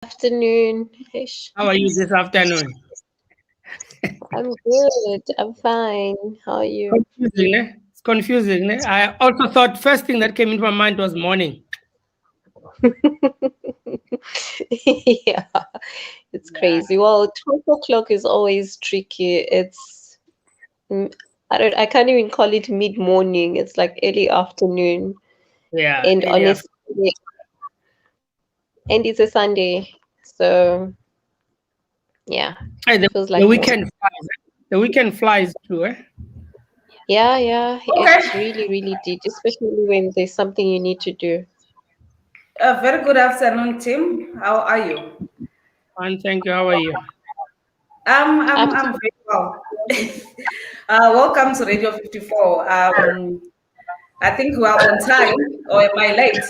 Afternoon. Ish. How are you this afternoon? I'm good. I'm fine. How are you? Confusing, eh? It's confusing. Eh? I also thought first thing that came into my mind was morning. Yeah, it's crazy. Well, 12 o'clock is always tricky. Mm, I can't even call it mid-morning. It's like early afternoon. Yeah, And early honestly, and it's a Sunday. So, yeah, Hey, feels the like morning. weekend flies. Eh? The weekend flies too, eh? Yeah, it Okay. really did, especially when there's something you need to do. Very good afternoon, Tim. How are you? Fine, thank you. How are you? After I'm very well. Welcome to Radio 54. I think we are on time, or am I late?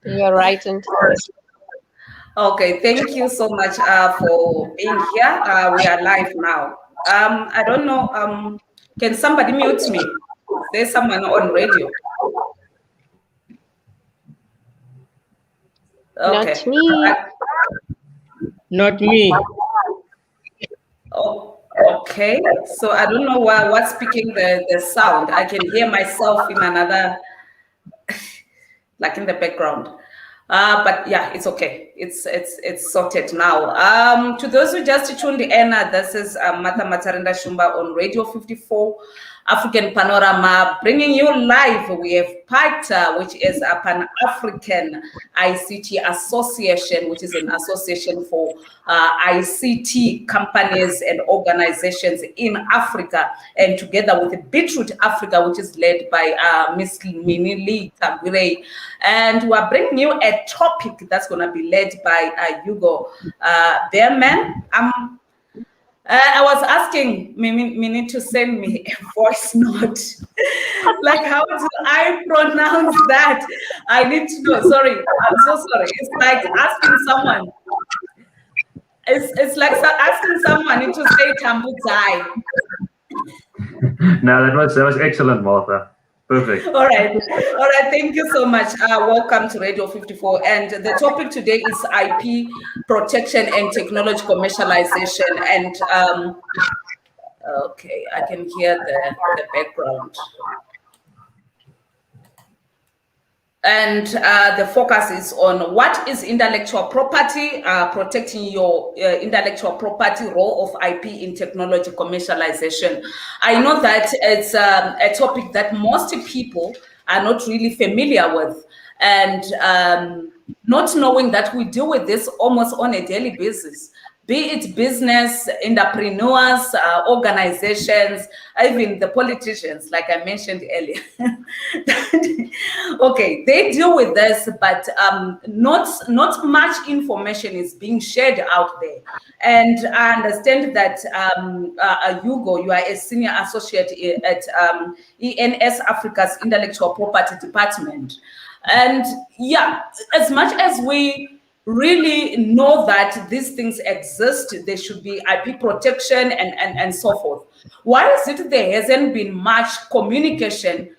You're right on time. Okay, thank you so much for being here. We are live now. I don't know. Can somebody mute me? There's someone on radio. Not Okay. me. Not me. Oh, okay. So I don't know what's speaking the sound. I can hear myself in another, like in the background. But yeah, it's okay. It's sorted now. To those who just tuned in, this is Mata Matarinda Shumba on Radio 54 African Panorama, bringing you live. We have PACTA, which is a Pan-African ICT Association, which is an association for ICT companies and organizations in Africa, and together with Beetroot Africa, which is led by Miss Minili Tagure. And we're bringing you a topic that's going to be led by Hugo Biermann. I was asking Mini to send me a voice note. Like, how do I pronounce that? I need to know. Sorry, I'm so sorry. It's like asking someone. It's like asking someone to say Tambudzai. No, that was excellent, Martha. Perfect. All right. Thank you so much. Welcome to Radio 54. And the topic today is IP protection and technology commercialization. And okay, I can hear the background. And the focus is on what is intellectual property, protecting your intellectual property, role of IP in technology commercialization. I know that it's a topic that most people are not really familiar with, and not knowing that we deal with this almost on a daily basis. Be it business, entrepreneurs, organizations, even the politicians, like I mentioned earlier. Okay, they deal with this, but not much information is being shared out there. And I understand that Hugo, you are a senior associate at ENS Africa's Intellectual Property Department. And yeah, as much as we really know that these things exist, there should be IP protection and so forth. Why is it there hasn't been much communication,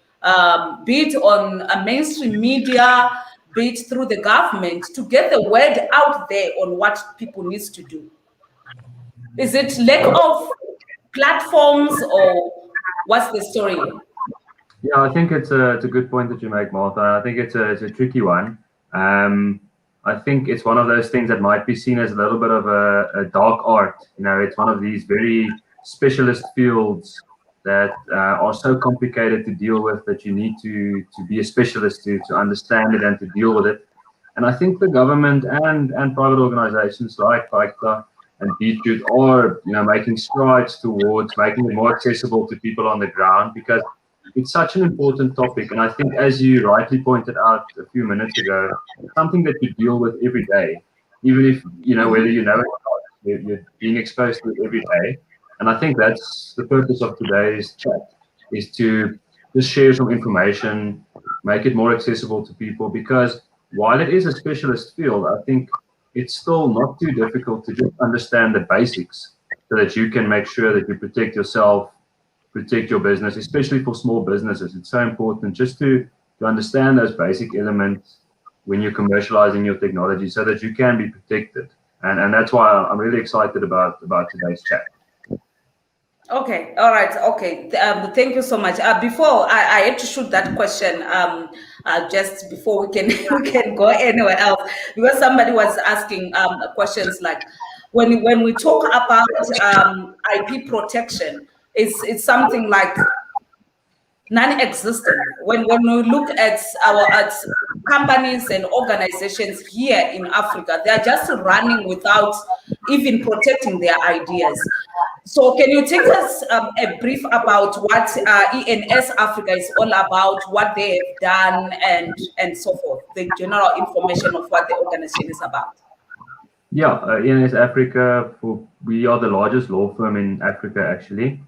be it on mainstream media, be it through the government, to get the word out there on what people need to do? Is it lack of platforms, or what's the story? Yeah, I think it's a good point that you make, Martha. I think it's a tricky one. I think it's one of those things that might be seen as a little bit of a dark art. You know, it's one of these very specialist fields that are so complicated to deal with that you need to be a specialist to understand it and to deal with it. And I think the government and private organizations like PACTA and Beetroot are, making strides towards making it more accessible to people on the ground, because it's such an important topic. And I think, as you rightly pointed out a few minutes ago, it's something that you deal with every day, even if, whether you know it or not, you're being exposed to it every day. And I think that's the purpose of today's chat, is to just share some information, make it more accessible to people, because while it is a specialist field, I think it's still not too difficult to just understand the basics so that you can make sure that you protect yourself, protect your business, especially for small businesses. It's so important just to understand those basic elements when you're commercializing your technology so that you can be protected. And that's why I'm really excited about today's chat. Okay, all right, okay. Thank you so much. Before I had to shoot that question, just before we can we can go anywhere else, because somebody was asking questions like, when we talk about IP protection, it's something like non-existent. When we look at companies and organizations here in Africa, they are just running without even protecting their ideas. So can you take us a brief about what ENS Africa is all about, what they have done, and so forth, the general information of what the organization is about? Yeah, ENS Africa, we are the largest law firm in Africa, actually.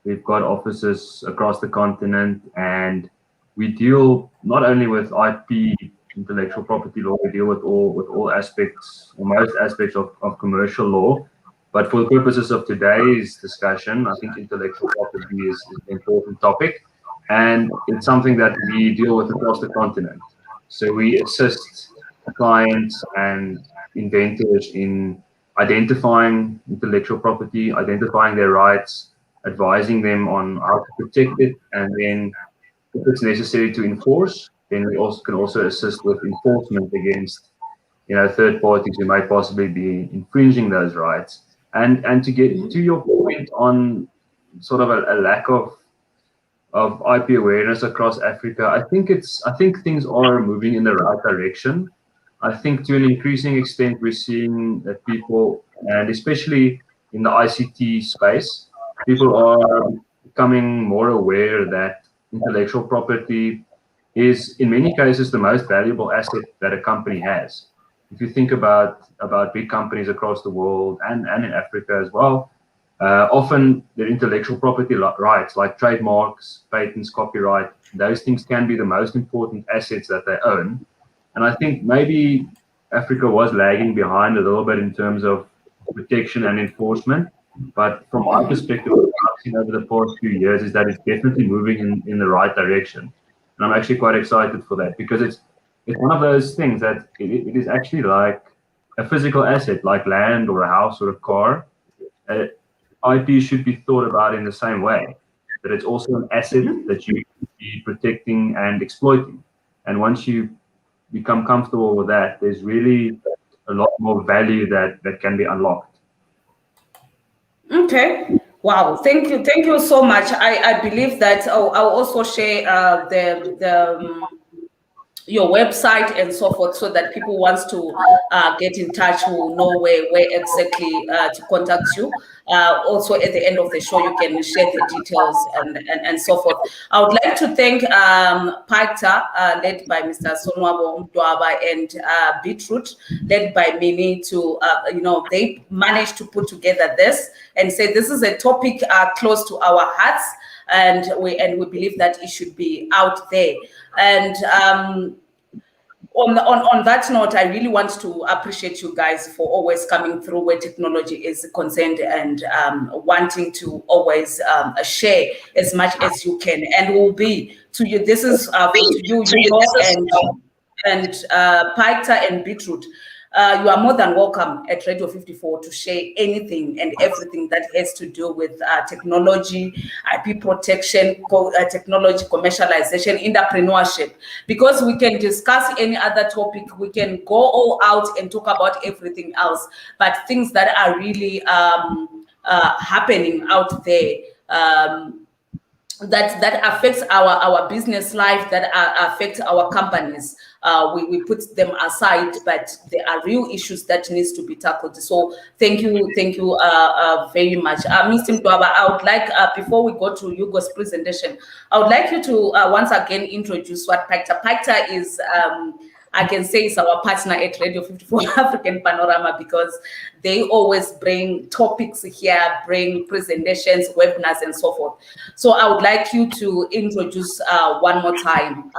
We've got offices across the continent, and we deal not only with IP, intellectual property law, we deal with all aspects, or most aspects of commercial law. But for the purposes of today's discussion, I think intellectual property is an important topic, and it's something that we deal with across the continent. So we assist clients and inventors in identifying intellectual property, identifying their rights, advising them on how to protect it, and then if it's necessary to enforce, then we also can assist with enforcement against third parties who might possibly be infringing those rights. And to get to your point on sort of a lack of IP awareness across Africa, I think things are moving in the right direction. I think to an increasing extent we're seeing that people, and especially in the ICT space, people are becoming more aware that intellectual property is in many cases the most valuable asset that a company has. If you think about big companies across the world and in Africa as well, often their intellectual property rights like trademarks, patents, copyright, those things can be the most important assets that they own. And I think maybe Africa was lagging behind a little bit in terms of protection and enforcement. But from my perspective, what I've seen over the past few years is that it's definitely moving in the right direction. And I'm actually quite excited for that, because it's one of those things that it is actually like a physical asset, like land or a house or a car. IP should be thought about in the same way, that it's also an asset that you should be protecting and exploiting. And once you become comfortable with that, there's really a lot more value that can be unlocked. Okay. Wow. Thank you so much. I believe that I'll also share your website and so forth, so that people wants to get in touch will know where exactly to contact you. Also, at the end of the show, you can share the details and so forth. I would like to thank PACTA, led by Mr. Sonwabo Mdwaba, and Beetroot, led by Mini, to they managed to put together this and say this is a topic close to our hearts, and we believe that it should be out there. And on that note, I really want to appreciate you guys for always coming through where technology is concerned, and wanting to always share as much as you can. And will be to you. This is for you, Hugo, and Paita and Beetroot. You are more than welcome at Radio 54 to share anything and everything that has to do with technology, IP protection, technology commercialization, entrepreneurship. Because we can discuss any other topic, we can go all out and talk about everything else, but things that are really happening out there, that affects our business life, that affects our companies. We put them aside, but there are real issues that needs to be tackled. So thank you very much. Mr. Mdwaba, I would like, before we go to Hugo's presentation, I would like you to once again introduce what PACTA. PACTA is, I can say, it's our partner at Radio 54 African Panorama, because they always bring topics here, bring presentations, webinars, and so forth. So I would like you to introduce one more time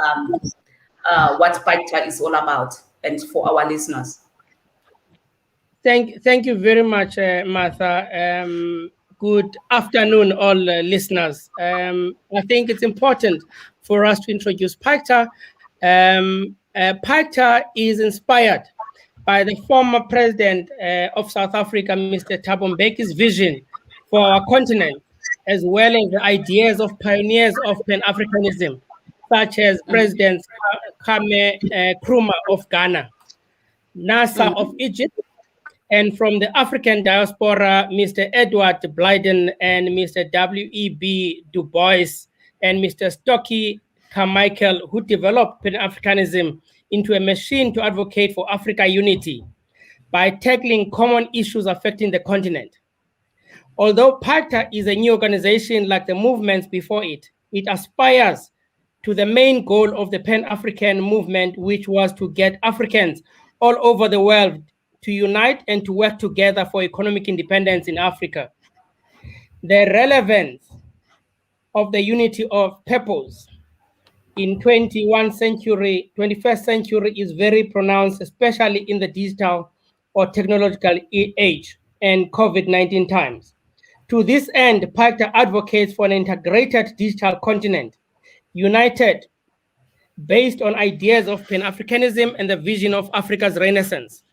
what PACTA is all about, and for our listeners. Thank you very much, Martha. Good afternoon, all listeners. I think it's important for us to introduce PACTA. PACTA is inspired by the former president of South Africa, Mr. Thabo Mbeki's vision for our continent, as well as the ideas of pioneers of Pan-Africanism, such as President Kwame Nkrumah of Ghana, Nasser of Egypt, and from the African diaspora, Mr. Edward Blyden and Mr. W.E.B. Du Bois and Mr. Stokely Carmichael, who developed Pan-Africanism into a machine to advocate for Africa unity by tackling common issues affecting the continent. Although PACTA is a new organization like the movements before it, it aspires to the main goal of the Pan-African movement, which was to get Africans all over the world to unite and to work together for economic independence in Africa. The relevance of the unity of purpose in 21st century is very pronounced, especially in the digital or technological age and COVID-19 times. To this end, PACTA advocates for an integrated digital continent, united based on ideas of Pan-Africanism and the vision of Africa's Renaissance.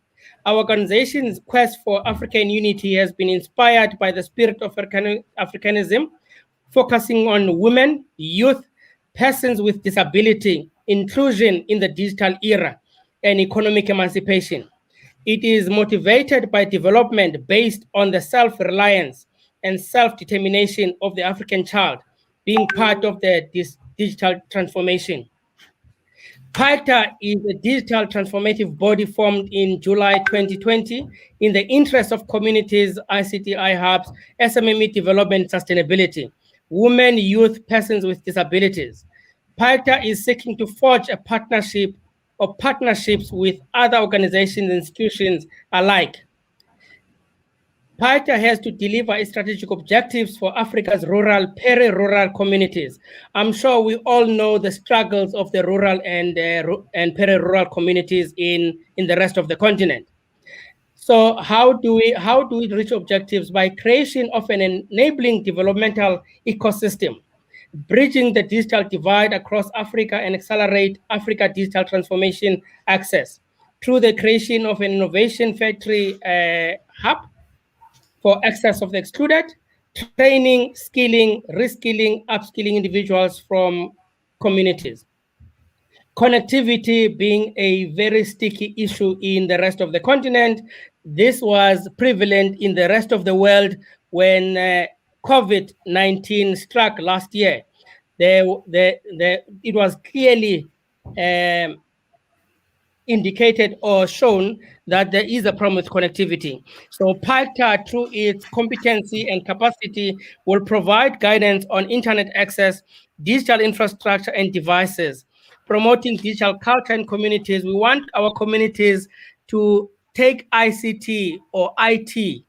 Our organization's quest for African unity has been inspired by the spirit of Africanism, focusing on women, youth, persons with disability, inclusion in the digital era, and economic emancipation. It is motivated by development based on the self-reliance and self-determination of the African child being part of this digital transformation. PACTA is a digital transformative body formed in July 2020 in the interest of communities, ICT hubs, SMME development, sustainability, women, youth, persons with disabilities. PACTA is seeking to forge a partnership or partnerships with other organizations and institutions alike. PACTA has to deliver its strategic objectives for Africa's rural, peri-rural communities. I'm sure we all know the struggles of the rural and peri-rural communities in the rest of the continent. So how do we reach objectives? By creation of an enabling developmental ecosystem, bridging the digital divide across Africa and accelerate Africa digital transformation access through the creation of an innovation factory hub for access of the excluded, training, skilling, reskilling, upskilling individuals from communities. Connectivity being a very sticky issue in the rest of the continent. This was prevalent in the rest of the world when COVID-19 struck last year. It was clearly indicated or shown that there is a problem with connectivity. So PACTA, through its competency and capacity, will provide guidance on internet access, digital infrastructure and devices, promoting digital culture and communities. We want our communities to take ICT or IT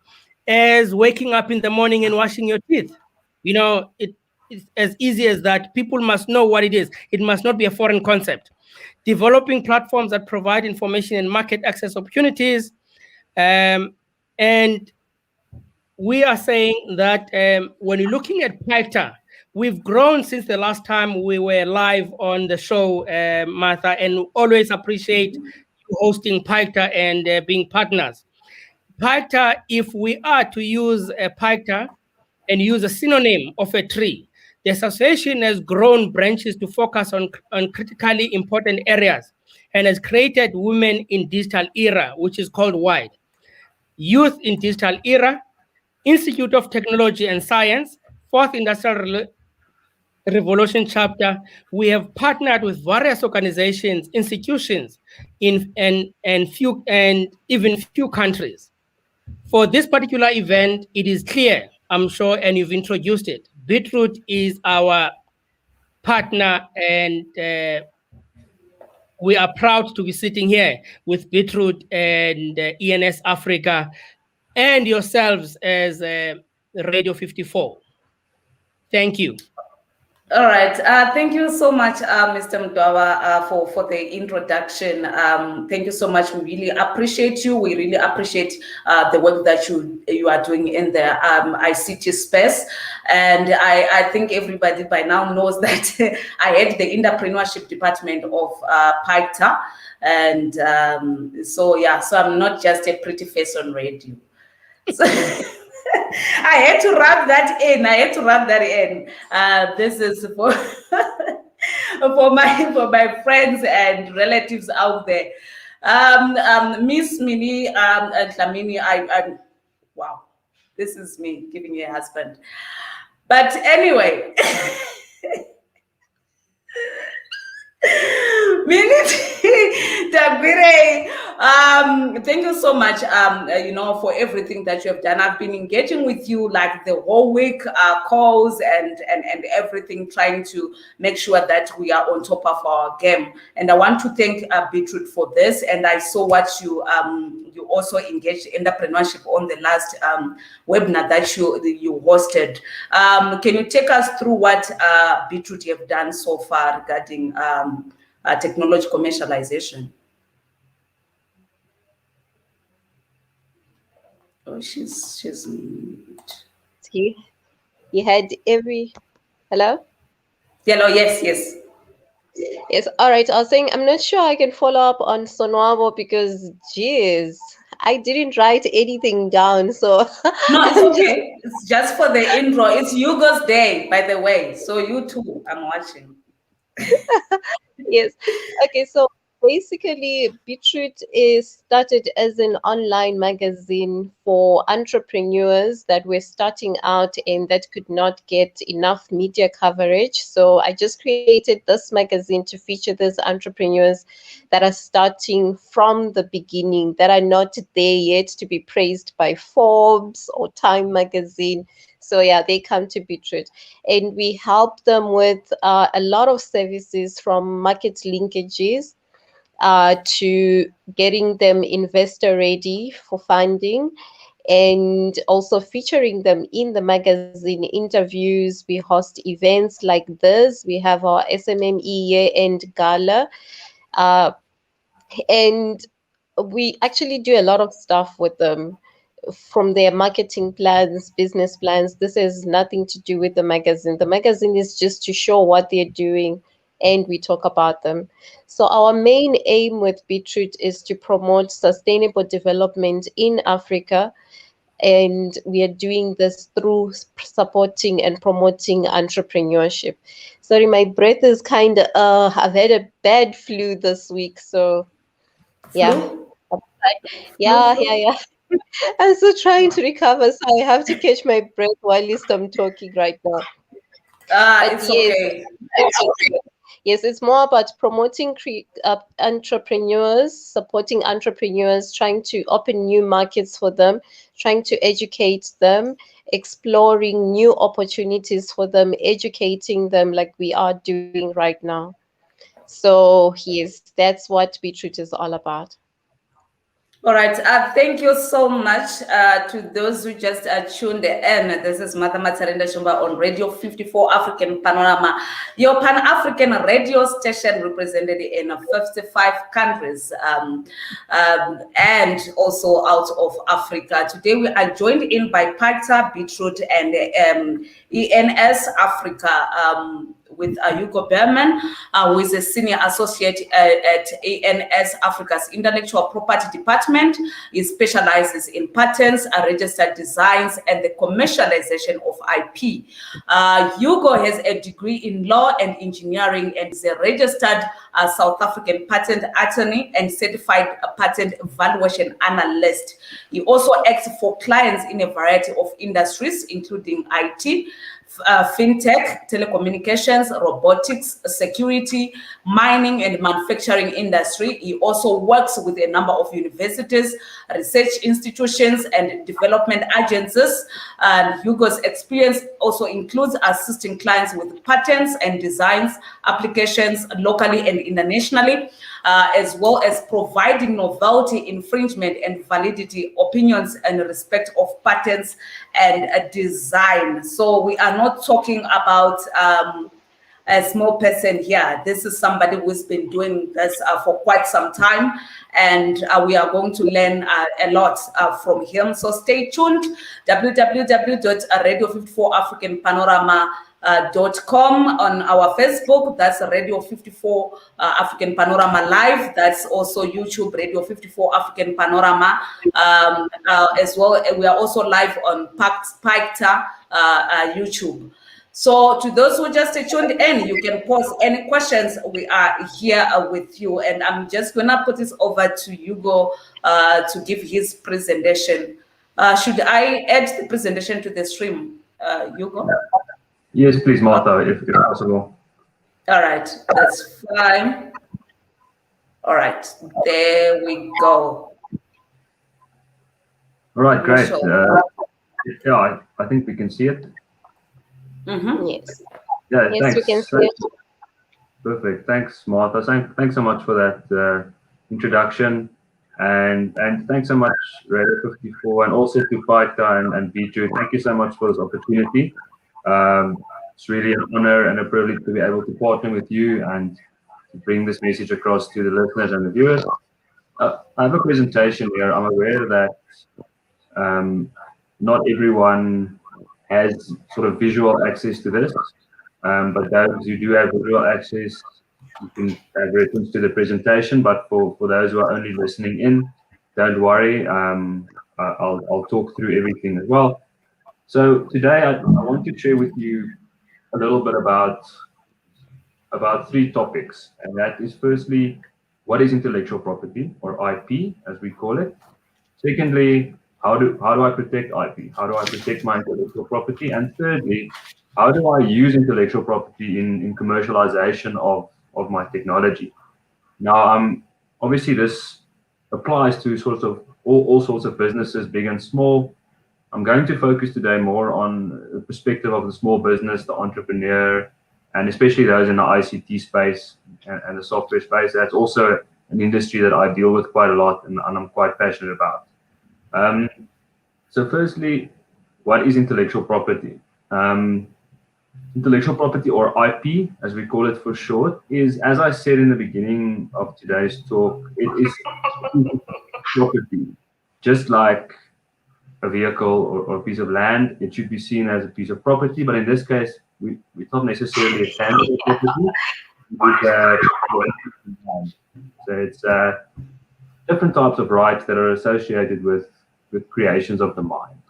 as waking up in the morning and washing your teeth. You know, it's as easy as that. People must know what it is. It must not be a foreign concept. Developing platforms that provide information and market access opportunities. And we are saying that when you're looking at PACTA, we've grown since the last time we were live on the show, Martha, and always appreciate you hosting PACTA and being partners. PACTA, if we are to use a PACTA and use a synonym of a tree, the association has grown branches to focus on critically important areas and has created Women in Digital Era, which is called WIDE, Youth in Digital Era, Institute of Technology and Science, Fourth Industrial Revolution Chapter. We have partnered with various organizations, institutions, and even few countries. For this particular event, it is clear, I'm sure, and you've introduced it. Beetroot is our partner, and we are proud to be sitting here with Beetroot and ENS Africa and yourselves as Radio 54. Thank you. All right. Thank you so much, Mr. Mdwawa, for the introduction. Thank you so much. We really appreciate you. We really appreciate the work that you are doing in the ICT space. And I think everybody by now knows that I head the entrepreneurship department of PITA. And so I'm not just a pretty face on radio. So I had to rub that in. This is for for my friends and relatives out there. Miss Mini and Lamini, wow, this is me giving you a husband. But anyway. Thank you so much, for everything that you have done. I've been engaging with you like the whole week, calls and everything, trying to make sure that we are on top of our game. And I want to thank Beetroot for this. And I saw what you also engaged in entrepreneurship on the last webinar that you hosted. Can you take us through what Beetroot you have done so far regarding technology commercialization? Oh, she's You had every hello? Hello, yes. Yes, all right. I was saying I'm not sure I can follow up on Sonwabo because geez, I didn't write anything down. So no, it's okay. It's just for the intro. It's Hugo's day, by the way. So you too, I'm watching. Yes. Okay, so basically Beetroot is started as an online magazine for entrepreneurs that were starting out and that could not get enough media coverage. So I just created this magazine to feature these entrepreneurs that are starting from the beginning, that are not there yet to be praised by Forbes or Time magazine. So yeah, they come to Beetroot, and we help them with a lot of services, from market linkages to getting them investor ready for funding, and also featuring them in the magazine interviews. We host events like this. We have our SMME year-end gala, and we actually do a lot of stuff with them, from their marketing plans, business plans. This has nothing to do with the magazine. The magazine is just to show what they're doing, and we talk about them. So our main aim with Beetroot is to promote sustainable development in Africa, and we are doing this through supporting and promoting entrepreneurship. Sorry, my breath is kind of I've had a bad flu this week, so yeah. Yeah. I'm still trying to recover, so I have to catch my breath while I'm talking right now. It's okay. Yes, it's more about promoting entrepreneurs, supporting entrepreneurs, trying to open new markets for them, trying to educate them, exploring new opportunities for them, educating them like we are doing right now. So yes, that's what Beetroot is all about. All right. Thank you so much to those who just tuned in. This is Mother Matarenda Shumba on Radio 54 African Panorama, your Pan-African radio station represented in 55 countries and also out of Africa. Today we are joined in by PITA, Beetroot, and ENS Africa, with Hugo Biermann, who is a senior associate at ENS Africa's Intellectual Property Department. He specializes in patents, registered designs, and the commercialization of IP. Hugo has a degree in law and engineering and is a registered South African patent attorney and certified patent valuation analyst. He also acts for clients in a variety of industries, including IT, fintech, telecommunications, robotics, security, mining, and manufacturing industry. He also works with a number of universities, research institutions, and development agencies. And Hugo's experience also includes assisting clients with patents and designs applications locally and internationally, as well as providing novelty, infringement, and validity opinions in respect of patents and design. So we are not talking about a small person here. This is somebody who's been doing this for quite some time, and we are going to learn a lot from him. So stay tuned. www.radio54africanpanorama.com on our Facebook. That's Radio 54 African Panorama Live. That's also YouTube, Radio 54 African Panorama as well. We are also live on Picta YouTube. So to those who just tuned in, you can pose any questions. We are here with you. And I'm just going to put this over to Hugo to give his presentation. Should I add the presentation to the stream, Hugo? Yes, please, Martha, if possible. All right, that's fine. All right, there we go. All right, great. Yeah, I think we can see it. Yes. Yeah, yes, thanks. we can see it. Perfect. Thanks, Martha. Thanks so much for that introduction. And thanks so much, Radio 54, and also to Paita and B2. Thank you so much for this opportunity. It's really an honor and a privilege to be able to partner with you and to bring this message across to the listeners and the viewers. I have a presentation here. I'm aware that not everyone has sort of visual access to this, but those who do have visual access, you can have reference to the presentation. But for those who are only listening in, don't worry. I'll talk through everything as well. So today I want to share with you a little bit about three topics, and that is firstly, what is intellectual property, or IP as we call it? Secondly, how do I protect IP? How do I protect my intellectual property? And thirdly, how do I use intellectual property in commercialization of my technology? Now, obviously this applies to sort of all sorts of businesses, big and small. I'm going to focus today more on the perspective of the small business, the entrepreneur, and especially those in the ICT space and the software space. That's also an industry that I deal with quite a lot and I'm quite passionate about. So firstly, what is intellectual property? Intellectual property, or IP, as we call it for short, is, as I said in the beginning of today's talk, it is property. Just like a vehicle or a piece of land, it should be seen as a piece of property, but in this case, it's not necessarily a tangible property. So it's different types of rights that are associated with creations of the mind.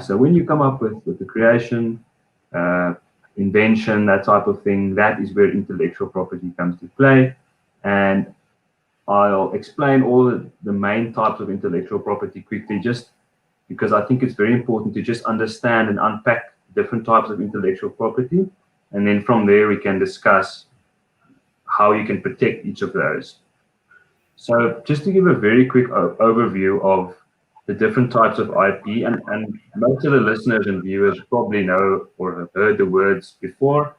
So when you come up with the creation, invention, that type of thing, that is where intellectual property comes to play. And I'll explain all the main types of intellectual property quickly, just because I think it's very important to just understand and unpack different types of intellectual property. And then from there, we can discuss how you can protect each of those. So just to give a very quick overview of the different types of IP, and most of the listeners and viewers probably know or have heard the words before,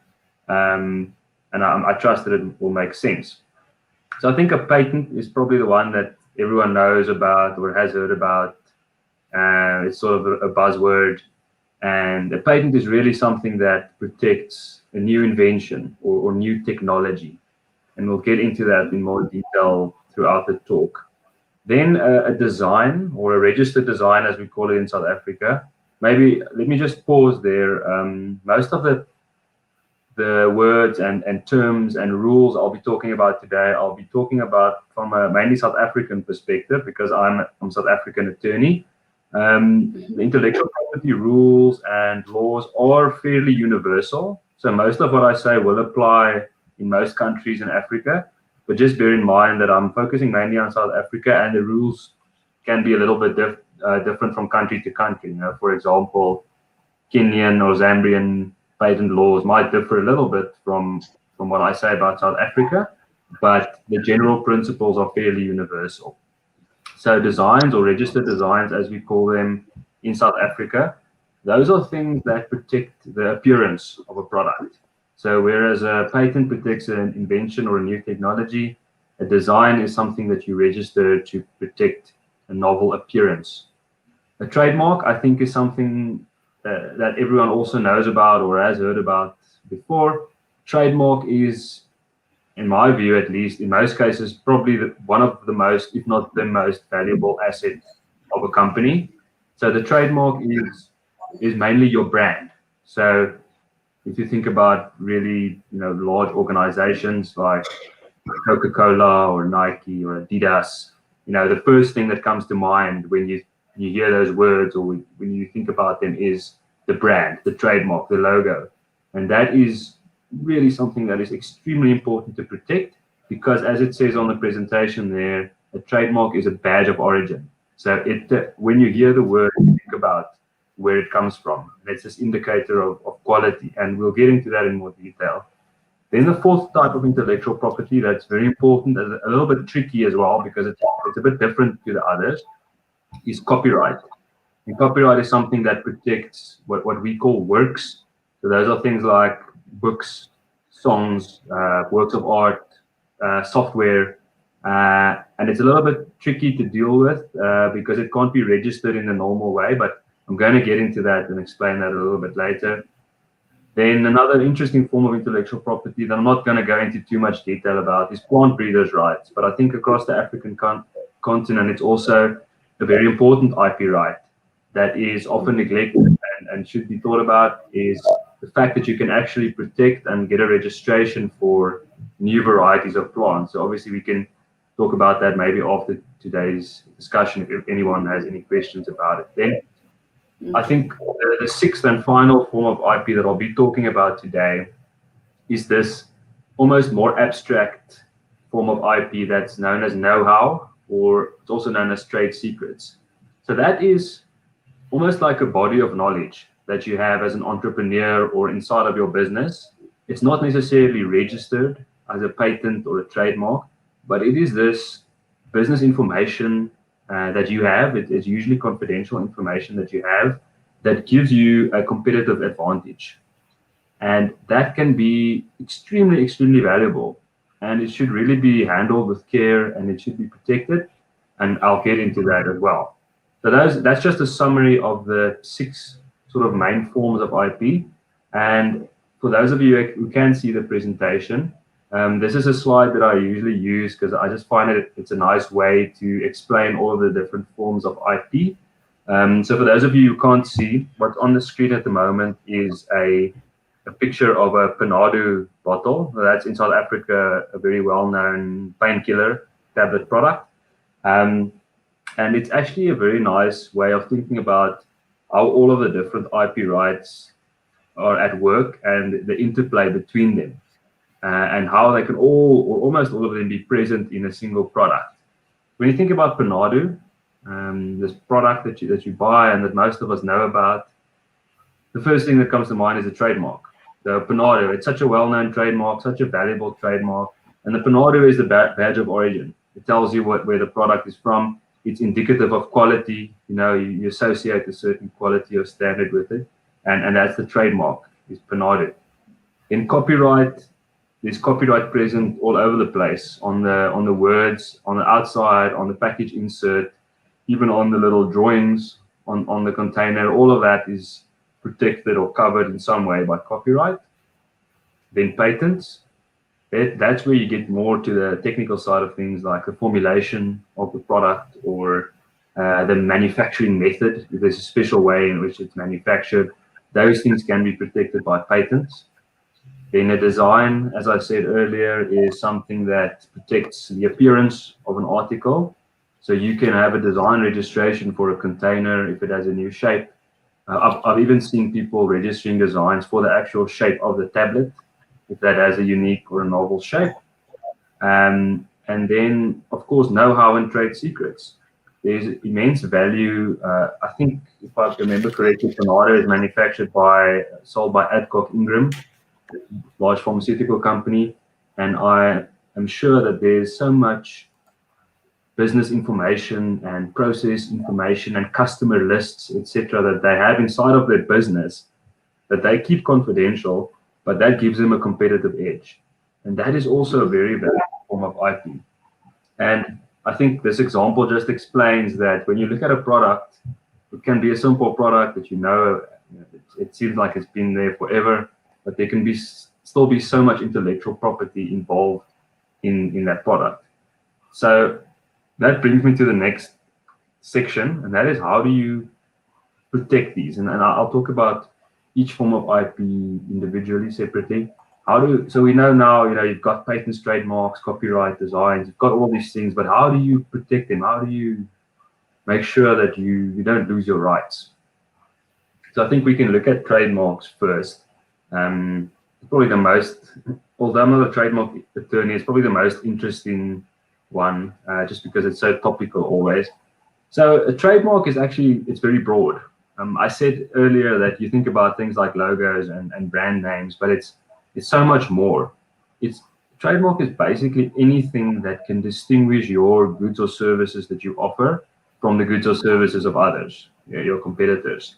and I trust that it will make sense. So I think a patent is probably the one that everyone knows about or has heard about. It's sort of a buzzword, and a patent is really something that protects a new invention or new technology, and we'll get into that in more detail throughout the talk. Then a design, or a registered design as we call it in South Africa. Maybe let me just pause there. Most of the words and terms and rules I'll be talking about today, I'll be talking about from a mainly South African perspective, because I'm a South African attorney. The intellectual property rules and laws are fairly universal. So most of what I say will apply in most countries in Africa. But just bear in mind that I'm focusing mainly on South Africa, and the rules can be a little bit different from country to country. You know, for example, Kenyan or Zambian patent laws might differ a little bit from what I say about South Africa, but the general principles are fairly universal. So designs, or registered designs as we call them in South Africa, those are things that protect the appearance of a product. So whereas a patent protects an invention or a new technology, a design is something that you register to protect a novel appearance. A trademark, I think, is something that everyone also knows about or has heard about before. trademark is, in my view at least, in most cases, probably one of the most, if not the most valuable asset of a company. So the trademark is mainly your brand. So if you think about really, large organizations like Coca-Cola or Nike or Adidas, the first thing that comes to mind when you hear those words or when you think about them is the brand, the trademark, the logo. And that is really something that is extremely important to protect, because as it says on the presentation there, a trademark is a badge of origin. So when you hear the word, you think about where it comes from. It's this indicator of quality, and we'll get into that in more detail. Then the fourth type of intellectual property that's very important, a little bit tricky as well, because it's a bit different to the others, is copyright. And copyright is something that protects what we call works. So those are things like books, songs, works of art, software, and it's a little bit tricky to deal with because it can't be registered in the normal way, but I'm going to get into that and explain that a little bit later. Then another interesting form of intellectual property that I'm not going to go into too much detail about is plant breeders' rights. But I think across the African continent, it's also a very important IP right that is often neglected and should be thought about, is the fact that you can actually protect and get a registration for new varieties of plants. So obviously we can talk about that maybe after today's discussion if anyone has any questions about it. Then I think the sixth and final form of IP that I'll be talking about today is this almost more abstract form of IP that's known as know-how, or it's also known as trade secrets. So that is almost like a body of knowledge that you have as an entrepreneur or inside of your business. It's not necessarily registered as a patent or a trademark, but it is this business information that you have. It's usually confidential information that you have that gives you a competitive advantage. And that can be extremely, extremely valuable. And it should really be handled with care, and it should be protected. And I'll get into that as well. So that's just a summary of the 6 sort of main forms of IP. And for those of you who can see the presentation, this is a slide that I usually use because I just find it's a nice way to explain all of the different forms of IP. So for those of you who can't see, what's on the screen at the moment is a picture of a Panado bottle. That's in South Africa, a very well-known painkiller tablet product. And it's actually a very nice way of thinking about how all of the different IP rights are at work and the interplay between them, and how they can all, or almost all of them, be present in a single product. When you think about Panado, this product that you buy and that most of us know about, the first thing that comes to mind is a trademark. The Panado, it's such a well-known trademark, such a valuable trademark, and the Panado is the badge of origin. It tells you where the product is from. It's indicative of quality. You associate a certain quality or standard with it, and that's the trademark, is Panado. In copyright, there's copyright present all over the place, on the words, on the outside, on the package insert, even on the little drawings on the container. All of that is protected or covered in some way by copyright. Then patents, that's where you get more to the technical side of things, like the formulation of the product or the manufacturing method. If there's a special way in which it's manufactured, those things can be protected by patents. Then a design, as I said earlier, is something that protects the appearance of an article. So you can have a design registration for a container if it has a new shape. I've even seen people registering designs for the actual shape of the tablet, if that has a unique or a novel shape. And then, of course, know-how and trade secrets. There's immense value. I think, if I remember correctly, Panado is sold by Adcock Ingram, a large pharmaceutical company. And I am sure that there's so much business information and process information and customer lists, etc., that they have inside of their business that they keep confidential, but that gives them a competitive edge. And that is also a very valuable form of IP. And I think this example just explains that when you look at a product, it can be a simple product that it seems like it's been there forever, but there can be still be so much intellectual property involved in that product. So that brings me to the next section, and that is how do you protect these? And I'll talk about each form of IP individually, separately. So we know now, you've got patents, trademarks, copyright, designs, you've got all these things, but how do you protect them? How do you make sure that you don't lose your rights? So I think we can look at trademarks first. Probably the most, although I'm not a trademark attorney, it's probably the most interesting one, just because it's so topical always. So a trademark is actually, it's very broad. I said earlier that you think about things like logos and brand names, but it's so much more. Trademark is basically anything that can distinguish your goods or services that you offer from the goods or services of others, your competitors.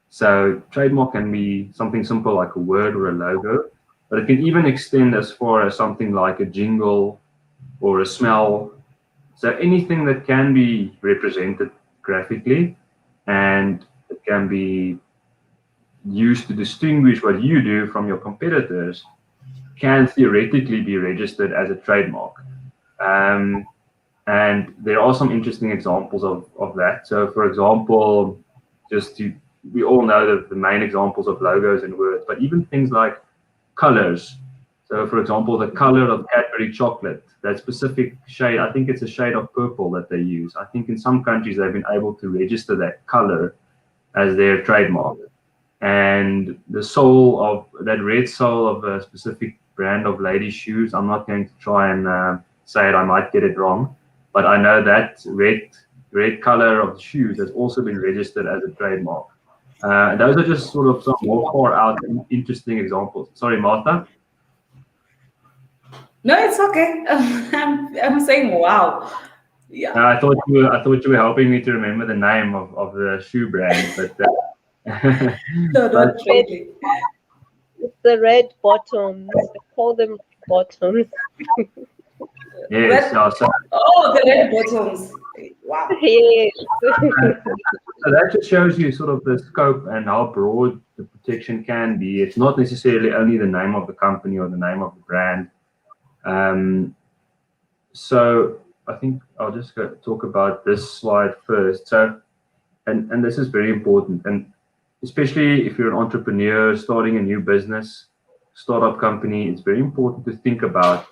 So trademark can be something simple like a word or a logo, but it can even extend as far as something like a jingle or a smell. So anything that can be represented graphically and it can be used to distinguish what you do from your competitors can theoretically be registered as a trademark. And there are some interesting examples of that. So for example, we all know that the main examples of logos and words, but even things like colors. So for example, the color of Cadbury chocolate, that specific shade, I think it's a shade of purple that they use. I think in some countries they've been able to register that color as their trademark. And the sole of that red sole of a specific brand of ladies' shoes, I'm not going to try and say it, I might get it wrong, but I know that red color of the shoes has also been registered as a trademark. Those are just sort of some more far out and interesting examples. Sorry, Martha. No, it's okay. I'm saying wow. Yeah. I thought you were helping me to remember the name of the shoe brand, but no, not really. It's the red bottoms. I call them bottoms. Yes. Oh, the red bottoms. Wow. Yes. So that just shows you sort of the scope and how broad the protection can be. It's not necessarily only the name of the company or the name of the brand. So I think I'll just talk about this slide first. So, and this is very important, and especially if you're an entrepreneur starting a new business, startup company, it's very important to think about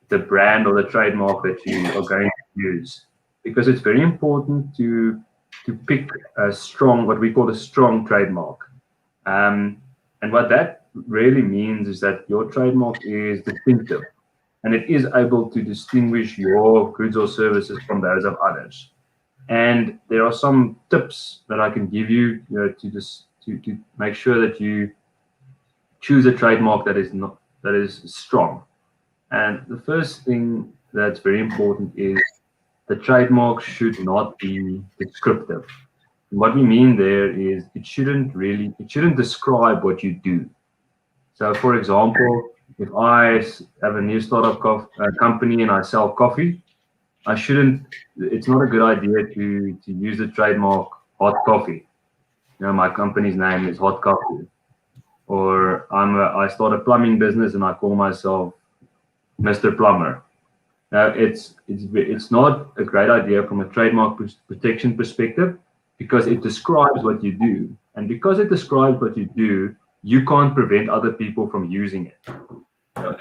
the brand or the trademark that you are going to use, because it's very important to pick a strong, what we call a strong trademark. And what that really means is that your trademark is distinctive and it is able to distinguish your goods or services from those of others. And there are some tips that I can give you, to make sure that you choose a trademark that is strong. And the first thing that's very important is the trademark should not be descriptive. And what we mean there is it shouldn't describe what you do. So for example, if I have a new startup company and I sell coffee, it's not a good idea to use the trademark hot coffee. My company's name is Hot Coffee. Or I start a plumbing business and I call myself Mr. Plumber. Now, it's not a great idea from a trademark protection perspective because it describes what you do. And because it describes what you do, you can't prevent other people from using it.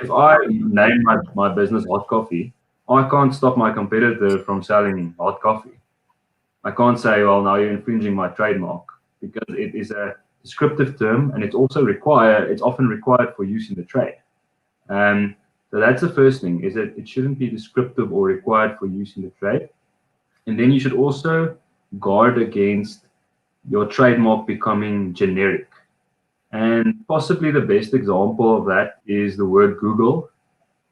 If I name my business Hot Coffee, I can't stop my competitor from selling hot coffee. I can't say, well, now you're infringing my trademark, because it is a descriptive term and it's often required for use in the trade. So that's the first thing, is that it shouldn't be descriptive or required for use in the trade. And then you should also guard against your trademark becoming generic. And possibly the best example of that is the word Google.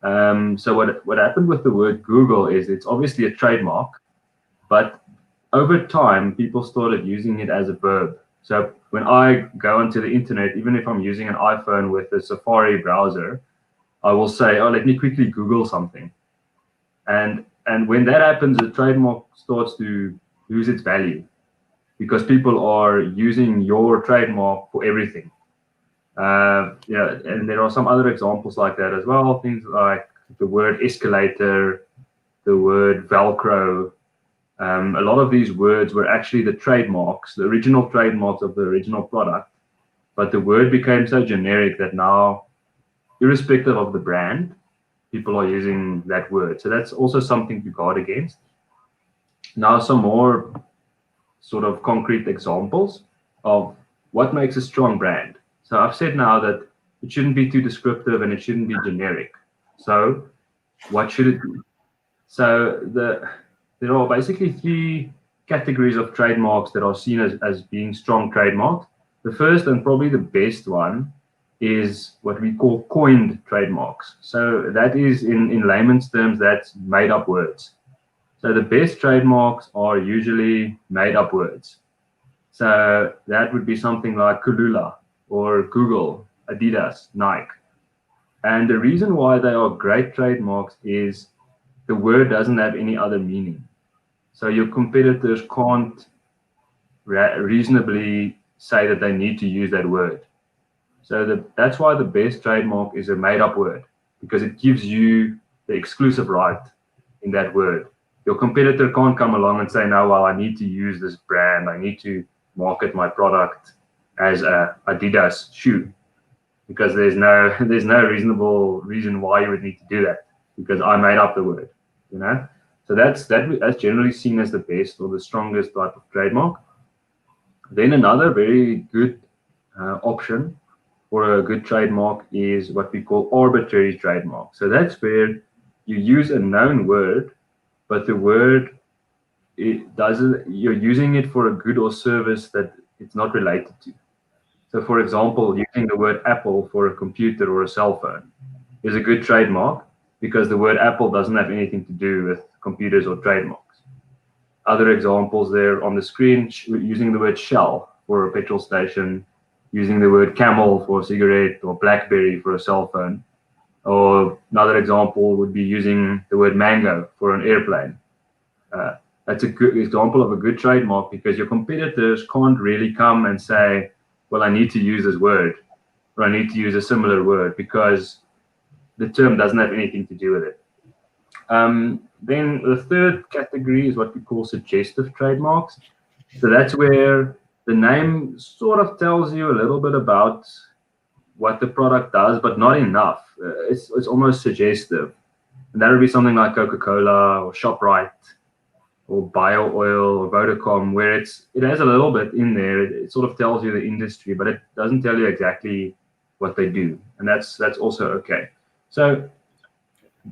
So what happened with the word Google is it's obviously a trademark, but over time, people started using it as a verb. So when I go onto the internet, even if I'm using an iPhone with a Safari browser, I will say, oh, let me quickly Google something. And when that happens, the trademark starts to lose its value because people are using your trademark for everything. Yeah, and there are some other examples like that as well. Things like the word escalator, the word Velcro. A lot of these words were actually the trademarks, the original trademarks of the original product. But the word became so generic that now, irrespective of the brand, people are using that word. So that's also something to guard against. Now, some more sort of concrete examples of what makes a strong brand. So I've said now that it shouldn't be too descriptive and it shouldn't be generic. So what should it be? So there are basically three categories of trademarks that are seen as being strong trademarks. The first and probably the best one is what we call coined trademarks. So that is, in layman's terms, that's made up words. So the best trademarks are usually made up words. So that would be something like Kulula or Google, Adidas, Nike. And the reason why they are great trademarks is the word doesn't have any other meaning. So your competitors can't reasonably say that they need to use that word. So that's why the best trademark is a made-up word, because it gives you the exclusive right in that word. Your competitor can't come along and say, no, well, I need to use this brand. I need to market my product as a Adidas shoe, because there's no reasonable reason why you would need to do that, because I made up the word, you know. So that's generally seen as the best or the strongest type of trademark. Then another very good option for a good trademark is what we call arbitrary trademark. So that's where you use a known word, but the word, you're using it for a good or service that it's not related to. So for example, using the word Apple for a computer or a cell phone is a good trademark because the word Apple doesn't have anything to do with computers or trademarks. Other examples there on the screen, using the word Shell for a petrol station, using the word Camel for a cigarette, or BlackBerry for a cell phone. Or another example would be using the word mango for an airplane. That's a good example of a good trademark because your competitors can't really come and say, well, I need to use this word, or I need to use a similar word, because the term doesn't have anything to do with it. Then the third category is what we call suggestive trademarks. So that's where the name sort of tells you a little bit about what the product does, but not enough. It's almost suggestive. And that would be something like Coca-Cola or ShopRite or Bio Oil or Vodacom, where it has a little bit in there. It sort of tells you the industry, but it doesn't tell you exactly what they do. And that's also okay. So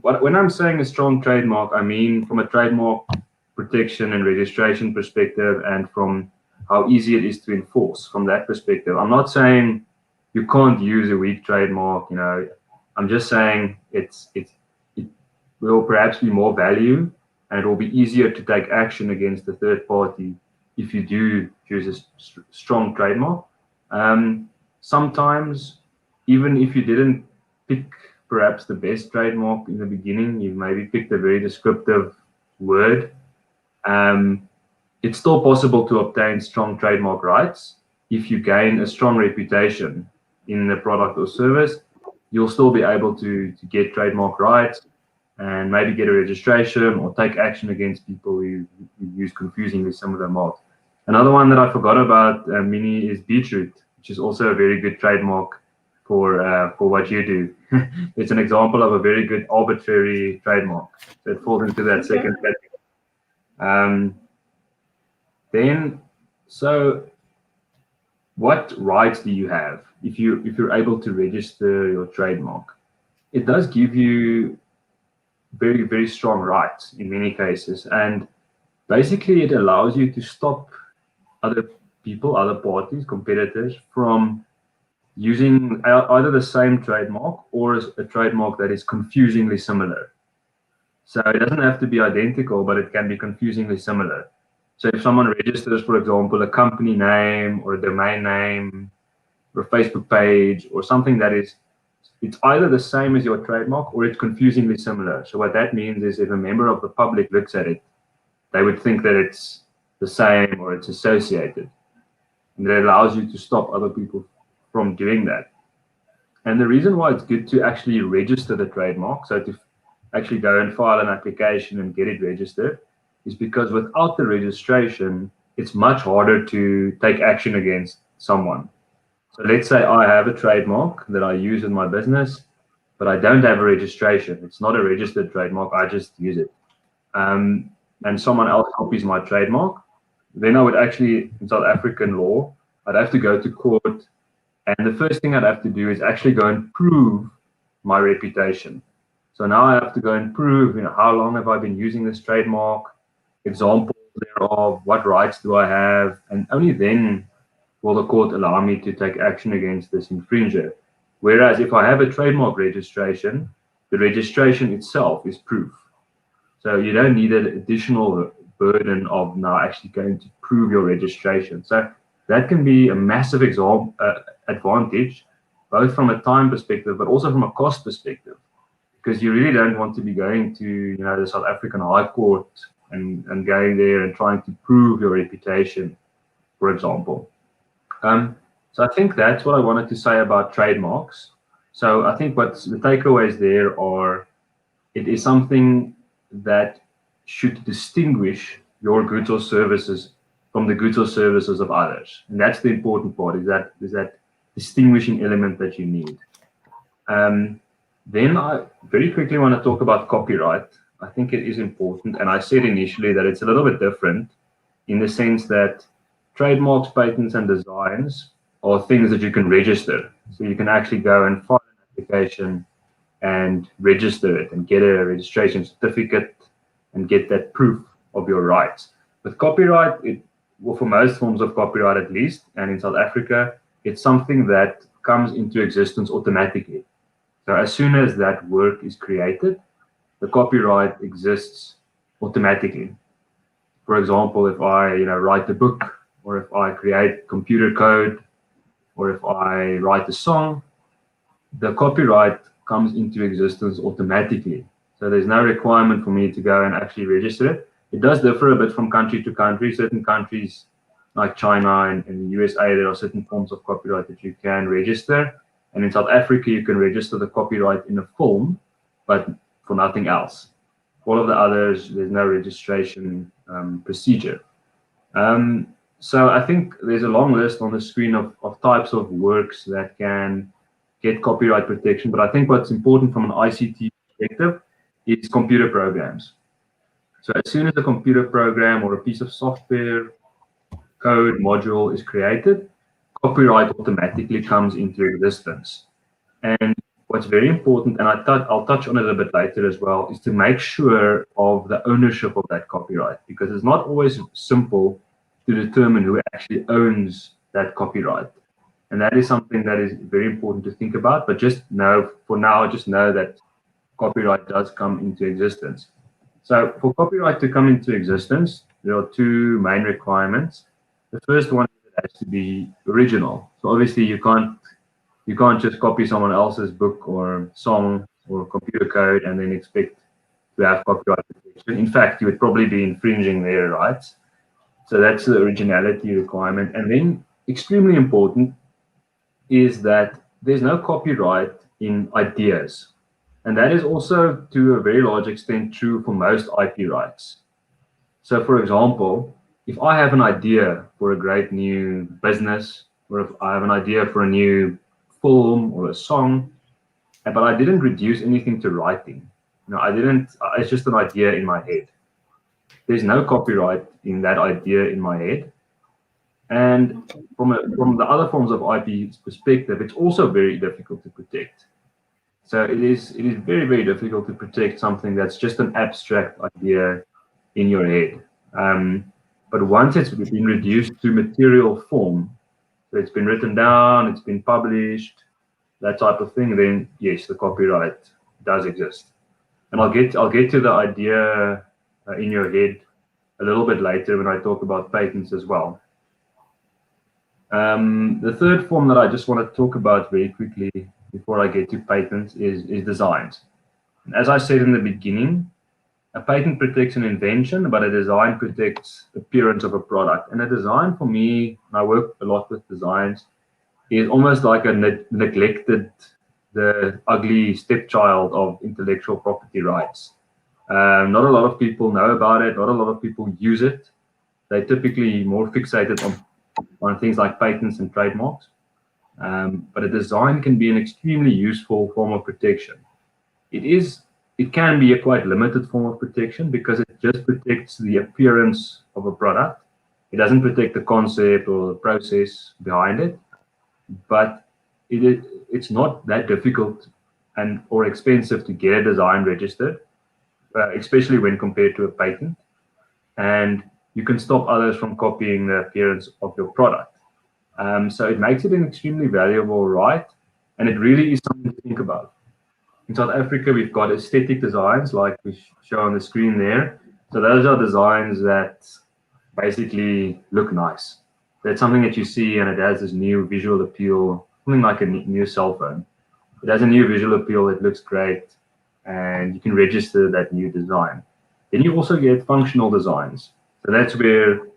when I'm saying a strong trademark, I mean from a trademark protection and registration perspective, and from how easy it is to enforce from that perspective. I'm not saying you can't use a weak trademark, you know. I'm just saying it will perhaps be more value, and it will be easier to take action against the third party if you do use a strong trademark. Sometimes, even if you didn't pick perhaps the best trademark in the beginning, you maybe picked a very descriptive word, it's still possible to obtain strong trademark rights. If you gain a strong reputation in the product or service, you'll still be able to get trademark rights and maybe get a registration or take action against people who use confusingly similar marks. Another one that I forgot about, Minnie, is Beetroot, which is also a very good trademark for what you do. It's an example of a very good arbitrary trademark. So it falls into that second category. So what rights do you have if you're able to register your trademark? It does give you very, very strong rights in many cases, and basically it allows you to stop other people, other parties, competitors, from using either the same trademark or a trademark that is confusingly similar. So it doesn't have to be identical, but it can be confusingly similar. So if someone registers, for example, a company name or a domain name or a Facebook page or something that it's either the same as your trademark or it's confusingly similar. So what that means is if a member of the public looks at it, they would think that it's the same or it's associated. And it allows you to stop other people from doing that. And the reason why it's good to actually register the trademark, so to actually go and file an application and get it registered, is because without the registration, it's much harder to take action against someone. So let's say I have a trademark that I use in my business, but I don't have a registration. It's not a registered trademark. I just use it. And someone else copies my trademark. Then I would actually, in South African law, I'd have to go to court. And the first thing I'd have to do is actually go and prove my reputation. So now I have to go and prove, how long have I been using this trademark, examples thereof, what rights do I have, and only then will the court allow me to take action against this infringer. Whereas if I have a trademark registration, the registration itself is proof. So you don't need an additional burden of now actually going to prove your registration. So that can be a massive advantage, both from a time perspective, but also from a cost perspective, because you really don't want to be going to the South African High Court and going there and trying to prove your reputation, for example. So I think that's what I wanted to say about trademarks. So I think what's the takeaways there are, it is something that should distinguish your goods or services from the goods or services of others. And that's the important part, is that distinguishing element that you need. Then I very quickly want to talk about copyright. I think it is important. And I said initially that it's a little bit different in the sense that trademarks, patents, and designs are things that you can register. So you can actually go and file an application and register it and get a registration certificate and get that proof of your rights. With copyright, for most forms of copyright at least, and in South Africa, it's something that comes into existence automatically. So as soon as that work is created, the copyright exists automatically. For example, if I write a book, or if I create computer code, or if I write a song, the copyright comes into existence automatically. So there's no requirement for me to go and actually register it. It does differ a bit from country to country. Certain countries like China and the USA, there are certain forms of copyright that you can register. And in South Africa, you can register the copyright in a film, but for nothing else. All of the others, there's no registration procedure. So I think there's a long list on the screen of types of works that can get copyright protection. But I think what's important from an ICT perspective is computer programs. So as soon as a computer program or a piece of software, code, module is created, copyright automatically comes into existence. And what's very important, and I'll touch on it a bit later as well, is to make sure of the ownership of that copyright, because it's not always simple to determine who actually owns that copyright. And that is something that is very important to think about, but just know that copyright does come into existence. So for copyright to come into existence, there are two main requirements. The first one is it has to be original. So obviously you can't just copy someone else's book or song or computer code and then expect to have copyright protection. In fact, you would probably be infringing their rights. So that's the originality requirement. And then extremely important is that there's no copyright in ideas. And that is also to a very large extent true for most IP rights. So for example, if I have an idea for a great new business, or if I have an idea for a new film or a song, but I didn't reduce anything to writing, it's just an idea in my head. There's no copyright in that idea in my head. And from the other forms of IP perspective, it's also very difficult to protect. So it is very, very difficult to protect something that's just an abstract idea in your head. But once it's been reduced to material form, so it's been written down, it's been published, that type of thing, then yes, the copyright does exist. And I'll get to the idea in your head a little bit later when I talk about patents as well. The third form that I just want to talk about very quickly before I get to patents is designs. And as I said in the beginning, a patent protects an invention, but a design protects the appearance of a product. And a design for me, and I work a lot with designs, is almost like a neglected the ugly stepchild of intellectual property rights. Not a lot of people know about it. Not a lot of people use it. They're typically more fixated on things like patents and trademarks. But a design can be an extremely useful form of protection. It can be a quite limited form of protection because it just protects the appearance of a product. It doesn't protect the concept or the process behind it, but it's not that difficult or expensive to get a design registered, especially when compared to a patent. And you can stop others from copying the appearance of your product. So it makes it an extremely valuable right, and it really is something to think about. In South Africa, we've got aesthetic designs like we show on the screen there. So those are designs that basically look nice. That's something that you see and it has this new visual appeal, something like a new cell phone. It has a new visual appeal, it looks great, and you can register that new design. Then you also get functional designs. So that's where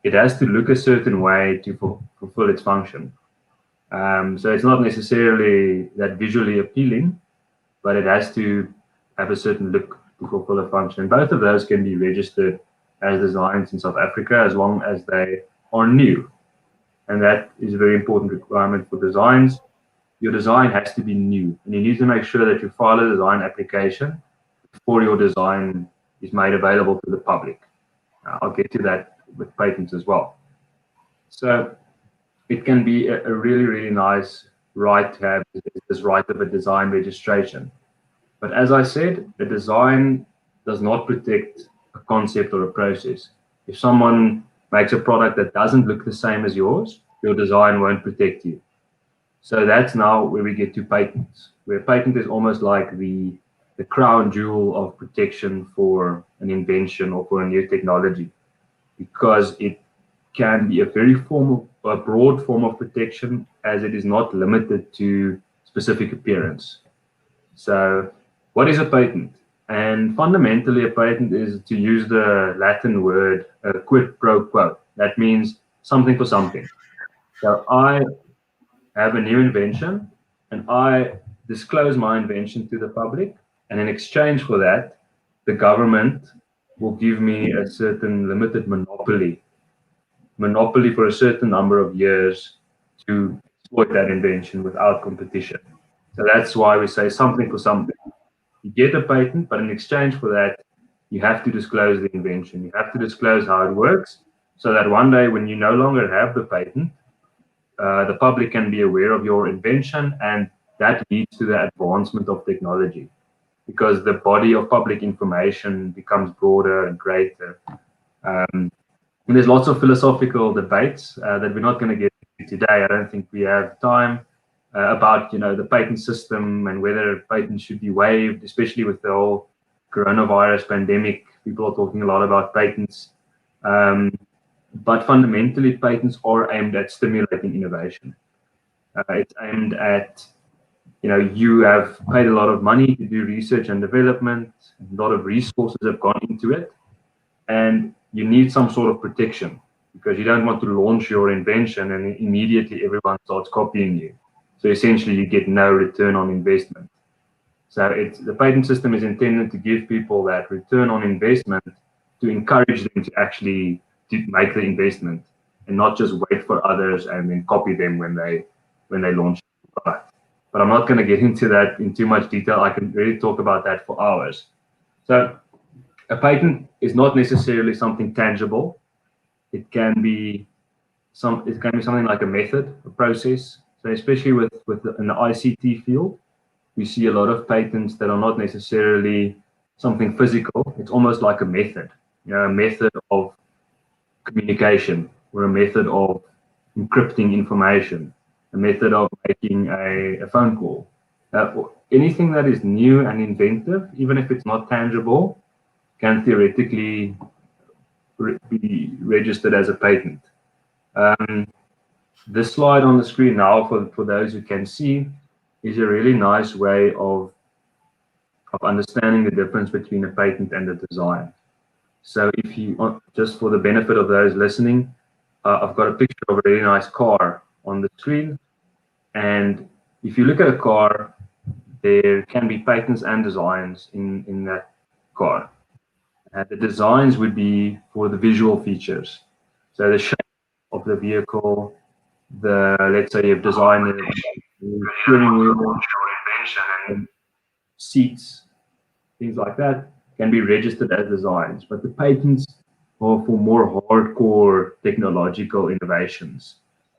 it has to look a certain way to fulfill its function. So it's not necessarily that visually appealing, but it has to have a certain look to fulfill a function. And both of those can be registered as designs in South Africa as long as they are new. And that is a very important requirement for designs. Your design has to be new, and you need to make sure that you file a design application before your design is made available to the public. I'll get to that with patents as well. So it can be a really, really nice right to have this right of a design registration. But as I said, the design does not protect a concept or a process. If someone makes a product that doesn't look the same as yours, your design won't protect you. So that's now where we get to patents, where patent is almost like the crown jewel of protection for an invention or for a new technology, because it can be a broad form of protection, as it is not limited to specific appearance. So what is a patent? And fundamentally, a patent is, to use the Latin word, quid pro quo. That means something for something. So I have a new invention and I disclose my invention to the public, and in exchange for that, the government will give me a certain limited monopoly for a certain number of years to exploit that invention without competition. So that's why we say something for something. You get a patent, but in exchange for that, you have to disclose the invention. You have to disclose how it works, so that one day when you no longer have the patent, the public can be aware of your invention, and that leads to the advancement of technology, because the body of public information becomes broader and greater. And there's lots of philosophical debates that we're not going to get into today. I don't think we have time about the patent system and whether patents should be waived, especially with the whole coronavirus pandemic. People are talking a lot about patents. But fundamentally, patents are aimed at stimulating innovation. It's aimed at, you have paid a lot of money to do research and development, a lot of resources have gone into it, and you need some sort of protection, because you don't want to launch your invention and immediately everyone starts copying you. So essentially, you get no return on investment. So the patent system is intended to give people that return on investment, to encourage them to actually make the investment and not just wait for others and then copy them when they launch the product. But I'm not going to get into that in too much detail. I can really talk about that for hours. So a patent is not necessarily something tangible. It can be something like a method, a process. So especially in the ICT field, we see a lot of patents that are not necessarily something physical. It's almost like a method, a method of communication, or a method of encrypting information, a method of making a phone call. Anything that is new and inventive, even if it's not tangible, can theoretically be registered as a patent. This slide on the screen now, for those who can see, is a really nice way of understanding the difference between a patent and a design. So if you, just for the benefit of those listening, I've got a picture of a really nice car on the screen. And if you look at a car, there can be patents and designs in that car. The designs would be for the visual features. So the shape of the vehicle, let's say you've designed the steering wheel, and seats, things like that, can be registered as designs. But the patents are for more hardcore technological innovations.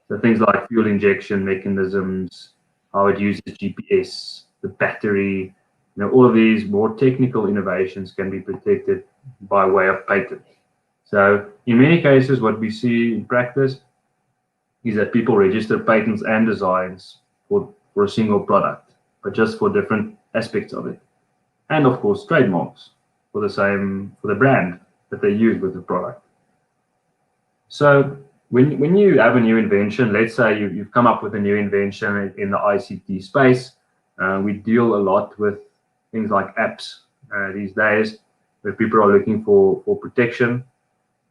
So things like fuel injection mechanisms, how it uses GPS, the battery, all of these more technical innovations can be protected by way of patent. So in many cases, what we see in practice is that people register patents and designs for a single product, but just for different aspects of it. And of course, trademarks for the brand that they use with the product. So when you have a new invention, let's say you've come up with a new invention in the ICT space, we deal a lot with things like apps these days, where people are looking for protection.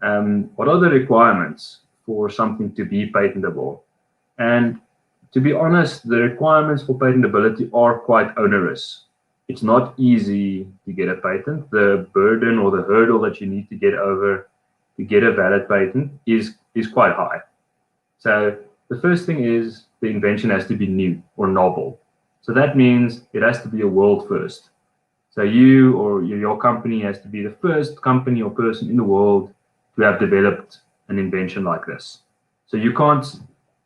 What are the requirements for something to be patentable? And to be honest, the requirements for patentability are quite onerous. It's not easy to get a patent. The burden or the hurdle that you need to get over to get a valid patent is quite high. So the first thing is the invention has to be new or novel. So that means it has to be a world first. So you or your company has to be the first company or person in the world to have developed an invention like this. So you can't,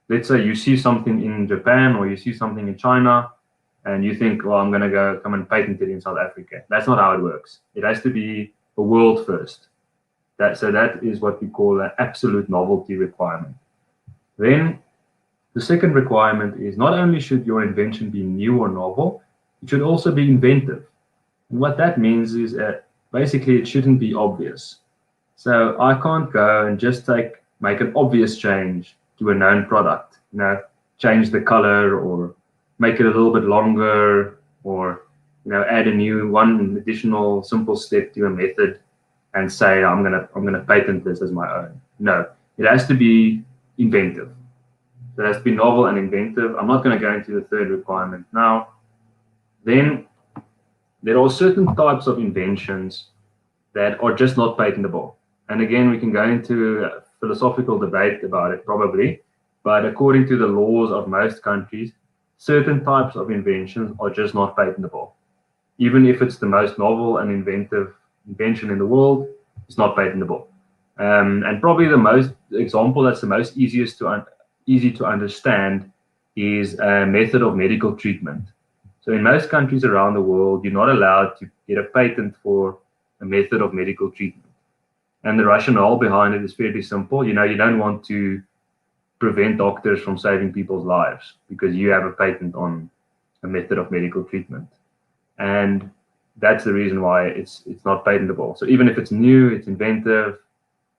let's say you see something in Japan or you see something in China and you think, well, I'm going to come and patent it in South Africa. That's not how it works. It has to be a world first. So that is what we call an absolute novelty requirement. Then the second requirement is not only should your invention be new or novel, it should also be inventive. And what that means is basically it shouldn't be obvious. So I can't go and just make an obvious change to a known product, change the color or make it a little bit longer or add one additional simple step to a method and say I'm gonna patent this as my own. No, it has to be inventive. So it has to be novel and inventive. I'm not going to go into the third requirement now. Then there are certain types of inventions that are just not patentable. And again, we can go into a philosophical debate about it probably, but according to the laws of most countries, certain types of inventions are just not patentable. Even if it's the most novel and inventive invention in the world, it's not patentable. And probably the example that's the most easy to understand is a method of medical treatment. So in most countries around the world, you're not allowed to get a patent for a method of medical treatment. And the rationale behind it is fairly simple. You don't want to prevent doctors from saving people's lives because you have a patent on a method of medical treatment. And that's the reason why it's not patentable. So even if it's new, it's inventive,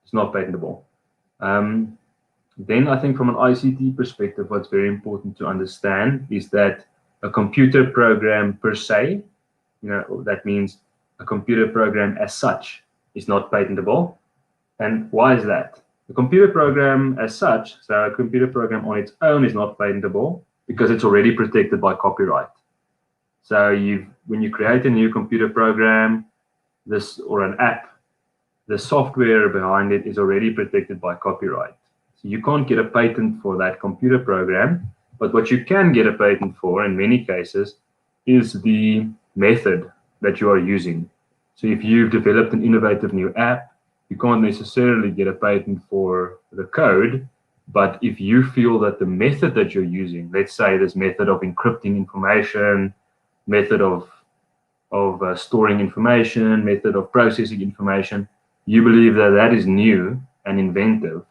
it's not patentable. Then I think from an ICT perspective, what's very important to understand is that a computer program per se, that means a computer program as such is not patentable. And why is that? The computer program as such, so a computer program on its own is not patentable because it's already protected by copyright. So when you create a new computer program, or an app, the software behind it is already protected by copyright. So you can't get a patent for that computer program, but what you can get a patent for in many cases is the method that you are using. So if you've developed an innovative new app, you can't necessarily get a patent for the code, but if you feel that the method that you're using, let's say this method of encrypting information, method of storing information, method of processing information, you believe that that is new and inventive,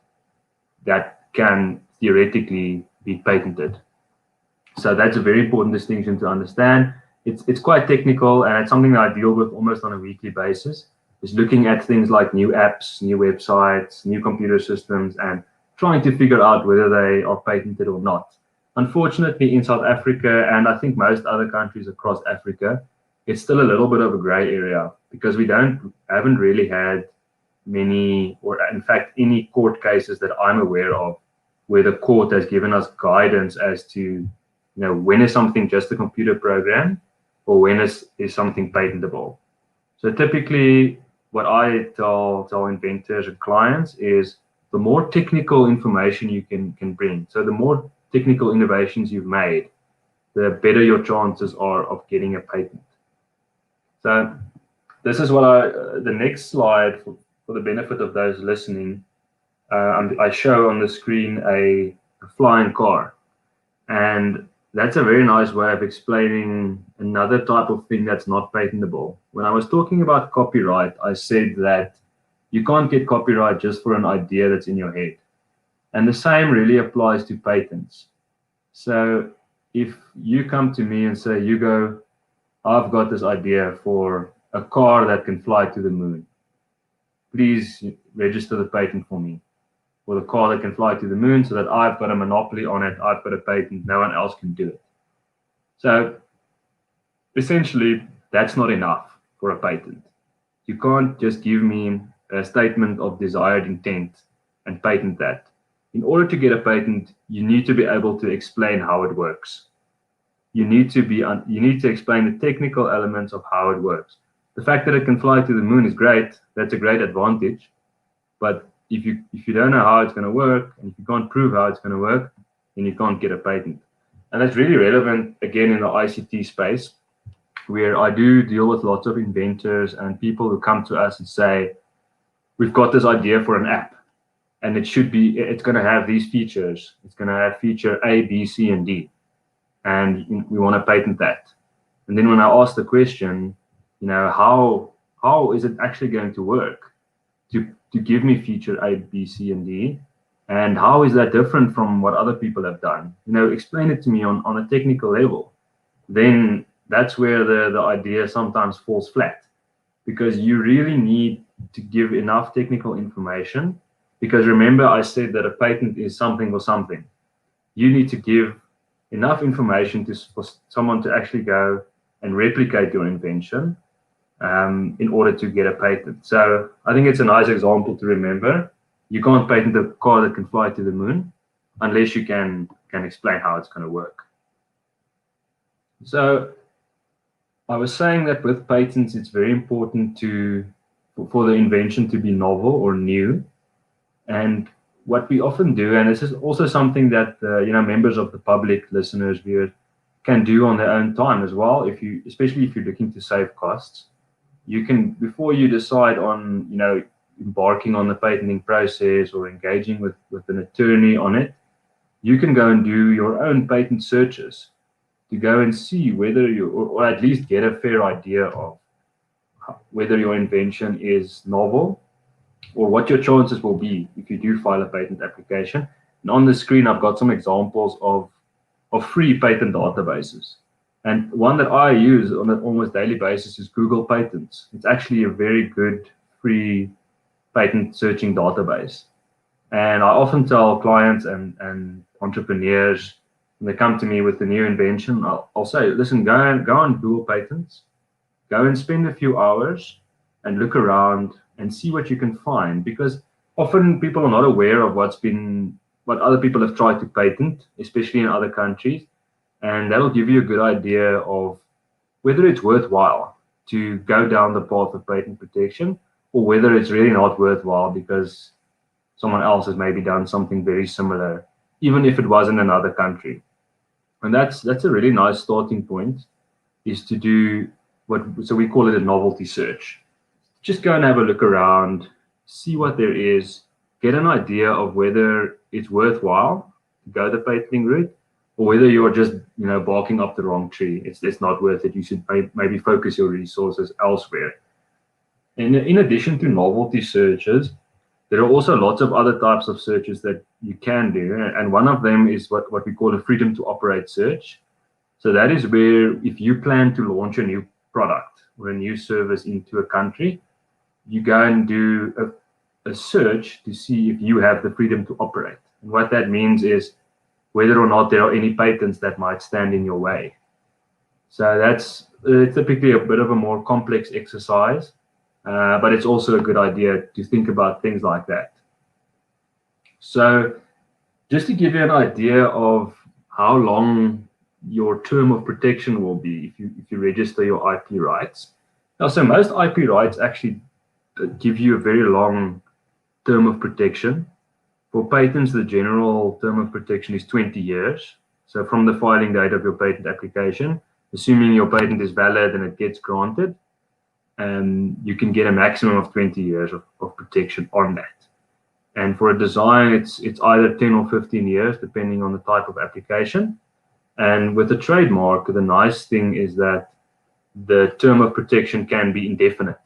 that can theoretically be patented. So that's a very important distinction to understand. It's quite technical, and it's something that I deal with almost on a weekly basis, is looking at things like new apps, new websites, new computer systems, and trying to figure out whether they are patented or not. Unfortunately, in South Africa, and I think most other countries across Africa, it's still a little bit of a gray area because we haven't really had many, or in fact, any court cases that I'm aware of where the court has given us guidance as to, when is something just a computer program or when is something patentable. So typically, what I tell inventors and clients is the more technical information you can bring. So the more technical innovations you've made, the better your chances are of getting a patent. So this is what the next slide for the benefit of those listening. I show on the screen a flying car, and that's a very nice way of explaining another type of thing that's not patentable. When I was talking about copyright, I said that you can't get copyright just for an idea that's in your head. And the same really applies to patents. So if you come to me and say, Hugo, I've got this idea for a car that can fly to the moon. Please register the patent for me. For the car that can fly to the moon, so that I've got a monopoly on it, I've got a patent, no one else can do it. So essentially, that's not enough for a patent. You can't just give me a statement of desired intent and patent that. In order to get a patent, you need to be able to explain how it works. You need to explain the technical elements of how it works. The fact that it can fly to the moon is great. That's a great advantage. But if you don't know how it's going to work, and if you can't prove how it's going to work, then you can't get a patent. And that's really relevant, again, in the ICT space, where I do deal with lots of inventors and people who come to us and say, we've got this idea for an app, and it's going to have these features. It's going to have feature A, B, C, and D. And we want to patent that. And then when I ask the question, how is it actually going to work to give me feature A, B, C, and D? And how is that different from what other people have done? Explain it to me on a technical level. Then that's where the idea sometimes falls flat, because you really need to give enough technical information. Because remember, I said that a patent is something or something. You need to give enough information for someone to actually go and replicate your invention in order to get a patent. So I think it's a nice example to remember. You can't patent a car that can fly to the moon unless you can explain how it's going to work. So I was saying that with patents, it's very important for the invention to be novel or new. And what we often do, and this is also something that members of the public, listeners, viewers, can do on their own time as well. Especially if you're looking to save costs, you can, before you decide on embarking on the patenting process or engaging with an attorney on it, you can go and do your own patent searches to go and see whether or at least get a fair idea of whether your invention is novel, or what your chances will be if you do file a patent application. And on the screen, I've got some examples of free patent databases. And one that I use on an almost daily basis is Google Patents. It's actually a very good free patent searching database. And I often tell clients and entrepreneurs, when they come to me with a new invention, I'll say, listen, go on Google Patents, go and spend a few hours and look around and see what you can find, because often people are not aware of what other people have tried to patent, especially in other countries, and that'll give you a good idea of whether it's worthwhile to go down the path of patent protection, or whether it's really not worthwhile because someone else has maybe done something very similar, even if it was in another country. And that's a really nice starting point, is to do so we call it a novelty search. Just go and have a look around, see what there is, get an idea of whether it's worthwhile to go the patenting route, or whether you're just barking up the wrong tree. It's not worth it. You should maybe focus your resources elsewhere. And in addition to novelty searches, there are also lots of other types of searches that you can do. And one of them is what we call a freedom to operate search. So that is where, if you plan to launch a new product or a new service into a country, you go and do a search to see if you have the freedom to operate. And what that means is whether or not there are any patents that might stand in your way. So that's typically a bit of a more complex exercise, but it's also a good idea to think about things like that. So just to give you an idea of how long your term of protection will be if you register your IP rights. Now, so most IP rights actually give you a very long term of protection. For patents, the general term of protection is 20 years. So from the filing date of your patent application, assuming your patent is valid and it gets granted, you can get a maximum of 20 years of protection on that. And for a design, it's either 10 or 15 years, depending on the type of application. And with a trademark, the nice thing is that the term of protection can be indefinite.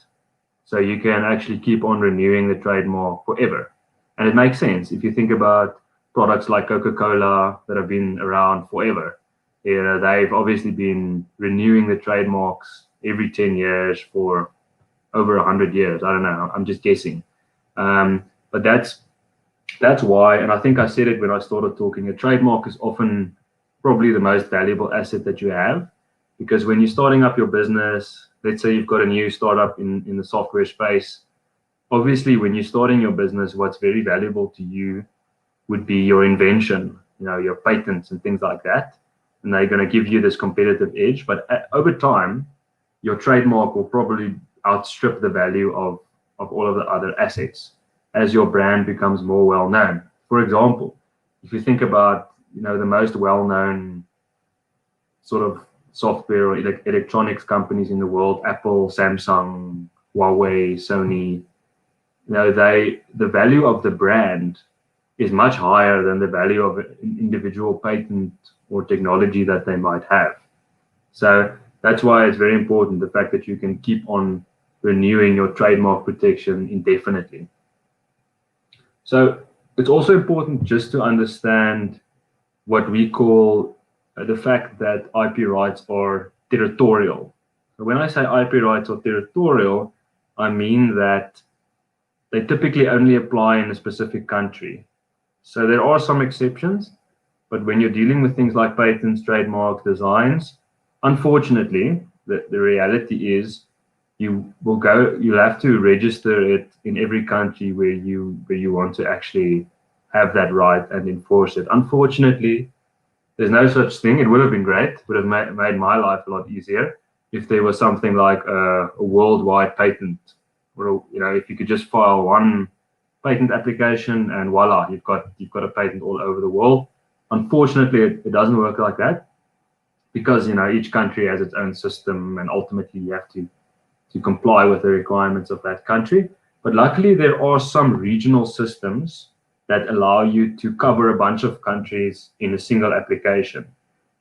So you can actually keep on renewing the trademark forever. And it makes sense if you think about products like Coca-Cola that have been around forever. You know, they've obviously been renewing the trademarks every 10 years for over 100 years. I don't know, I'm just guessing. But that's why, and I think I said it when I started talking, a trademark is often probably the most valuable asset that you have, because when you're starting up your business, let's say you've got a new startup in the software space, obviously when you're starting your business, what's very valuable to you would be your invention, you know, your patents and things like that. And they're going to give you this competitive edge. But over time, your trademark will probably outstrip the value of all of the other assets as your brand becomes more well-known. For example, if you think about, you know, the most well-known sort of software or electronics companies in the world, Apple, Samsung, Huawei, Sony, you know, the value of the brand is much higher than the value of an individual patent or technology that they might have. So that's why it's very important, the fact that you can keep on renewing your trademark protection indefinitely. So it's also important just to understand what we call the fact that IP rights are territorial. So when I say IP rights are territorial, I mean that they typically only apply in a specific country. So there are some exceptions, but when you're dealing with things like patents, trademarks, designs, unfortunately, the reality is you'll have to register it in every country where you want to actually have that right and enforce it. Unfortunately, there's no such thing. It would have been great. It would have made my life a lot easier if there was something like a worldwide patent, or, you know, if you could just file one patent application and voila, you've got a patent all over the world. Unfortunately, it doesn't work like that, because, you know, each country has its own system, and ultimately you have to comply with the requirements of that country. But luckily, there are some regional systems that allow you to cover a bunch of countries in a single application.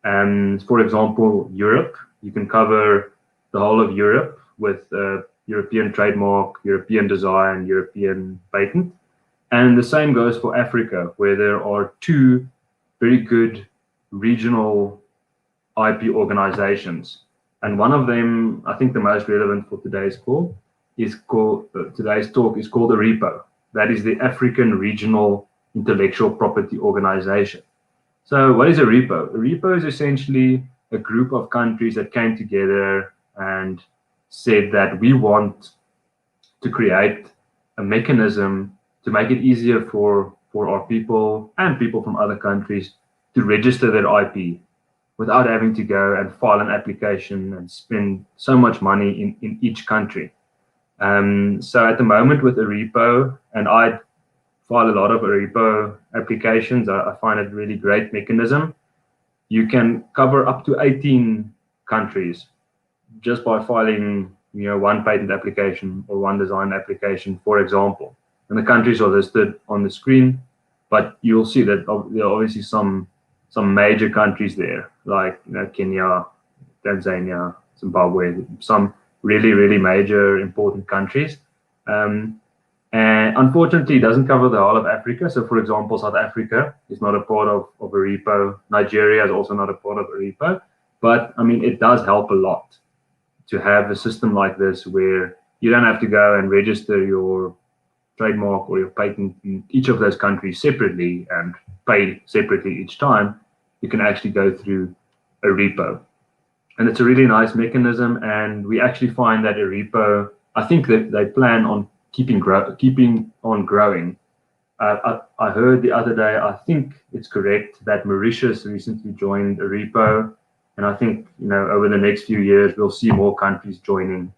And for example, Europe, you can cover the whole of Europe with European trademark, European design, European patent. And the same goes for Africa, where there are two very good regional IP organizations. And one of them, I think the most relevant for today's talk, is called the REPO. That is the African Regional Intellectual Property Organization. So what is a REPO? A REPO is essentially a group of countries that came together and said that we want to create a mechanism to make it easier for our people and people from other countries to register their IP without having to go and file an application and spend so much money in each country. So at the moment with a REPO, and I file a lot of REPO applications, I find it a really great mechanism. You can cover up to 18 countries just by filing, you know, one patent application or one design application, for example. And the countries are listed on the screen, but you'll see that there are obviously some major countries there, like, you know, Kenya, Tanzania, Zimbabwe, some really, really major important countries. And unfortunately, it doesn't cover the whole of Africa. So, for example, South Africa is not a part of a REPO. Nigeria is also not a part of a REPO. But, I mean, it does help a lot to have a system like this where you don't have to go and register your trademark or your patent in each of those countries separately and pay separately each time. You can actually go through a REPO. And it's a really nice mechanism. And we actually find that a REPO, I think that they plan on keeping on growing. I heard the other day, I think it's correct, that Mauritius recently joined a REPO. And I think, over the next few years, we'll see more countries joining,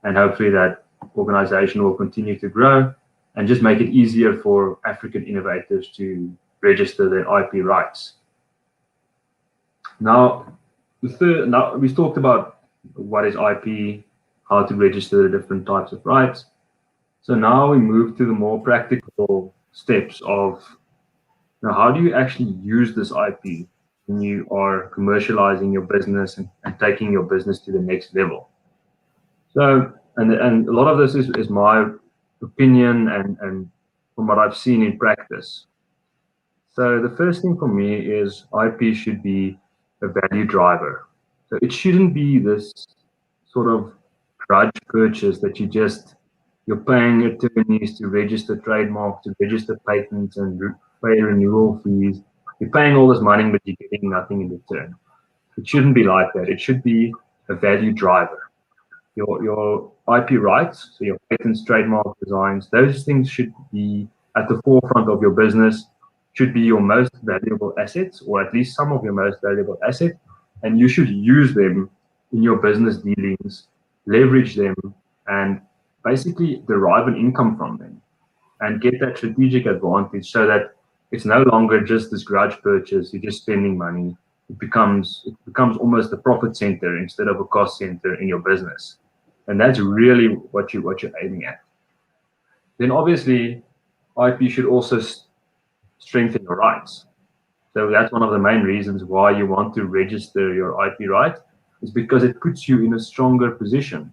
and hopefully that organization will continue to grow and just make it easier for African innovators to register their IP rights. Now, we've talked about what is IP, how to register the different types of rights. So now we move to the more practical steps of how do you actually use this IP when you are commercializing your business and taking your business to the next level. So, and a lot of this is my opinion and from what I've seen in practice. So the first thing for me is IP should be a value driver. So it shouldn't be this sort of grudge purchase that you're paying attorneys to register trademarks, to register patents and pay renewal fees. You're paying all this money, but you're getting nothing in return. It shouldn't be like that. It should be a value driver. Your IP rights, so your patents, trademark designs, those things should be at the forefront of your business, should be your most valuable assets, or at least some of your most valuable assets, and you should use them in your business dealings, leverage them, and basically derive an income from them and get that strategic advantage so that it's no longer just this grudge purchase, you're just spending money. It becomes almost a profit center instead of a cost center in your business. And that's really what you're aiming at. Then obviously, IP should also strengthen your rights. So that's one of the main reasons why you want to register your IP right, is because it puts you in a stronger position.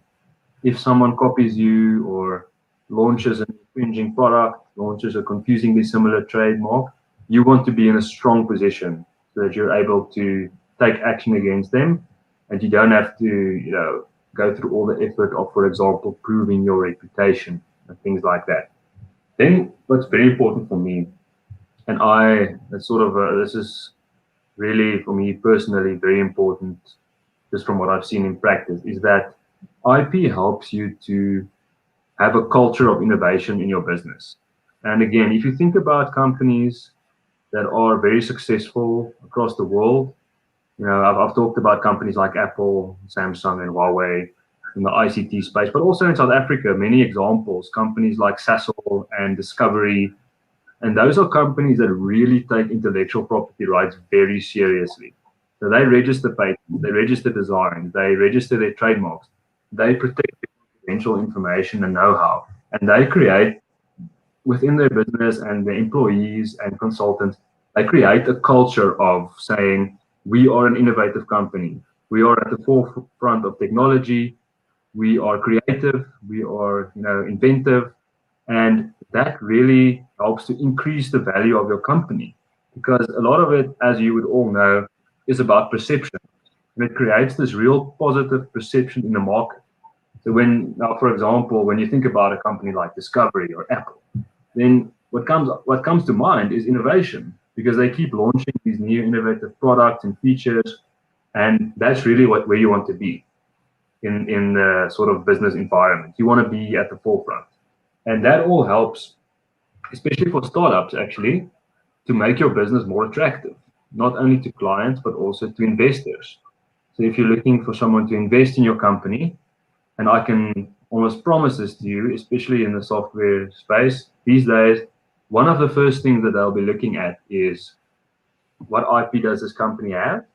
If someone copies you or launches an infringing product, launches a confusingly similar trademark, you want to be in a strong position so that you're able to take action against them, and you don't have to, go through all the effort of, for example, proving your reputation and things like that. Then what's very important for me, and this is really for me personally very important, just from what I've seen in practice, is that IP helps you to have a culture of innovation in your business. And again, if you think about companies that are very successful across the world, I've talked about companies like Apple, Samsung, and Huawei in the ICT space, but also in South Africa, many examples, companies like Sasol and Discovery. And those are companies that really take intellectual property rights very seriously. So they register patents, they register designs, they register their trademarks, they protect confidential information and know-how, and they create within their business and their employees and consultants, they create a culture of saying, we are an innovative company. We are at the forefront of technology. We are creative. We are, inventive. And that really helps to increase the value of your company, because a lot of it, as you would all know, is about perception. And it creates this real positive perception in the market. So now, for example, when you think about a company like Discovery or Apple, then what comes to mind is innovation, because they keep launching these new innovative products and features, and that's really where you want to be in the sort of business environment. You want to be at the forefront, and that all helps, especially for startups, actually, to make your business more attractive, not only to clients but also to investors. So if you're looking for someone to invest in your company, and I can almost promise this to you, especially in the software space these days, one of the first things that they'll be looking at is, what IP does this company have?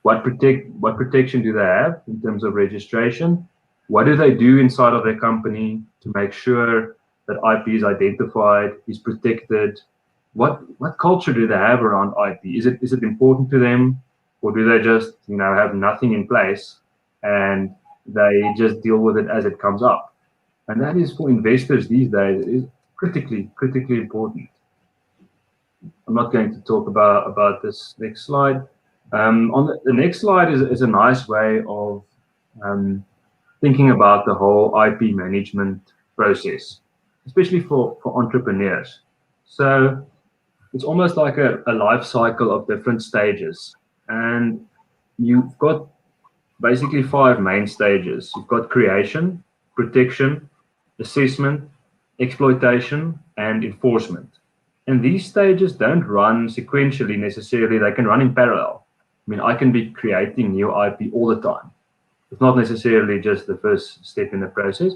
What protection do they have in terms of registration? What do they do inside of their company to make sure that IP is identified, is protected? What culture do they have around IP? Is it important to them, or do they just have nothing in place and they just deal with it as it comes up? And that is, for investors these days, is critically important. I'm not going to talk about this next slide. On the next slide is a nice way of thinking about the whole IP management process, especially for entrepreneurs. So it's almost like a life cycle of different stages. And you've got basically 5 main stages. You've got creation, protection, assessment, exploitation, and enforcement. And these stages don't run sequentially necessarily, they can run in parallel. I mean, I can be creating new IP all the time. It's not necessarily just the first step in the process,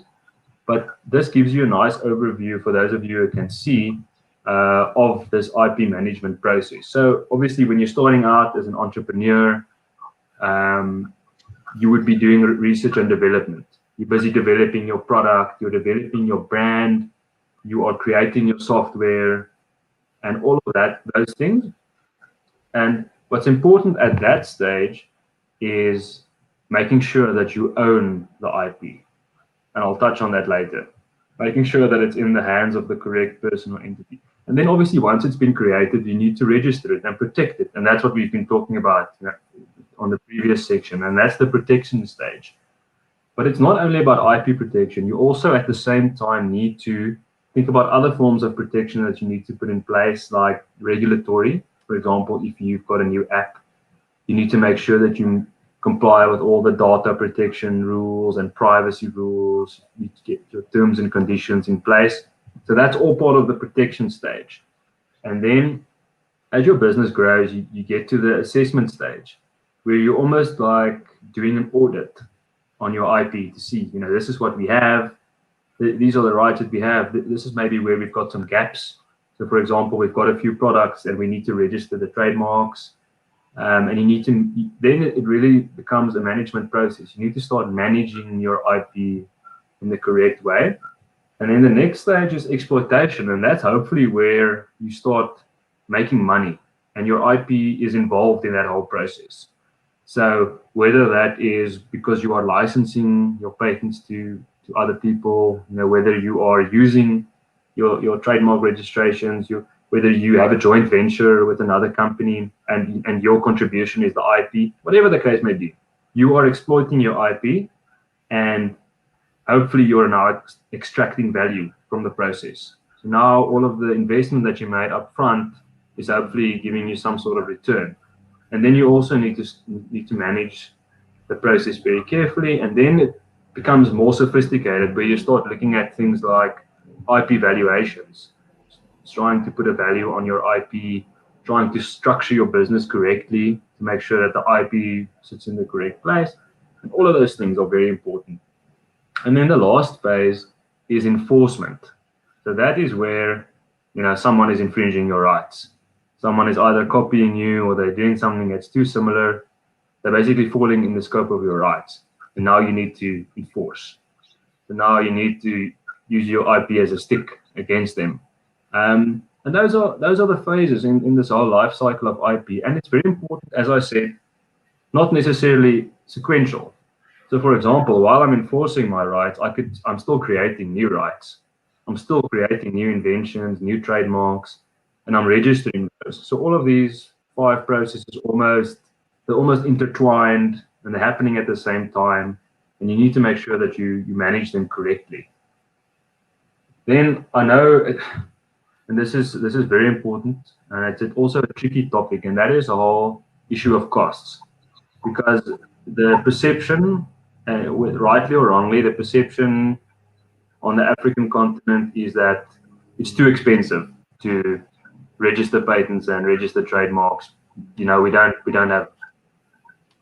but this gives you a nice overview for those of you who can see of this IP management process. So obviously, when you're starting out as an entrepreneur, you would be doing research and development. You're busy developing your product, you're developing your brand, you are creating your software, and all of that, those things. And what's important at that stage is making sure that you own the IP. And I'll touch on that later. Making sure that it's in the hands of the correct person or entity. And then obviously once it's been created, you need to register it and protect it. And that's what we've been talking about on the previous section. And that's the protection stage. But it's not only about IP protection. You also at the same time need to think about other forms of protection that you need to put in place, like regulatory. For example, if you've got a new app, you need to make sure that you comply with all the data protection rules and privacy rules. You need to get your terms and conditions in place. So that's all part of the protection stage. And then as your business grows, you get to the assessment stage, where you're almost like doing an audit on your IP to see, this is what we have. These are the rights that we have. This is maybe where we've got some gaps. So for example, we've got a few products and we need to register the trademarks. And you need to, then it really becomes a management process. You need to start managing your IP in the correct way. And then the next stage is exploitation. And that's hopefully where you start making money and your IP is involved in that whole process. So whether that is because you are licensing your patents to other people, whether you are using your trademark registrations, whether you have a joint venture with another company and your contribution is the IP, whatever the case may be, you are exploiting your IP and hopefully you're now extracting value from the process. So now all of the investment that you made up front is hopefully giving you some sort of return. And then you also need to manage the process very carefully. And then it becomes more sophisticated where you start looking at things like IP valuations, trying to put a value on your IP, trying to structure your business correctly to make sure that the IP sits in the correct place. And all of those things are very important. And then the last phase is enforcement. So that is where, someone is infringing your rights. Someone is either copying you or they're doing something that's too similar. They're basically falling in the scope of your rights. And now you need to enforce. So now you need to use your IP as a stick against them. And those are the phases in this whole life cycle of IP. And it's very important, as I said, not necessarily sequential. So for example, while I'm enforcing my rights, I'm still creating new rights. I'm still creating new inventions, new trademarks, and I'm registering those. So all of these 5 processes they're almost intertwined and they're happening at the same time. And you need to make sure that you manage them correctly. Then I know, and this is very important, and it's also a tricky topic, and that is the whole issue of costs. Because the perception, rightly or wrongly, the perception on the African continent is that it's too expensive to register patents and register trademarks. We don't have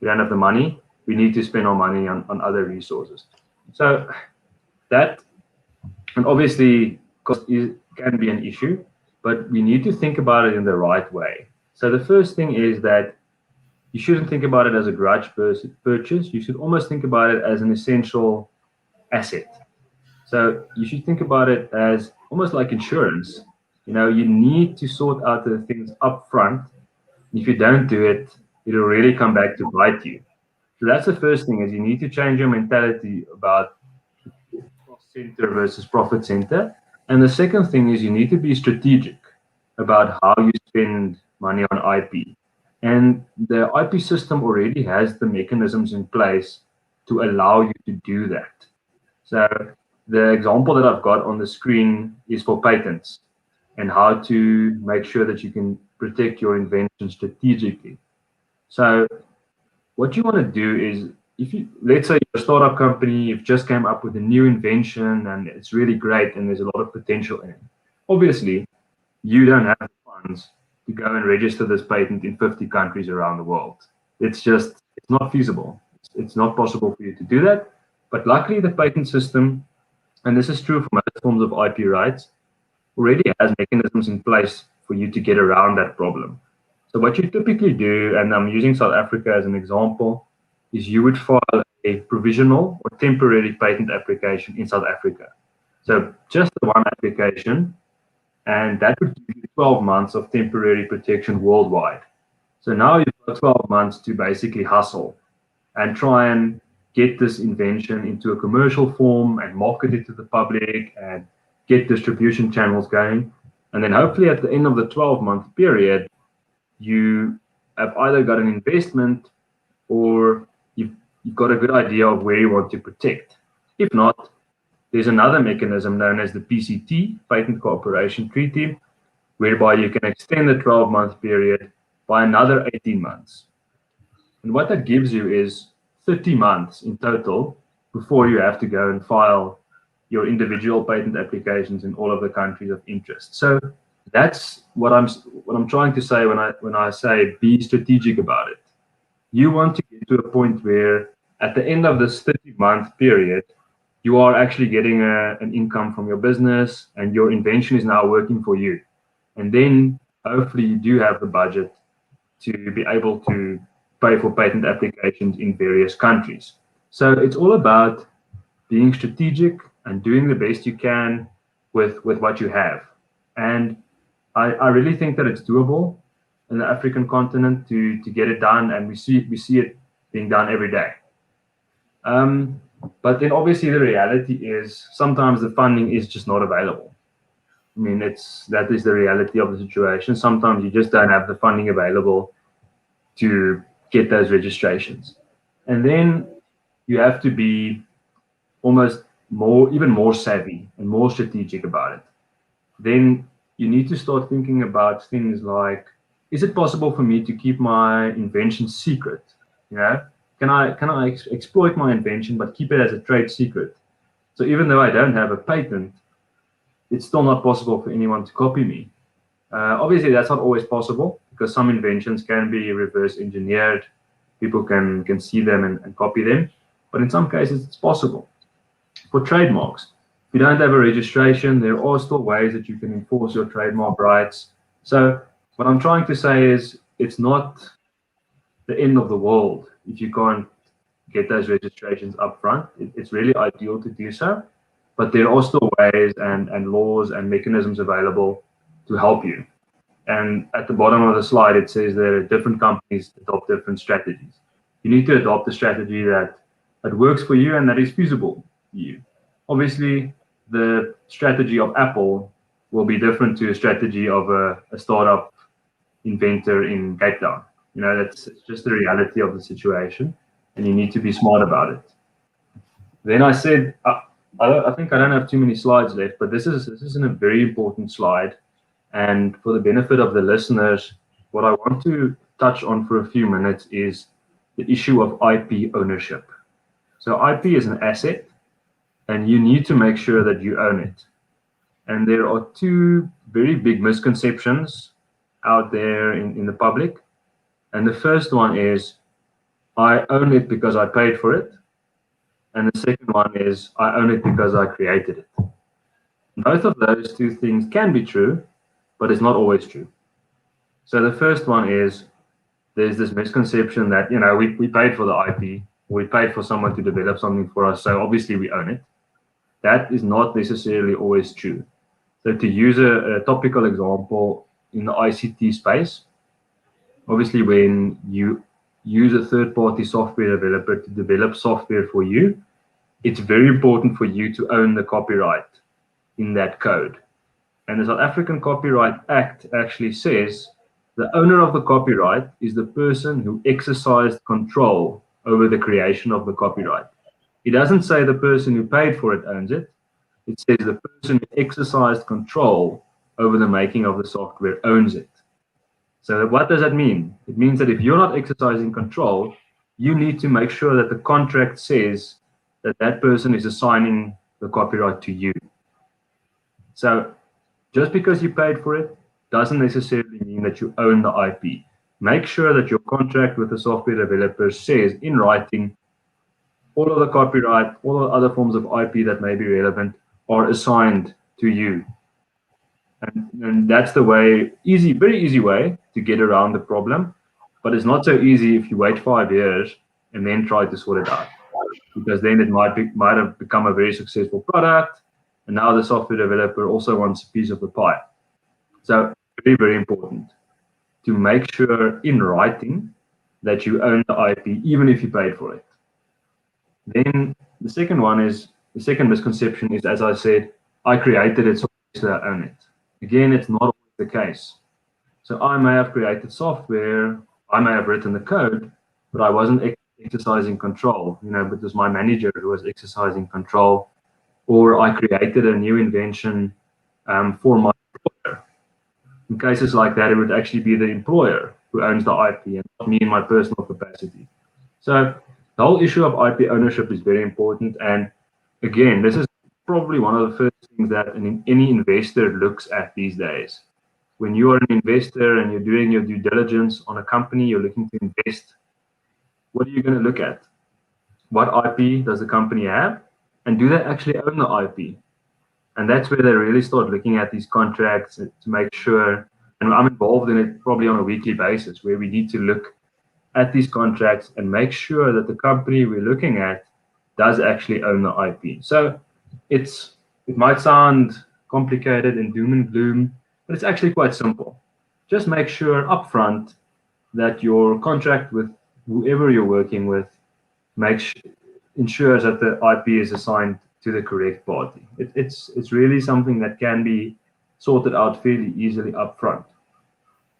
the money. We need to spend our money on other resources. So that, and obviously cost can be an issue, but we need to think about it in the right way. So the first thing is that you shouldn't think about it as a grudge purchase. You should almost think about it as an essential asset. So you should think about it as almost like insurance. You need to sort out the things up front. If you don't do it, it'll really come back to bite you. So that's the first thing, is you need to change your mentality about cost center versus profit center. And the second thing is you need to be strategic about how you spend money on IP. And the IP system already has the mechanisms in place to allow you to do that. So the example that I've got on the screen is for patents and how to make sure that you can protect your invention strategically. So what you want to do is, let's say you're a startup company, you've just came up with a new invention and it's really great and there's a lot of potential in it. Obviously, you don't have the funds to go and register this patent in 50 countries around the world. It's not feasible. It's not possible for you to do that. But luckily, the patent system, and this is true for most forms of IP rights, already has mechanisms in place for you to get around that problem. So what you typically do, and I'm using South Africa as an example, is you would file a provisional or temporary patent application in South Africa. So just the one application, and that would give you 12 months of temporary protection worldwide. So now you've got 12 months to basically hustle and try and get this invention into a commercial form and market it to the public and get distribution channels going. And then hopefully at the end of the 12-month period, you have either got an investment or you've got a good idea of where you want to protect. If not, there's another mechanism known as the PCT, Patent Cooperation Treaty, whereby you can extend the 12-month period by another 18 months. And what that gives you is 30 months in total before you have to go and file your individual patent applications in all of the countries of interest. So that's what I'm trying to say when I say be strategic about it. You want to get to a point where at the end of this 30-month period, you are actually getting an income from your business and your invention is now working for you. And then hopefully you do have the budget to be able to pay for patent applications in various countries. So it's all about being strategic and doing the best you can with what you have. And I really think that it's doable in the African continent to get it done, and we see it being done every day. But then obviously the reality is sometimes the funding is just not available. I mean, that is the reality of the situation. Sometimes you just don't have the funding available to get those registrations. And then you have to be almost even more savvy and more strategic about it. Then you need to start thinking about things like, is it possible for me to keep my invention secret? You know, can I exploit my invention but keep it as a trade secret? So even though I don't have a patent, it's still not possible for anyone to copy me. Obviously, that's not always possible because some inventions can be reverse engineered. People can see them and copy them. But in some cases, it's possible. For trademarks, if you don't have a registration, there are still ways that you can enforce your trademark rights. So what I'm trying to say is it's not the end of the world if you can't get those registrations up front. It's really ideal to do so. But there are still ways and laws and mechanisms available to help you. And at the bottom of the slide, it says that different companies adopt different strategies. You need to adopt a strategy that works for you and that is feasible for you. Obviously, the strategy of Apple will be different to a strategy of a startup inventor in Cape Town. You know, that's just the reality of the situation, and you need to be smart about it. Then I said, I think I don't have too many slides left, but this is a very important slide. And for the benefit of the listeners, what I want to touch on for a few minutes is the issue of IP ownership. So IP is an asset, and you need to make sure that you own it. And there are two very big misconceptions out there in the public. And the first one is, I own it because I paid for it. And the second one is, I own it because I created it. Both of those two things can be true, but it's not always true. So the first one is, there's this misconception that, you know, we paid for the IP, we paid for someone to develop something for us, so obviously we own it. That is not necessarily always true. So to use a topical example in the ICT space, obviously when you use a third-party software developer to develop software for you, it's very important for you to own the copyright in that code. And the South African Copyright Act actually says the owner of the copyright is the person who exercised control over the creation of the copyright. It doesn't say the person who paid for it owns it. It says the person who exercised control over the making of the software owns it. So what does that mean? It means that if you're not exercising control, you need to make sure that the contract says that that person is assigning the copyright to you. So just because you paid for it doesn't necessarily mean that you own the IP. make sure that your contract with the software developer says in writing all of the copyright, all the other forms of IP that may be relevant are assigned to you. And that's the way, very easy way to get around the problem. But it's not so easy if you wait 5 years and then try to sort it out, because then it might have become a very successful product, and now the software developer also wants a piece of the pie. So very, very important to make sure in writing that you own the IP, even if you paid for it. Then the second misconception is, as I said, I created it, so I own it. Again, it's not always the case. So I may have created software, I may have written the code, but I wasn't exercising control. But it was my manager who was exercising control, or I created a new invention for my employer. In cases like that, it would actually be the employer who owns the IP and not me in my personal capacity. So the whole issue of IP ownership is very important. And again, this is probably one of the first things that any investor looks at these days. When you are an investor and you're doing your due diligence on a company, you're looking to invest, what are you going to look at? What IP does the company have? And do they actually own the IP? And that's where they really start looking at these contracts to make sure, and I'm involved in it probably on a weekly basis, where we need to look at these contracts and make sure that the company we're looking at does actually own the IP. So it might sound complicated and doom and gloom, but it's actually quite simple. Just make sure upfront that your contract with whoever you're working with ensures that the IP is assigned to the correct party. It's really something that can be sorted out fairly easily upfront.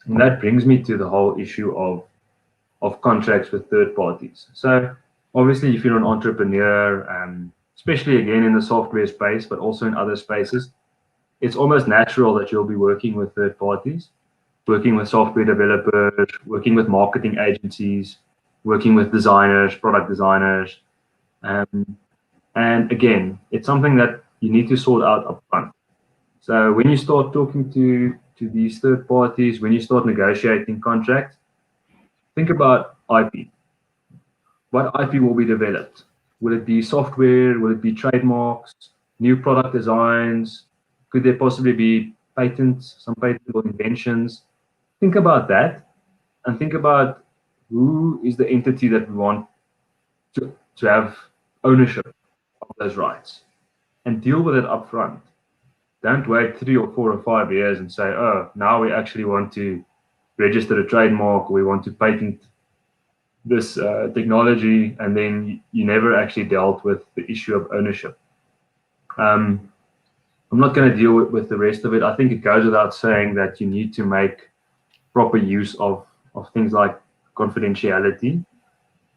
And that brings me to the whole issue of contracts with third parties. So obviously, if you're an entrepreneur, especially again in the software space, but also in other spaces, it's almost natural that you'll be working with third parties, working with software developers, working with marketing agencies, working with designers, product designers. And again, it's something that you need to sort out upfront. So when you start talking to these third parties, when you start negotiating contracts, think about IP. What IP will be developed? Will it be software? Will it be trademarks? New product designs? Could there possibly be patents, some patentable inventions? Think about that, and think about who is the entity that we want to have ownership of those rights, and deal with it up front. Don't wait 3 or 4 or 5 years and say, oh, now we actually want to register a trademark, or we want to patent this technology, and then you never actually dealt with the issue of ownership. I'm not going to deal with the rest of it. I think it goes without saying that you need to make proper use of things like confidentiality.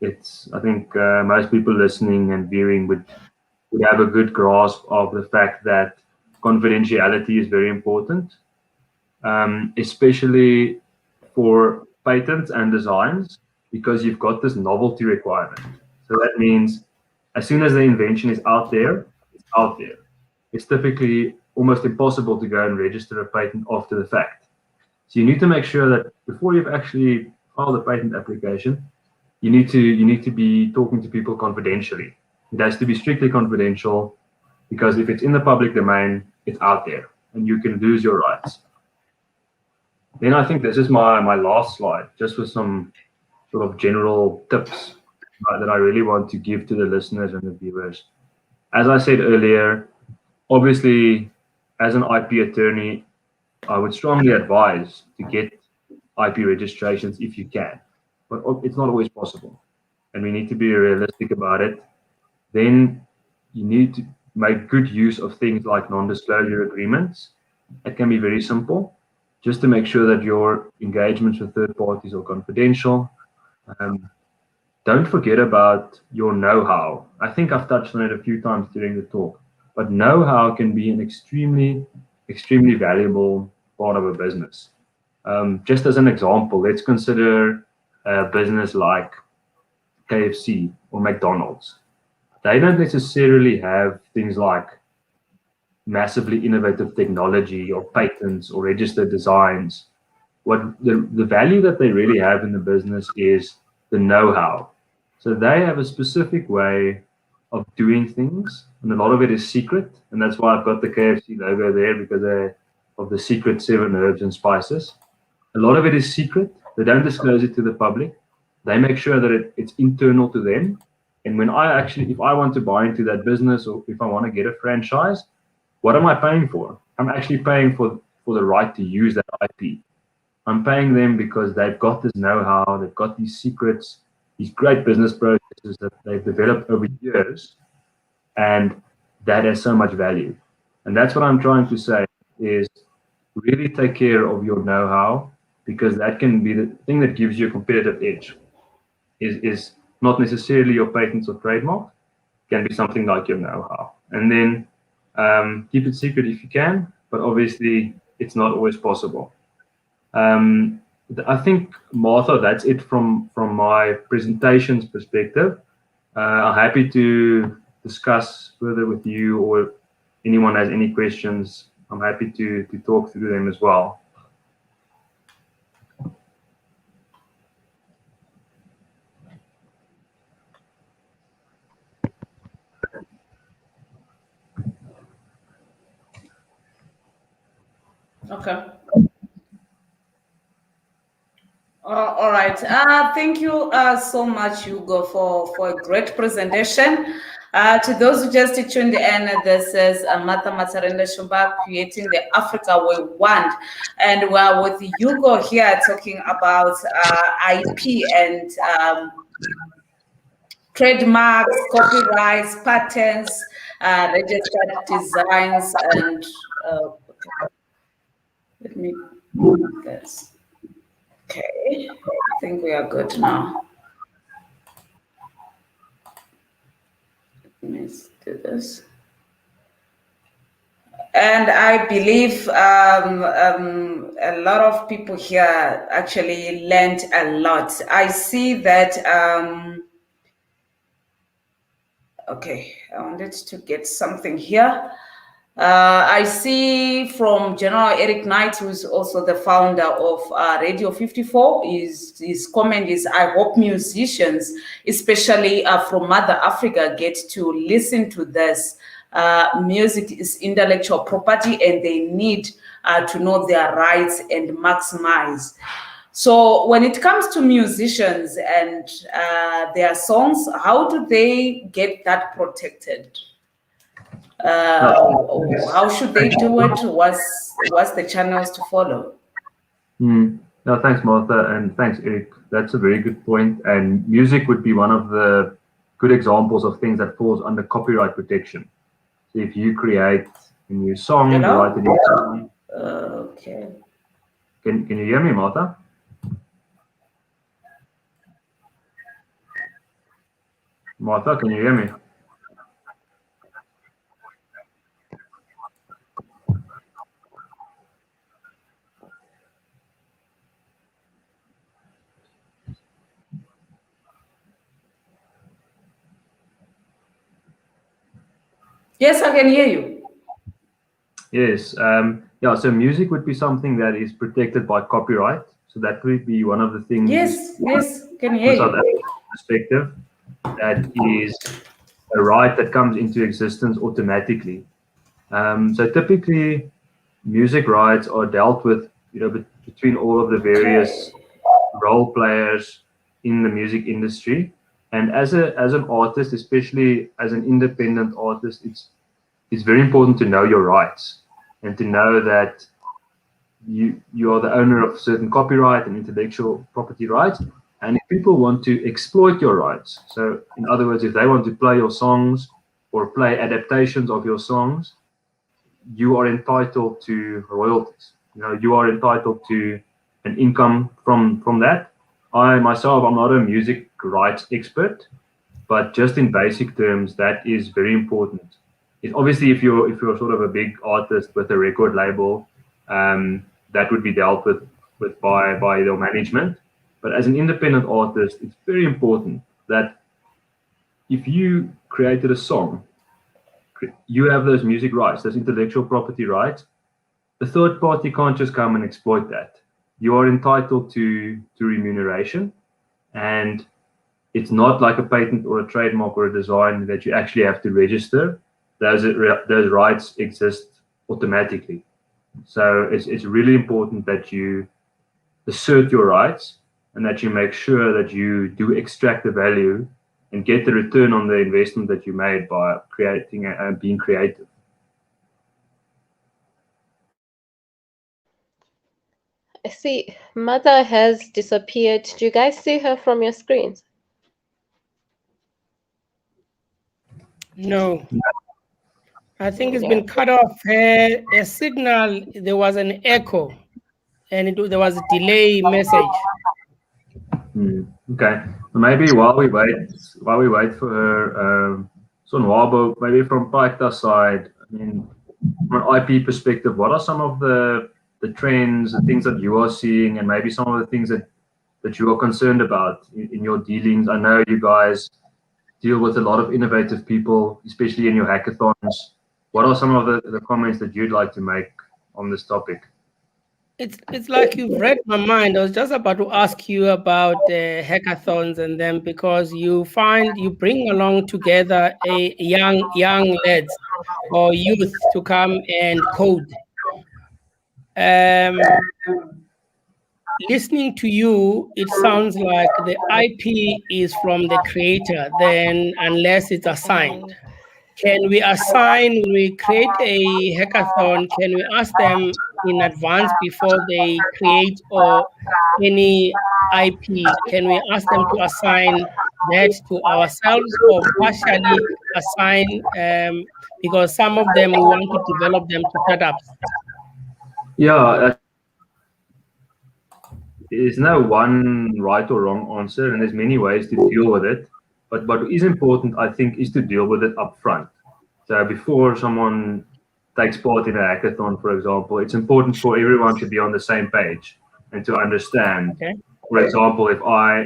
I think most people listening and viewing would have a good grasp of the fact that confidentiality is very important, especially for patents and designs, because you've got this novelty requirement. So that means as soon as the invention is out there, it's out there. It's typically almost impossible to go and register a patent after the fact. So you need to make sure that before you've actually filed a patent application, you need to be talking to people confidentially. It has to be strictly confidential, because if it's in the public domain, it's out there and you can lose your rights. Then I think this is my last slide, just with some sort of general tips that I really want to give to the listeners and the viewers. As I said earlier, obviously, as an IP attorney, I would strongly advise to get IP registrations if you can, but it's not always possible, and we need to be realistic about it. Then you need to make good use of things like non-disclosure agreements. It can be very simple, just to make sure that your engagements with third parties are confidential. Don't forget about your know-how. I think I've touched on it a few times during the talk, but know-how can be an extremely, extremely valuable part of a business. Just as an example, let's consider a business like KFC or McDonald's. They don't necessarily have things like massively innovative technology or patents or registered designs what the value that they really have in the business is the know-how. So they have a specific way of doing things, and a lot of it is secret, and that's why I've got the KFC logo there, because of the secret 7 herbs and spices. A lot of it is secret. They don't disclose it to the public. They make sure that it's internal to them. And when if I want to buy into that business, or if I want to get a franchise, what am I paying for? I'm actually paying for the right to use that IP. I'm paying them because they've got this know-how, they've got these secrets, these great business processes that they've developed over years, and that has so much value. And that's what I'm trying to say is really take care of your know-how, because that can be the thing that gives you a competitive edge. Is not necessarily your patents or trademarks, can be something like your know-how. And then keep it secret if you can, but obviously it's not always possible. I think, Martha, that's it from my presentation's perspective. I'm happy to discuss further with you, or anyone has any questions, I'm happy to talk through them as well. Okay. All right. Thank you so much, Hugo, for a great presentation. To those who just tuned in, this is Martha Matsarenda Shumba, creating the Africa we want. And we're with Hugo here talking about IP and trademarks, copyrights, patents, registered designs, and let me do this. Okay, I think we are good now. Let's do this. And I believe a lot of people here actually learned a lot. I see that, okay, I wanted to get something here. I see from General Eric Knight, who's also the founder of Radio 54, his comment is, I hope musicians, especially from Mother Africa, get to listen to this. Music is intellectual property, and they need to know their rights and maximize. So when it comes to musicians and their songs, how do they get that protected? How should they do it? What's the channels to follow? No, thanks, Martha, and thanks, Eric. That's a very good point. And music would be one of the good examples of things that falls under copyright protection. So if you create a new song, you write a new song. Okay. Can you hear me, Martha? Martha, can you hear me? Yes, I can hear you. Yes. Yeah, so music would be something that is protected by copyright. So that would be one of the things. Yes, can hear from South African perspective, that is a right that comes into existence automatically. So typically, music rights are dealt with, between all of the various role players in the music industry. And as an artist, especially as an independent artist, it's very important to know your rights and to know that you are the owner of certain copyright and intellectual property rights. And if people want to exploit your rights, so in other words, if they want to play your songs or play adaptations of your songs, you are entitled to royalties. You are entitled to an income from that. I'm not a music rights expert, but just in basic terms, that is very important. Obviously, if you're sort of a big artist with a record label, that would be dealt with by your management. But as an independent artist, it's very important that if you created a song, you have those music rights, those intellectual property rights. The third party can't just come and exploit that. you are entitled to remuneration, and it's not like a patent or a trademark or a design that you actually have to register. Those rights exist automatically. So it's really important that you assert your rights and that you make sure that you do extract the value and get the return on the investment that you made by creating and being creative. I see Mother has disappeared. Do you guys see her from your screens? No. I think it's been cut off. A signal, there was an echo, and there was a delay message. Okay, maybe while we wait for her, Sonwabo, maybe from Paikta's side, I mean, from an IP perspective, what are some of the trends, the things that you are seeing, and maybe some of the things that you are concerned about in your dealings? I know you guys deal with a lot of innovative people, especially in your hackathons. What are some of the comments that you'd like to make on this topic? It's like you've read my mind. I was just about to ask you about hackathons and them, because you bring along together a young lads or youth to come and code. Listening to you, it sounds like the IP is from the creator, then unless it's assigned. Can we assign, when we create a hackathon, can we ask them in advance before they create or any IP? Can we ask them to assign that to ourselves or partially assign, because some of them we want to develop them to startups? Yeah, there's no one right or wrong answer, and there's many ways to deal with it. But what is important, I think, is to deal with it up front. So before someone takes part in a hackathon, for example, it's important for everyone to be on the same page and to understand. Okay. For example, if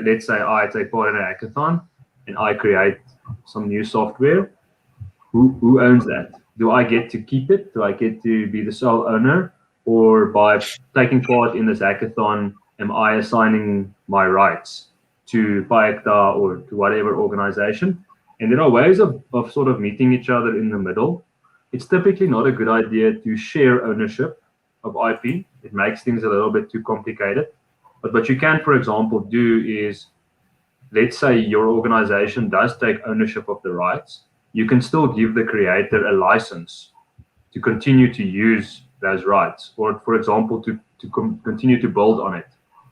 let's say I take part in a hackathon and I create some new software, who owns that? Do I get to keep it? Do I get to be the sole owner? Or by taking part in this hackathon, am I assigning my rights to Paikta or to whatever organization? And there are ways of sort of meeting each other in the middle. It's typically not a good idea to share ownership of IP. It makes things a little bit too complicated. But what you can, for example, do is, let's say your organization does take ownership of the rights, you can still give the creator a license to continue to use those rights, or, for example, to continue to build on it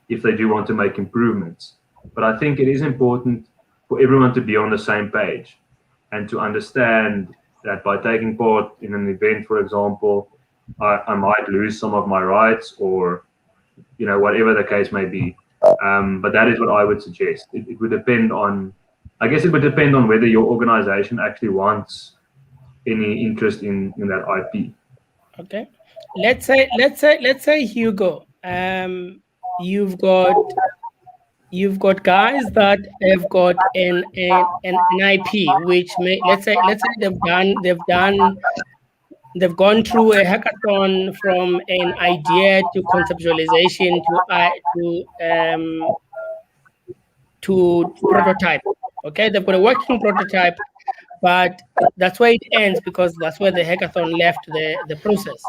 if they do want to make improvements. But I think it is important for everyone to be on the same page and to understand that by taking part in an event, for example, I might lose some of my rights, or whatever the case may be. But that is what I would suggest. It would depend on, I guess it would depend on whether your organization actually wants any interest in that IP. Okay. Let's say Hugo, you've got guys that have got an IP, which let's say they've gone through a hackathon from an idea to conceptualization to prototype. Okay, they've got a working prototype, but that's where it ends, because that's where the hackathon left the process.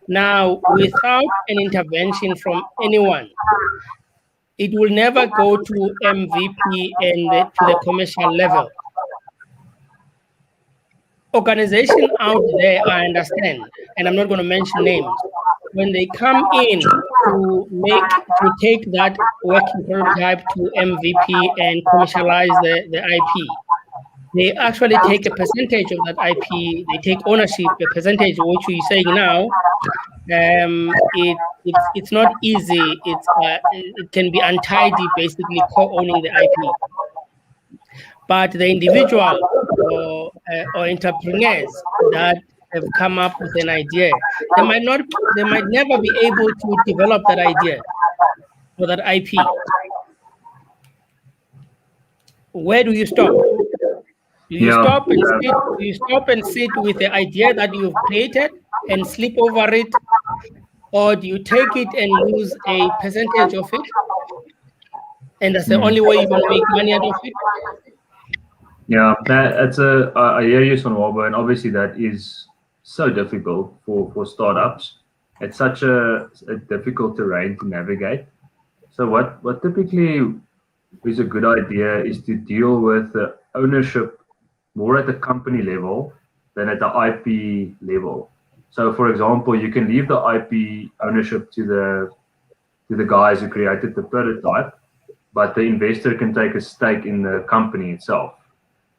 Now, without an intervention from anyone, it will never go to MVP and to the commercial level. Organization out there, I understand, and I'm not going to mention names, when they come in to take that working prototype to MVP and commercialize the IP, they actually take a percentage of that IP. They take ownership, a percentage, which you're saying now. It's not easy. It can be untidy, basically co-owning the IP. But the individual or entrepreneurs that have come up with an idea, they might never be able to develop that idea or that IP. Where do you stop? Do you stop and sit with the idea that you've created and sleep over it? or do you take it and lose a percentage of it? And that's the only way you're going to make money out of it? Yeah, that's I hear you, Sonwabo, and obviously that is so difficult for startups. It's such a difficult terrain to navigate. So what typically is a good idea is to deal with the ownership more at the company level than at the IP level. So, for example, you can leave the IP ownership to the guys who created the prototype, but the investor can take a stake in the company itself.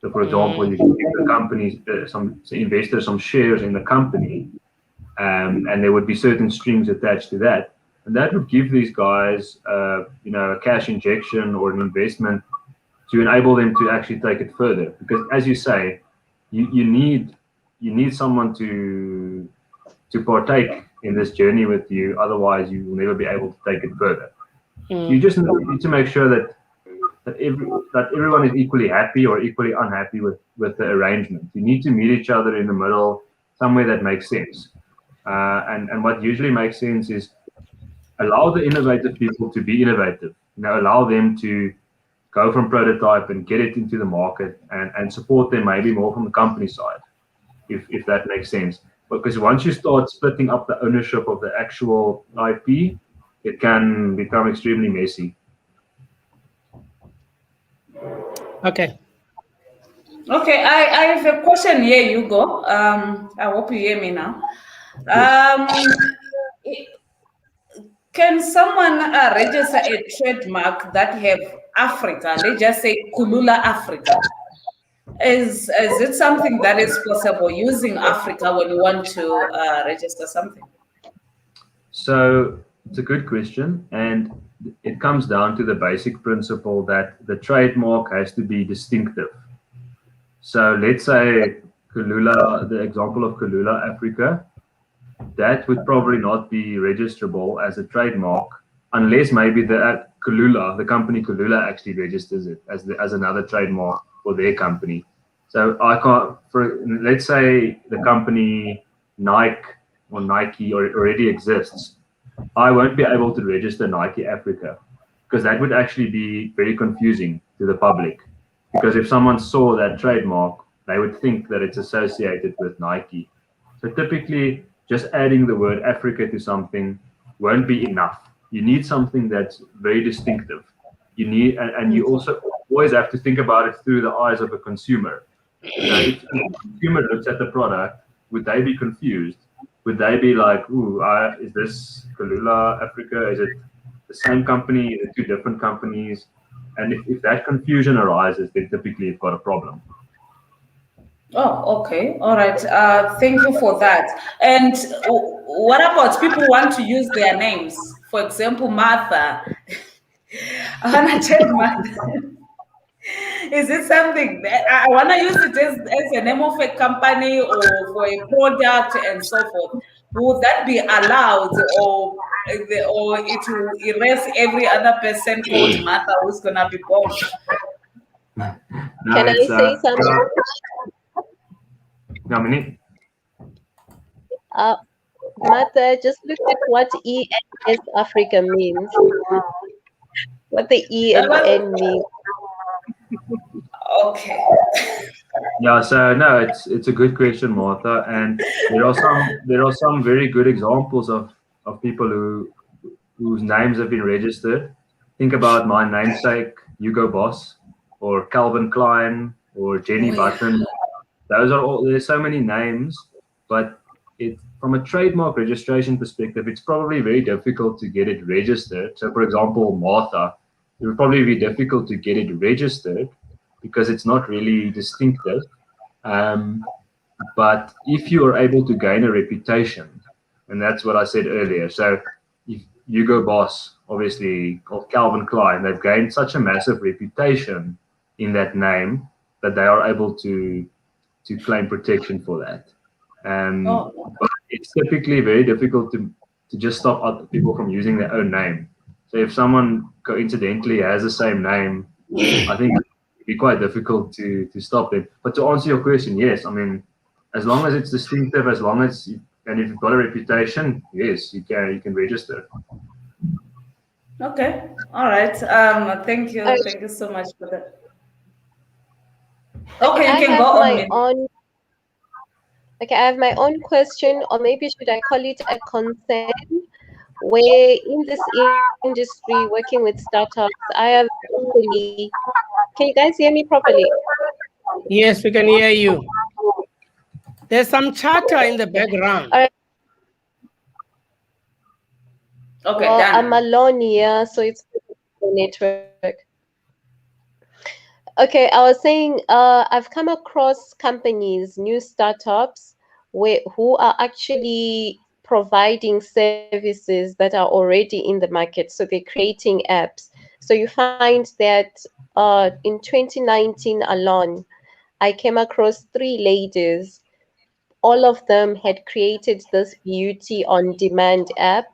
So, for example, you can give the company some investors some shares in the company, and there would be certain strings attached to that, and that would give these guys, a cash injection or an investment to enable them to actually take it further. Because, as you say, you need someone to partake in this journey with you. Otherwise, you will never be able to take it further. You just need to make sure that everyone is equally happy or equally unhappy with the arrangement. You need to meet each other in the middle, somewhere that makes sense. And what usually makes sense is allow the innovative people to be innovative. Allow them to go from prototype and get it into the market, and support them maybe more from the company side, if that makes sense. Because once you start splitting up the ownership of the actual IP, it can become extremely messy. Okay. Okay, I have a question here, Hugo. I hope you hear me now. Can someone register a trademark that have Africa? Let's just say Kulula Africa. Is it something that is possible using Africa when you want to register something? So it's a good question, and it comes down to the basic principle that the trademark has to be distinctive. So let's say Kulula, the example of Kulula Africa, that would probably not be registrable as a trademark unless maybe the company Kulula actually registers it as another trademark for their company. So I can't, let's say the company Nike already exists. I won't be able to register Nike Africa because that would actually be very confusing to the public. Because if someone saw that trademark, they would think that it's associated with Nike. So typically, just adding the word Africa to something won't be enough. You need something that's very distinctive. You need, and you also always have to think about it through the eyes of a consumer. If a consumer looks at the product, would they be confused? Would they be like, "Ooh, is this Kulula Africa? Is it the same company? Is it two different companies?" And if that confusion arises, then typically you've got a problem. Oh, okay. All right. Thank you for that. And what about people who want to use their names? For example, Martha. I want to check Martha. Is it something that I want to use it as a name of a company or for a product and so forth? Would that be allowed, or it will erase every other person called Martha who's gonna be born? Can I say something? Dominique? Martha, just look at what ENS Africa means. What the E and N means. Okay. Yeah, so no, it's a good question, Martha, and there are some very good examples of people whose names have been registered. Think about my namesake, Hugo Boss, or Calvin Klein, or Jenny Button. Those are all. There's so many names, but from a trademark registration perspective, it's probably very difficult to get it registered. So, for example, Martha, it would probably be difficult to get it registered because it's not really distinctive. But if you are able to gain a reputation, and that's what I said earlier. So if Hugo Boss, obviously, or Calvin Klein, they've gained such a massive reputation in that name that they are able to claim protection for that. But it's typically very difficult to just stop other people from using their own name. So if someone coincidentally has the same name, I think it'd be quite difficult to stop them. But to answer your question, yes, I mean, as long as it's distinctive, as long as And if you've got a reputation, yes, you can register. Okay. All right. Thank you. Thank you so much for that. Okay, you can go on. Okay, I have my own question, or maybe should I call it a concern? Where in this industry, working with startups, I have actually. Can you guys hear me properly? Yes, we can hear you. There's some chatter in the background. All right. Okay, well, done. I'm alone here, so it's the network. Okay, I was saying I've come across companies, new startups, who are actually providing services that are already in the market. So they're creating apps. So you find that in 2019 alone, I came across 3 ladies. All of them had created this beauty on demand app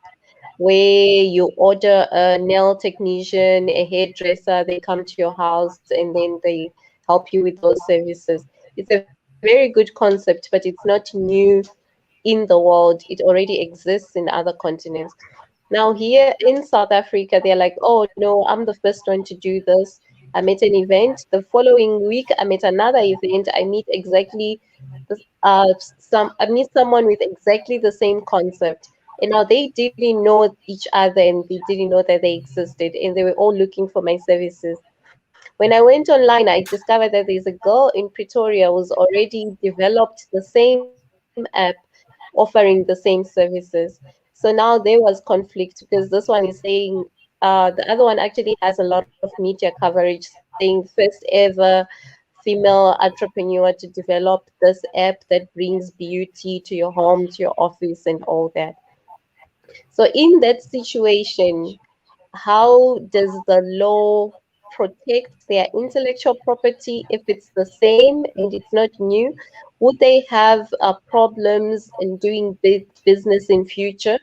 where you order a nail technician, a hairdresser, they come to your house and then they help you with those services. It's a very good concept, but it's not new in the world. It already exists in other continents. Now, here in South Africa, they're like, oh, no, I'm the first one to do this. I'm at an event. The following week, I'm at another event. I meet exactly I meet someone with exactly the same concept. And now they didn't know each other and they didn't know that they existed and they were all looking for my services. When I went online, I discovered that there's a girl in Pretoria who's already developed the same app offering the same services. So now there was conflict because this one is saying the other one actually has a lot of media coverage saying first ever female entrepreneur to develop this app that brings beauty to your home, to your office, and all that. So in that situation, how does the law protect their intellectual property if it's the same and it's not new? Would they have problems in doing business in future?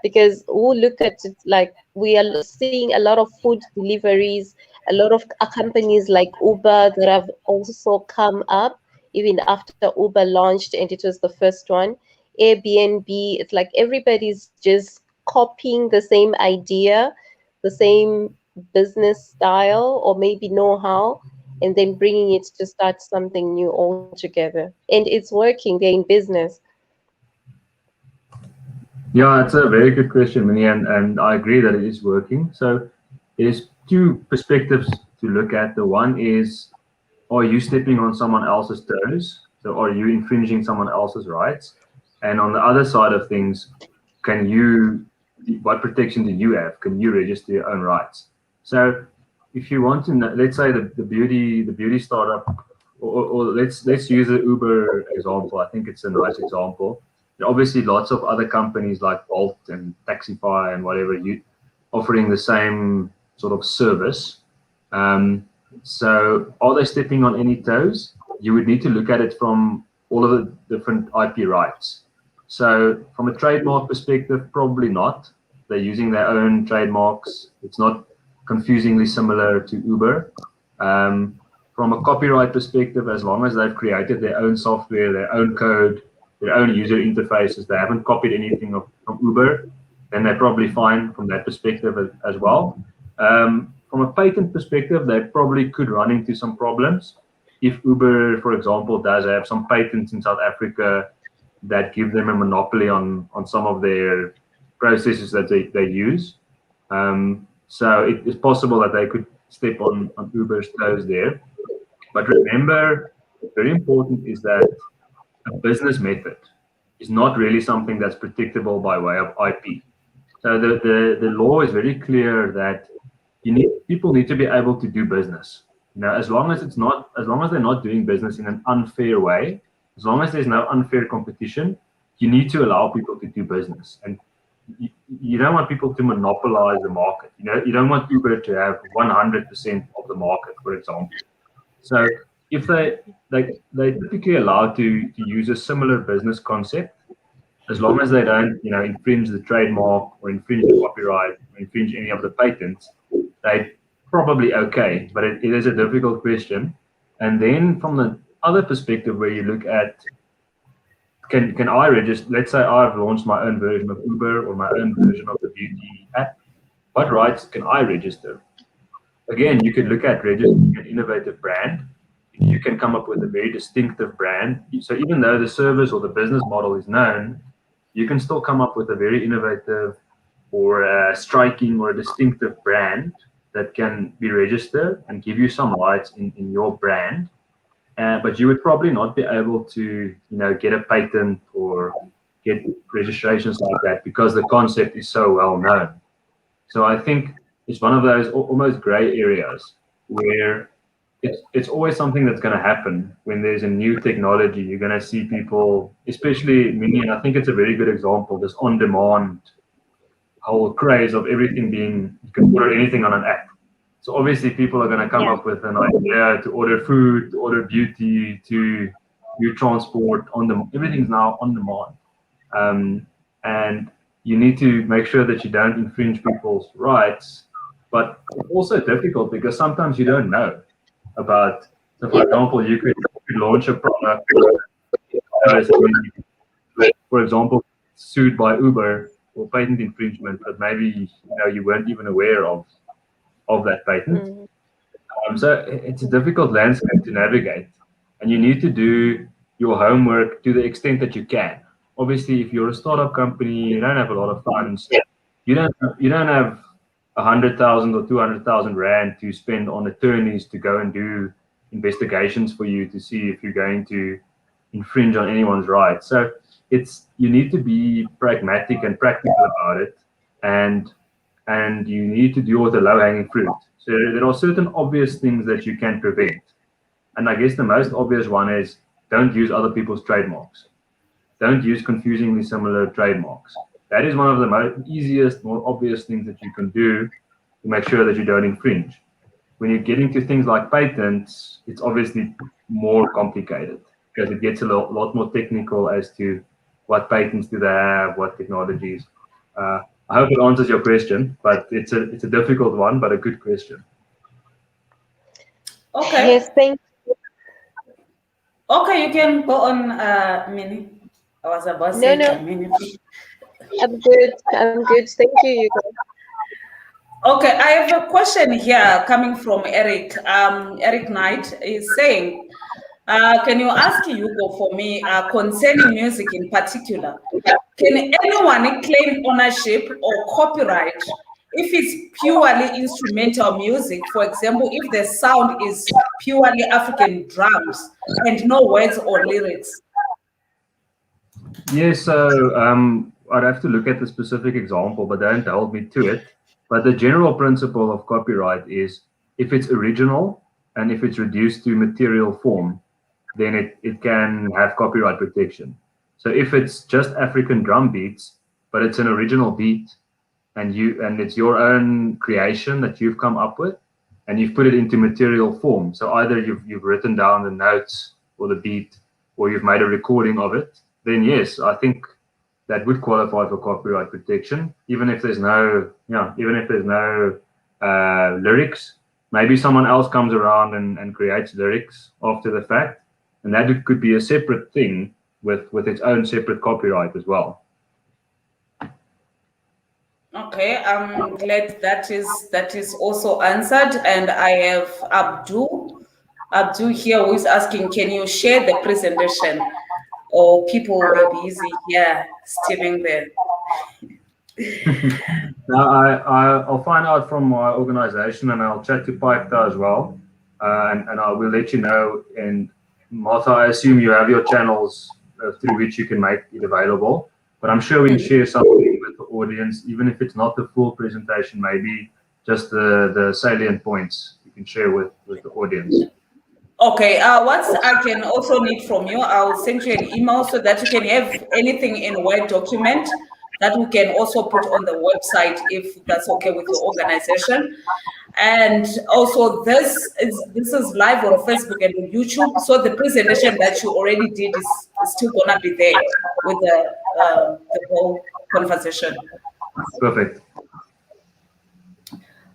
Because we look at it like we are seeing a lot of food deliveries, a lot of companies like Uber that have also come up even after Uber launched and it was the first one. Airbnb, it's like everybody's just copying the same idea, the same business style, or maybe know-how, and then bringing it to start something new altogether. And it's working, they're in business. Yeah, it's a very good question, Minnie, and I agree that it is working. So there's two perspectives to look at. The one is, are you stepping on someone else's toes? So are you infringing someone else's rights? And on the other side of things, what protection do you have? Can you register your own rights? So if you want to know, let's say the beauty startup, or let's use the Uber example. I think it's a nice example. Obviously, lots of other companies like Bolt and Taxify and whatever you offering the same sort of service. So are they stepping on any toes? You would need to look at it from all of the different IP rights. So from a trademark perspective, probably not. They're using their own trademarks. It's not confusingly similar to Uber. From a copyright perspective, as long as they've created their own software, their own code, their own user interfaces, they haven't copied anything from Uber, then they're probably fine from that perspective as well. From a patent perspective, they probably could run into some problems if Uber, for example, does have some patents in South Africa that give them a monopoly on some of their processes that they use. So it is possible that they could step on Uber's toes there. But remember, very important is that a business method is not really something that's protectable by way of IP. So the law is very clear that people need to be able to do business. As long as they're not doing business in an unfair way, as long as there's no unfair competition, you need to allow people to do business. And you don't want people to monopolize the market. You don't want Uber to have 100% of the market, for example. So if they're typically allowed to use a similar business concept, as long as they don't, infringe the trademark or infringe the copyright or infringe any of the patents, they're probably okay. But it is a difficult question. And then from the other perspective, where you look at can I register? Let's say I've launched my own version of Uber or my own version of the beauty app. What rights can I register? Again, you could look at registering an innovative brand. You can come up with a very distinctive brand. So even though the service or the business model is known, you can still come up with a very innovative or a striking or a distinctive brand that can be registered and give you some rights in your brand. But you would probably not be able to, get a patent or get registrations like that because the concept is so well known. So I think it's one of those almost gray areas where it's always something that's going to happen when there's a new technology. You're going to see people, especially many, and I think it's a very good example, this on-demand whole craze of everything being, you can order anything on an app. So obviously people are going to come up with an idea to order food, to order beauty, to do transport everything's now on demand. And you need to make sure that you don't infringe people's rights, but it's also difficult because sometimes you don't know about, so for example, you could launch a product, for example, sued by Uber or patent infringement, but maybe you weren't even aware of that patent. So it's a difficult landscape to navigate, and you need to do your homework to the extent that you can. Obviously, if you're a startup company, you don't have a lot of funds. You don't have 100,000 or 200,000 rand to spend on attorneys to go and do investigations for you to see if you're going to infringe on anyone's rights. So you need to be pragmatic and practical about it, and you need to deal with the low-hanging fruit. So there are certain obvious things that you can prevent, and I guess the most obvious one is don't use other people's trademarks. Don't use confusingly similar trademarks. That is one of the easiest, more obvious things that you can do to make sure that you don't infringe. When you get into things like patents, it's obviously more complicated because it gets a lot more technical as to what patents do they have, what technologies. I hope it answers your question, but it's a difficult one, but a good question. Okay. Yes, thank you. Okay, you can go on, Minnie. I was about to say Minnie. I'm good. Thank you, Hugo. Okay, I have a question here coming from Eric. Eric Knight is saying, can you ask Hugo for me concerning music in particular? Can anyone claim ownership or copyright if it's purely instrumental music? For example, if the sound is purely African drums and no words or lyrics. Yes, so I'd have to look at the specific example, but don't hold me to it. But the general principle of copyright is if it's original and if it's reduced to material form, then it can have copyright protection. So if it's just African drum beats, but it's an original beat and it's your own creation that you've come up with and you've put it into material form. So either you've written down the notes or the beat or you've made a recording of it, then yes, I think that would qualify for copyright protection, even if there's no lyrics. Maybe someone else comes around and creates lyrics after the fact, and that could be a separate thing with its own separate copyright as well. Okay, I'm glad that is also answered, and I have Abdul here who is asking, can you share the presentation? Or people will be busy here, stealing there. Now, I'll find out from my organization and I'll chat to Pipeta as well. And I will let you know. And Martha, I assume you have your channels through which you can make it available. But I'm sure we can share something with the audience, even if it's not the full presentation, maybe just the salient points you can share with the audience. Okay, what I can also need from you, I'll send you an email so that you can have anything in Word document that we can also put on the website if that's okay with your organization. And also this is live on Facebook and on YouTube. So the presentation that you already did is still gonna be there with the whole conversation. Perfect.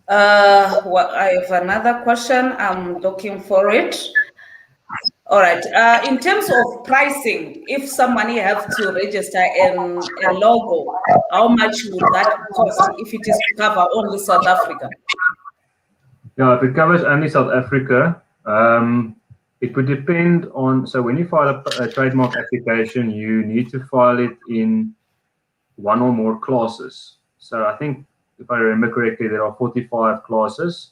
Well, I have another question. I'm looking for it. All right. In terms of pricing, if somebody have to register a logo, how much would that cost if it is to cover only South Africa? Yeah, if it covers only South Africa, it would depend on. So when you file a trademark application, you need to file it in one or more classes. So I think, if I remember correctly, there are 45 classes,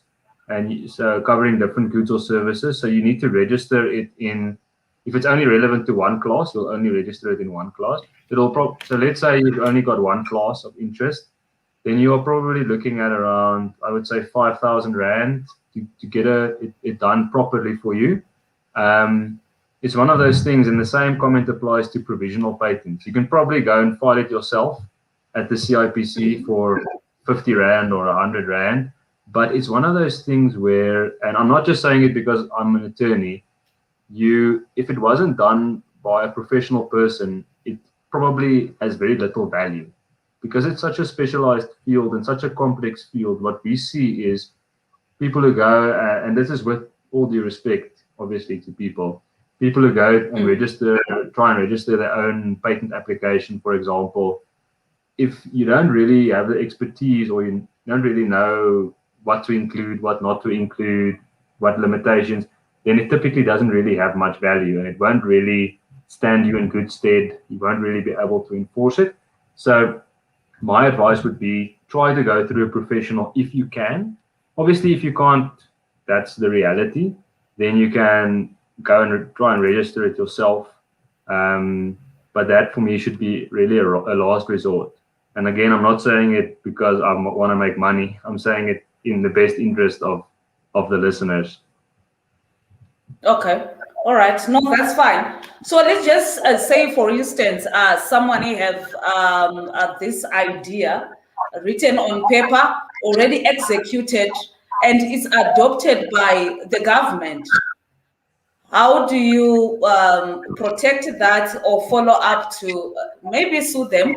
and so covering different goods or services. So you need to register it in. If it's only relevant to one class, you'll only register it in one class. So let's say you've only got one class of interest, then you're probably looking at around, I would say, 5,000 Rand to get it done properly for you. It's one of those things, and the same comment applies to provisional patents. You can probably go and file it yourself at the CIPC for 50 Rand or 100 Rand, but it's one of those things where, and I'm not just saying it because I'm an attorney, if it wasn't done by a professional person, it probably has very little value. Because it's such a specialized field and such a complex field, what we see is people who go, and this is with all due respect, obviously, to people who go and try and register their own patent application, for example. If you don't really have the expertise, or you don't really know what to include, what not to include, what limitations, then it typically doesn't really have much value, and it won't really stand you in good stead. You won't really be able to enforce it. So my advice would be try to go through a professional if you can. Obviously, if you can't, that's the reality. Then you can go and try and register it yourself. But that for me should be really a last resort. And again, I'm not saying it because I want to make money. I'm saying it in the best interest of the listeners. Okay. All right. No, that's fine. So let's just say, for instance, someone have this idea written on paper, already executed, and is adopted by the government. How do you protect that or follow up to maybe sue them?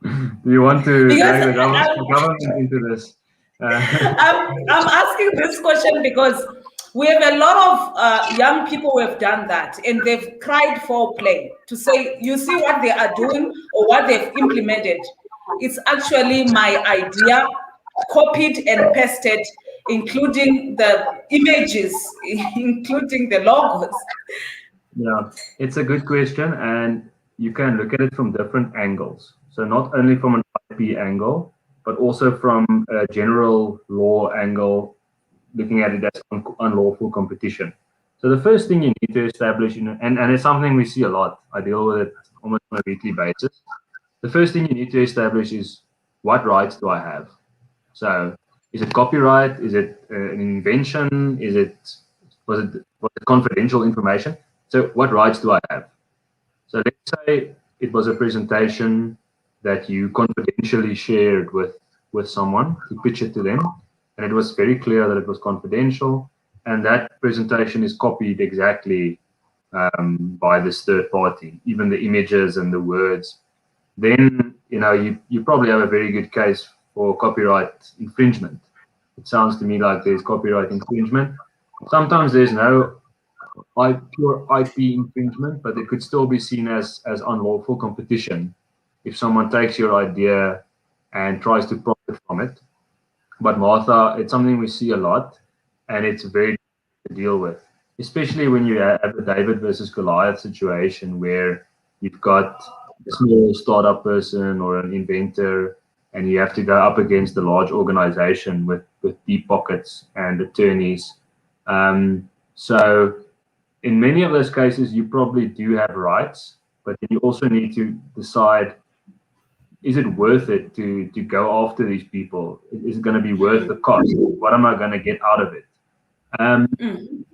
Do you want to drag the government into this? I'm asking this question because we have a lot of young people who have done that, and they've cried for play to say, you see what they are doing or what they've implemented. It's actually my idea, copied and pasted, including the images, including the logos. Yeah, it's a good question, and you can look at it from different angles. So not only from an IP angle, but also from a general law angle, looking at it as unlawful competition. So the first thing you need to establish, and it's something we see a lot, I deal with it almost on a weekly basis. The first thing you need to establish is, what rights do I have? So is it copyright? Is it an invention? Was it confidential information? So what rights do I have? So let's say it was a presentation that you confidentially shared with someone to pitch it to them, and it was very clear that it was confidential, and that presentation is copied exactly by this third party, even the images and the words. Then you probably have a very good case for copyright infringement. It sounds to me like there's copyright infringement. Sometimes there's no pure IP infringement, but it could still be seen as unlawful competition if someone takes your idea and tries to profit from it. But Martha, it's something we see a lot, and it's very difficult to deal with, especially when you have a David versus Goliath situation where you've got a small startup person or an inventor, and you have to go up against a large organization with deep pockets and attorneys. So in many of those cases, you probably do have rights, but you also need to decide, is it worth it to go after these people? Is it going to be worth the cost? What am I going to get out of it? And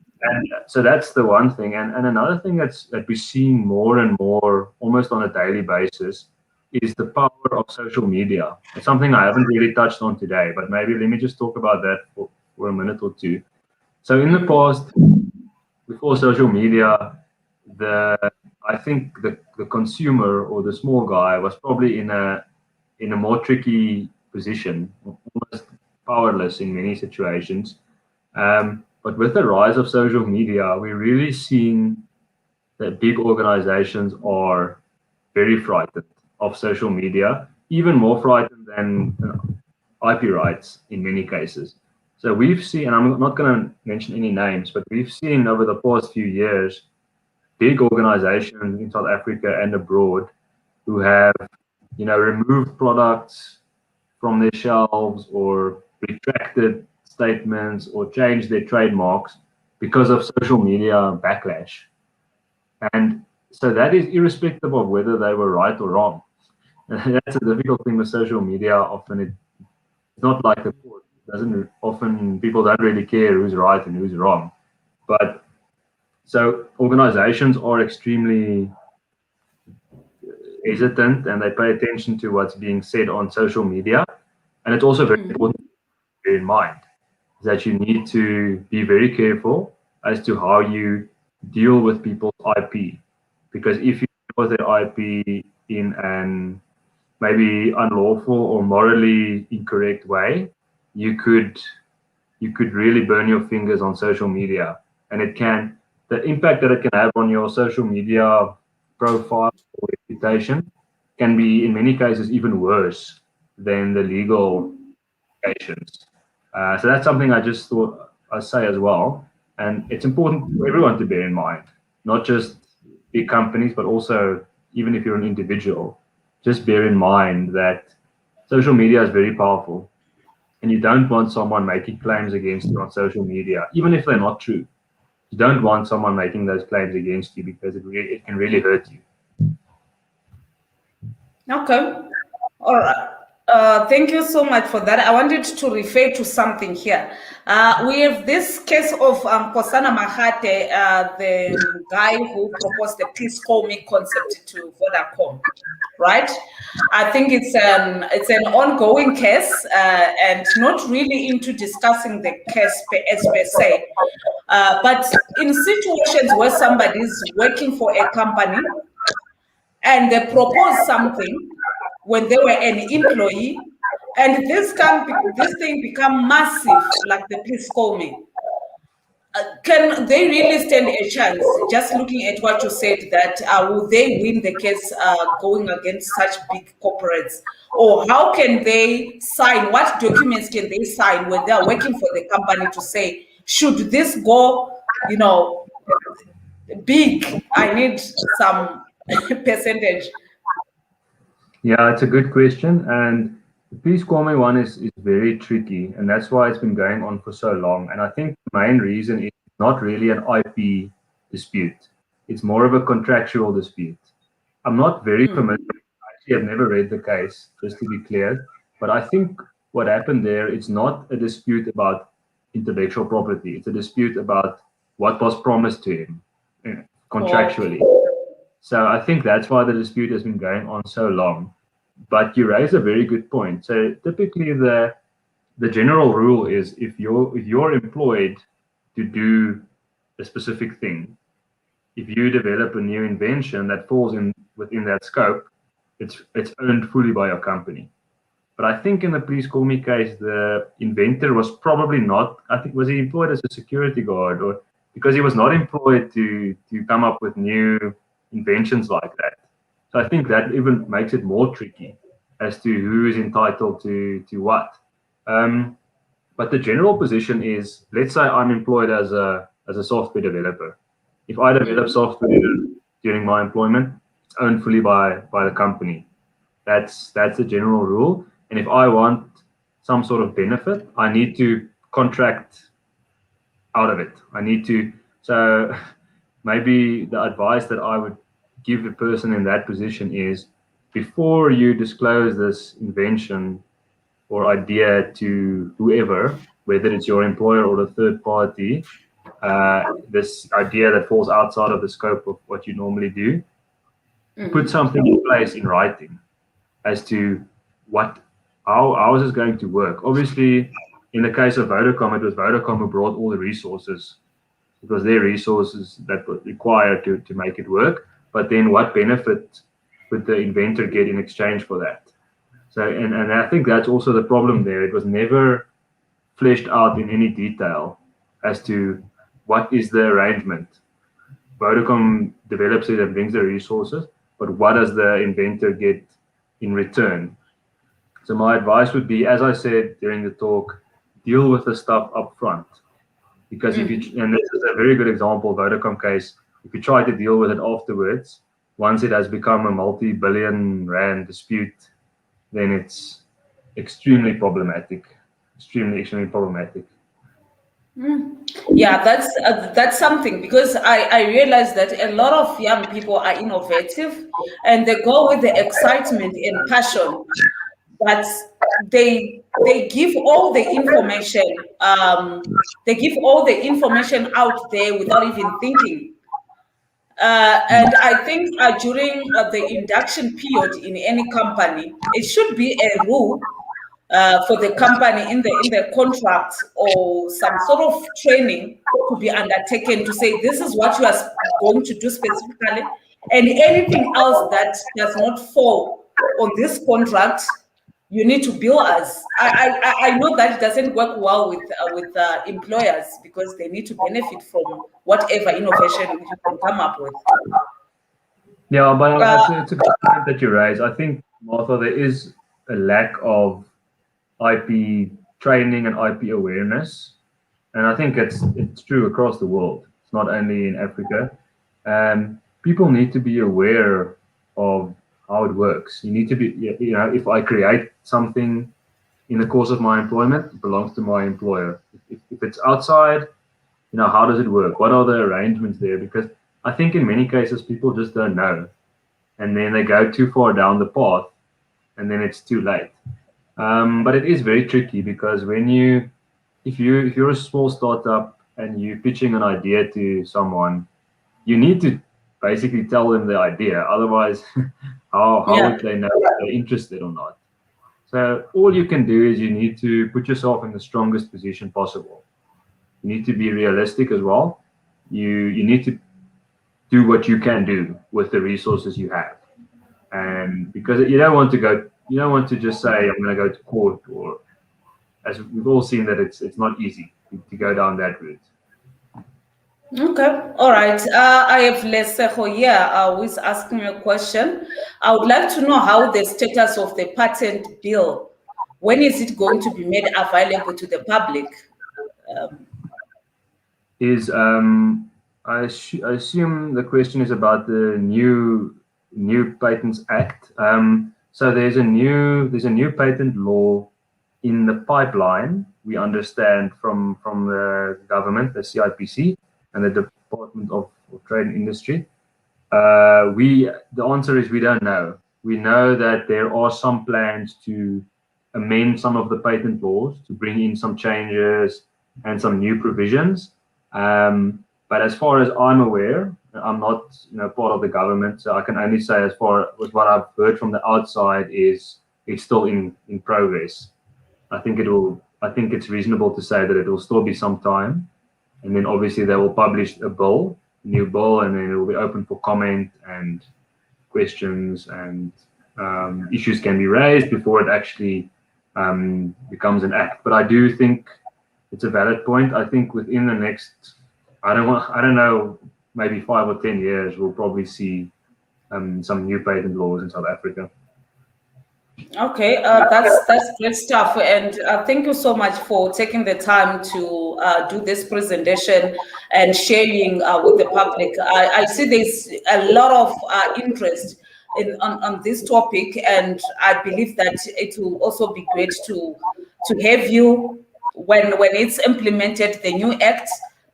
so that's the one thing. And another thing that we're seeing more and more, almost on a daily basis, is the power of social media. It's something I haven't really touched on today, but maybe let me just talk about that for a minute or two. So in the past, before social media, I think the consumer or the small guy was probably in a more tricky position, almost powerless in many situations. But with the rise of social media, we're really seeing that big organizations are very frightened of social media, even more frightened than IP rights in many cases. So we've seen, and I'm not going to mention any names, but we've seen over the past few years, big organizations in South Africa and abroad who have, removed products from their shelves or retracted statements or changed their trademarks because of social media backlash. And so that is irrespective of whether they were right or wrong. And that's a difficult thing with social media. Often it's not like the court. Often people don't really care who's right and who's wrong. But so organizations are extremely hesitant and they pay attention to what's being said on social media. And it's also very important to bear in mind that you need to be very careful as to how you deal with people's IP. Because if you deal with their IP in an maybe unlawful or morally incorrect way, you could really burn your fingers on social media. And the impact that it can have on your social media profile or reputation can be in many cases even worse than the legal implications. So that's something I just thought I'd say as well. And it's important for everyone to bear in mind, not just big companies, but also even if you're an individual, just bear in mind that social media is very powerful. And you don't want someone making claims against you on social media, even if they're not true. You don't want someone making those claims against you because it can really hurt you. Okay. All right. Thank you so much for that. I wanted to refer to something here. We have this case of Kosana Mahate, the guy who proposed the please call me concept to Vodacom, right? I think it's an ongoing case and not really into discussing the case per se. But in situations where somebody is working for a company and they propose something when they were an employee, and this thing become massive, like the please call me. Can they really stand a chance? Just looking at what you said, that will they win the case going against such big corporates? Or how can they sign? What documents can they sign when they are working for the company to say, should this go, big, I need some percentage? Yeah, it's a good question. And the please call me one is very tricky. And that's why it's been going on for so long. And I think the main reason is not really an IP dispute. It's more of a contractual dispute. I'm not very familiar. Actually, I've never read the case, just to be clear. But I think what happened there, it's not a dispute about intellectual property. It's a dispute about what was promised to him contractually. So I think that's why the dispute has been going on so long. But you raise a very good point. So typically the general rule is if you're employed to do a specific thing, if you develop a new invention that falls within that scope, it's owned fully by your company. But I think in the please call me case, the inventor was probably not, I think, was he employed as a security guard, or because he was not employed to come up with new inventions like that. So I think that even makes it more tricky as to who is entitled to what. But the general position is, let's say I'm employed as a software developer. If I develop software during my employment, it's owned fully by the company. That's the general rule. And if I want some sort of benefit, I need to contract out of it. So maybe the advice that I would give the person in that position is, before you disclose this invention or idea to whoever, whether it's your employer or the third party, this idea that falls outside of the scope of what you normally do, put something in place in writing as to how is this going to work. Obviously, in the case of Vodacom, it was Vodacom who brought all the resources. It was their resources that were required to make it work. But then what benefit would the inventor get in exchange for that? So, and I think that's also the problem there. It was never fleshed out in any detail as to what is the arrangement. Vodacom develops it and brings the resources, but what does the inventor get in return? So my advice would be, as I said during the talk, deal with the stuff up front. Because if you, and this is a very good example, Vodacom case, if you try to deal with it afterwards, once it has become a multi-billion rand dispute, then it's extremely problematic, extremely problematic. Yeah, that's something, because I realize that a lot of young people are innovative and they go with the excitement and passion, but they give all the information out there without even thinking. And I think during the induction period in any company, it should be a rule for the company in the contract, or some sort of training to be undertaken to say this is what you are going to do specifically, and anything else that does not fall on this contract, you need to bill us. I know that doesn't work well with employers, because they need to benefit from whatever innovation you can come up with. Yeah, but it's a good point that you raise. I think, Martha, there is a lack of IP training and IP awareness, and I think it's true across the world. It's not only in Africa. People need to be aware of how it works. You need to be, if I create something in the course of my employment, it belongs to my employer. If it's outside, how does it work? What are the arrangements there? Because I think in many cases people just don't know, and then they go too far down the path, and then it's too late. But it is very tricky, because if you're a small startup and you're pitching an idea to someone, you need to basically tell them the idea. Otherwise, how would they know if they're interested or not? So all you can do is you need to put yourself in the strongest position possible. You need to be realistic as well. You need to do what you can do with the resources you have, and because you don't want to just say I'm going to go to court, or, as we've all seen, that it's not easy to go down that route. Okay, all right. I have Lesejo here who is asking me a question. I would like to know how the status of the patent bill, when is it going to be made available to the public? I assume the question is about the new Patents Act. So there's a new patent law in the pipeline. We understand from the government, the CIPC, and the Department of Trade and Industry. The answer is we don't know. We know that there are some plans to amend some of the patent laws to bring in some changes and some new provisions. But as far as I'm aware, I'm not part of the government, so I can only say as far as what I've heard from the outside is it's still in progress. I think it's reasonable to say that it will still be some time, and then obviously they will publish a new bill, and then it will be open for comment and questions, and issues can be raised before it actually becomes an act. But I do think it's a valid point. I think within the next, I don't know, maybe 5 or 10 years, we'll probably see some new patent laws in South Africa. Okay, that's great stuff, and thank you so much for taking the time to do this presentation and sharing with the public. I see there's a lot of interest on this topic, and I believe that it will also be great to have you when it's implemented, the new act,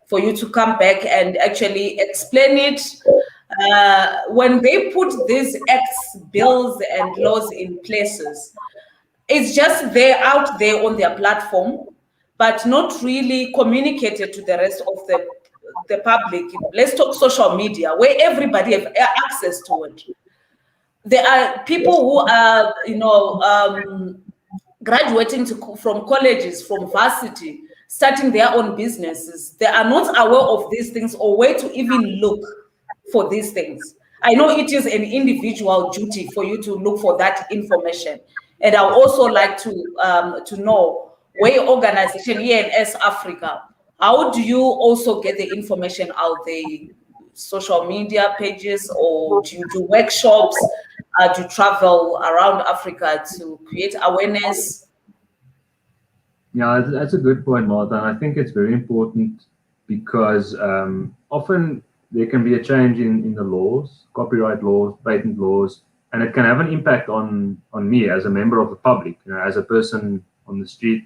for you to come back and actually explain it. When they put these acts, bills, and laws in places, it's just out there on their platform, but not really communicated to the rest of the public. Let's talk social media, where everybody has access to it. There are people who are, graduating from colleges, from varsity, starting their own businesses. They are not aware of these things or where to even look for these things. I know it is an individual duty for you to look for that information. And I would also like to know where your organization, ENS Africa, How do you also get the information out there? Social media pages, or do you do workshops? Do you travel around Africa to create awareness? Yeah, that's a good point, Martha. And I think it's very important because often there can be a change in the laws, copyright laws, patent laws, and it can have an impact on me as a member of the public, as a person on the street,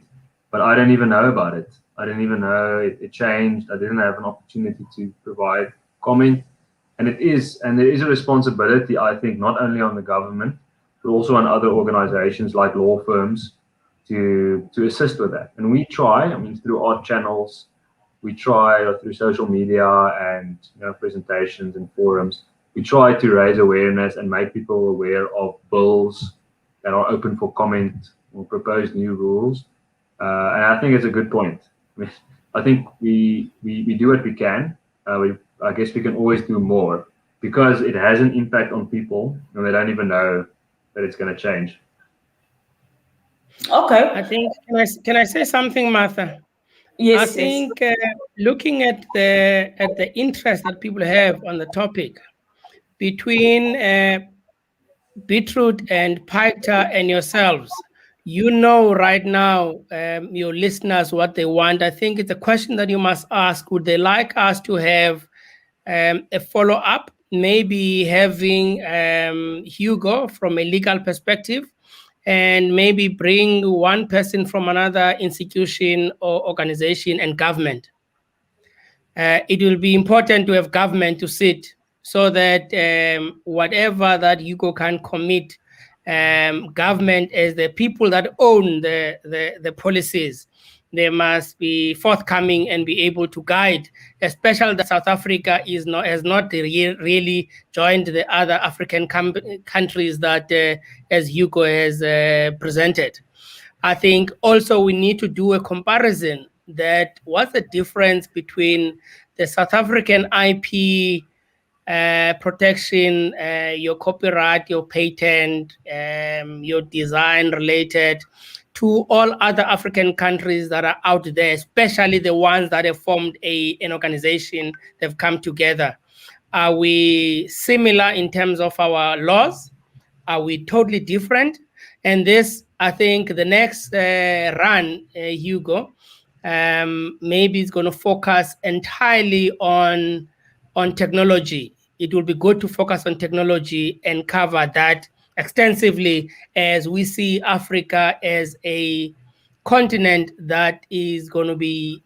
but I don't even know about it. I didn't even know it changed. I didn't have an opportunity to provide comment. And there is a responsibility, I think, not only on the government, but also on other organizations like law firms to assist with that. And we try, through our channels, we try, or through social media and presentations and forums, we try to raise awareness and make people aware of bills that are open for comment or proposed new rules. And I think it's a good point. I think we do what we can. I guess we can always do more because it has an impact on people and they don't even know that it's going to change. Okay. I think, can I say something, Martha? Yes. I think looking at the interest that people have on the topic between Beetroot and Piter and yourselves, right now, your listeners, what they want. I think it's a question that you must ask. Would they like us to have a follow-up, maybe having Hugo from a legal perspective, and maybe bring one person from another institution or organization and government? It will be important to have government to sit so that whatever that Hugo can commit, government as the people that own the policies, they must be forthcoming and be able to guide, especially that South Africa has not really joined the other African countries that, as Hugo has presented. I think also we need to do a comparison that what's the difference between the South African IP protection, your copyright, your patent, your design related, to all other African countries that are out there, especially the ones that have formed an organization, they've come together. Are we similar in terms of our laws? Are we totally different? And this, I think, the next run, Hugo, maybe it's going to focus entirely on technology. It will be good to focus on technology and cover that extensively, as we see Africa as a continent that is going to be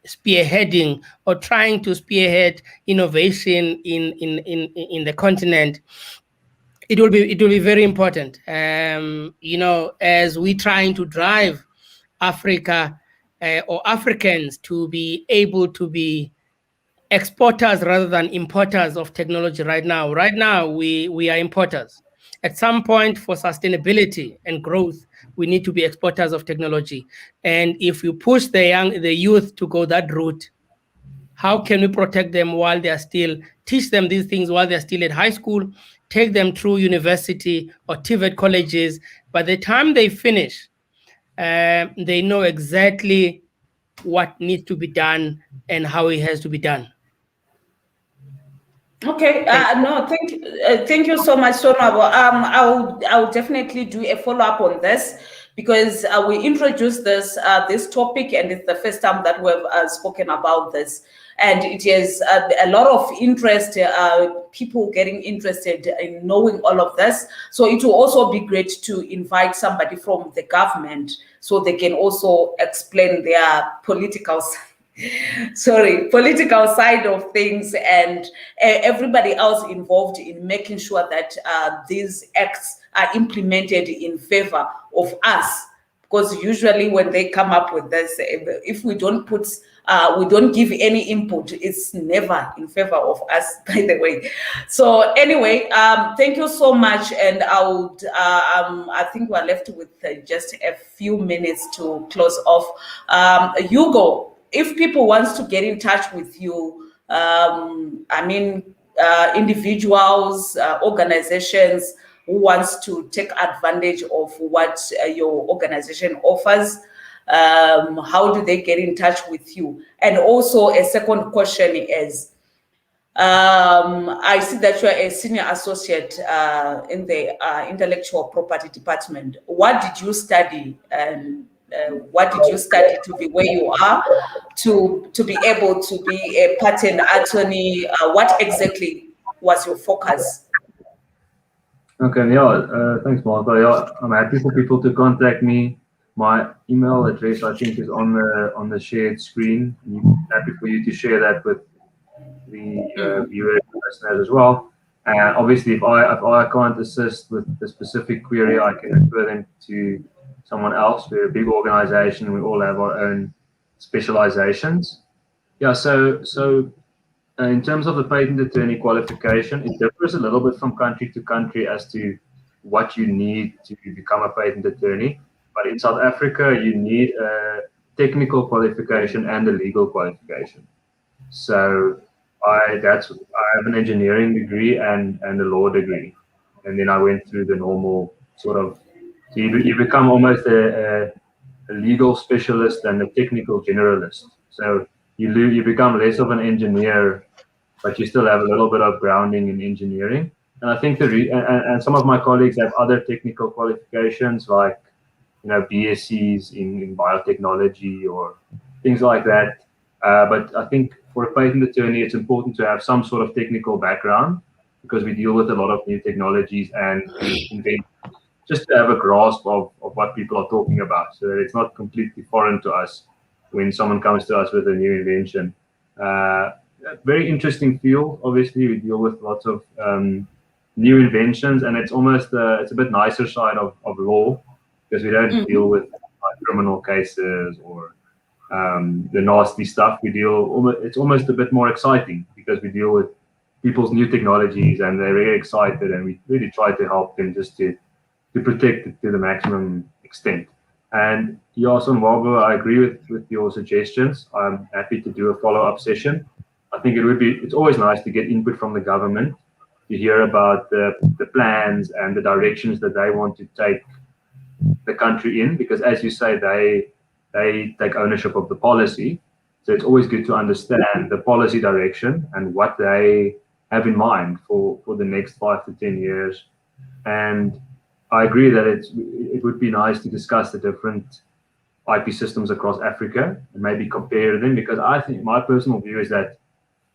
spearheading or trying to spearhead innovation in the continent. It will be very important, as we trying to drive Africa or Africans to be able to be exporters rather than importers of technology right now. Right now, we are importers. At some point, for sustainability and growth, we need to be exporters of technology. And if you push the youth to go that route, how can we protect them while they are still, teach them these things while they're still at high school, take them through university or TVET colleges? By the time they finish, they know exactly what needs to be done and how it has to be done. Okay. No, thank you so much, Sonabo. I'll definitely do a follow-up on this because we introduced this topic, and it's the first time that we've spoken about this, and it is a lot of interest. People getting interested in knowing all of this. So it will also be great to invite somebody from the government so they can also explain their political side of things, and everybody else involved in making sure that these acts are implemented in favor of us. Because usually when they come up with this, if we don't give any input, it's never in favor of us, by the way. So anyway, thank you so much. And I think we're left with just a few minutes to close off. Hugo, if people want to get in touch with you, individuals, organizations who wants to take advantage of what your organization offers, How do they get in touch with you? And also a second question is, I see that you are a senior associate in the intellectual property department. What did you study, and what did you study to be where you are, to be able to be a patent attorney? What exactly was your focus? Okay, yeah, thanks, Martha. Yeah, I'm happy for people to contact me. My email address, I think, is on the shared screen. I'm happy for you to share that with the viewers and listeners as well. And obviously, if I can't assist with the specific query, I can refer them to someone else. We're a big organization. We all have our own specializations. Yeah, so in terms of the patent attorney qualification, it differs a little bit from country to country as to what you need to become a patent attorney. But in South Africa, you need a technical qualification and a legal qualification. So I have an engineering degree and a law degree, and then I went through the normal sort of. So you become almost a legal specialist and a technical generalist. So you become less of an engineer, but you still have a little bit of grounding in engineering. And I think and some of my colleagues have other technical qualifications like BScs in biotechnology or things like that. But I think for a patent attorney, it's important to have some sort of technical background because we deal with a lot of new technologies and invent, just to have a grasp of what people are talking about so that it's not completely foreign to us when someone comes to us with a new invention. Very interesting field. Obviously, we deal with lots of new inventions, and it's almost it's a bit nicer side of law because we don't deal with criminal cases or the nasty stuff. It's almost a bit more exciting because we deal with people's new technologies and they're very excited, and we really try to help them just to protect it to the maximum extent. And Yason Wabo, I agree with your suggestions. I'm happy to do a follow-up session. I think it's always nice to get input from the government to hear about the plans and the directions that they want to take the country in, because as you say, they take ownership of the policy. So it's always good to understand the policy direction and what they have in mind for the next 5 to 10 years. And I agree that it would be nice to discuss the different IP systems across Africa and maybe compare them, because I think my personal view is that it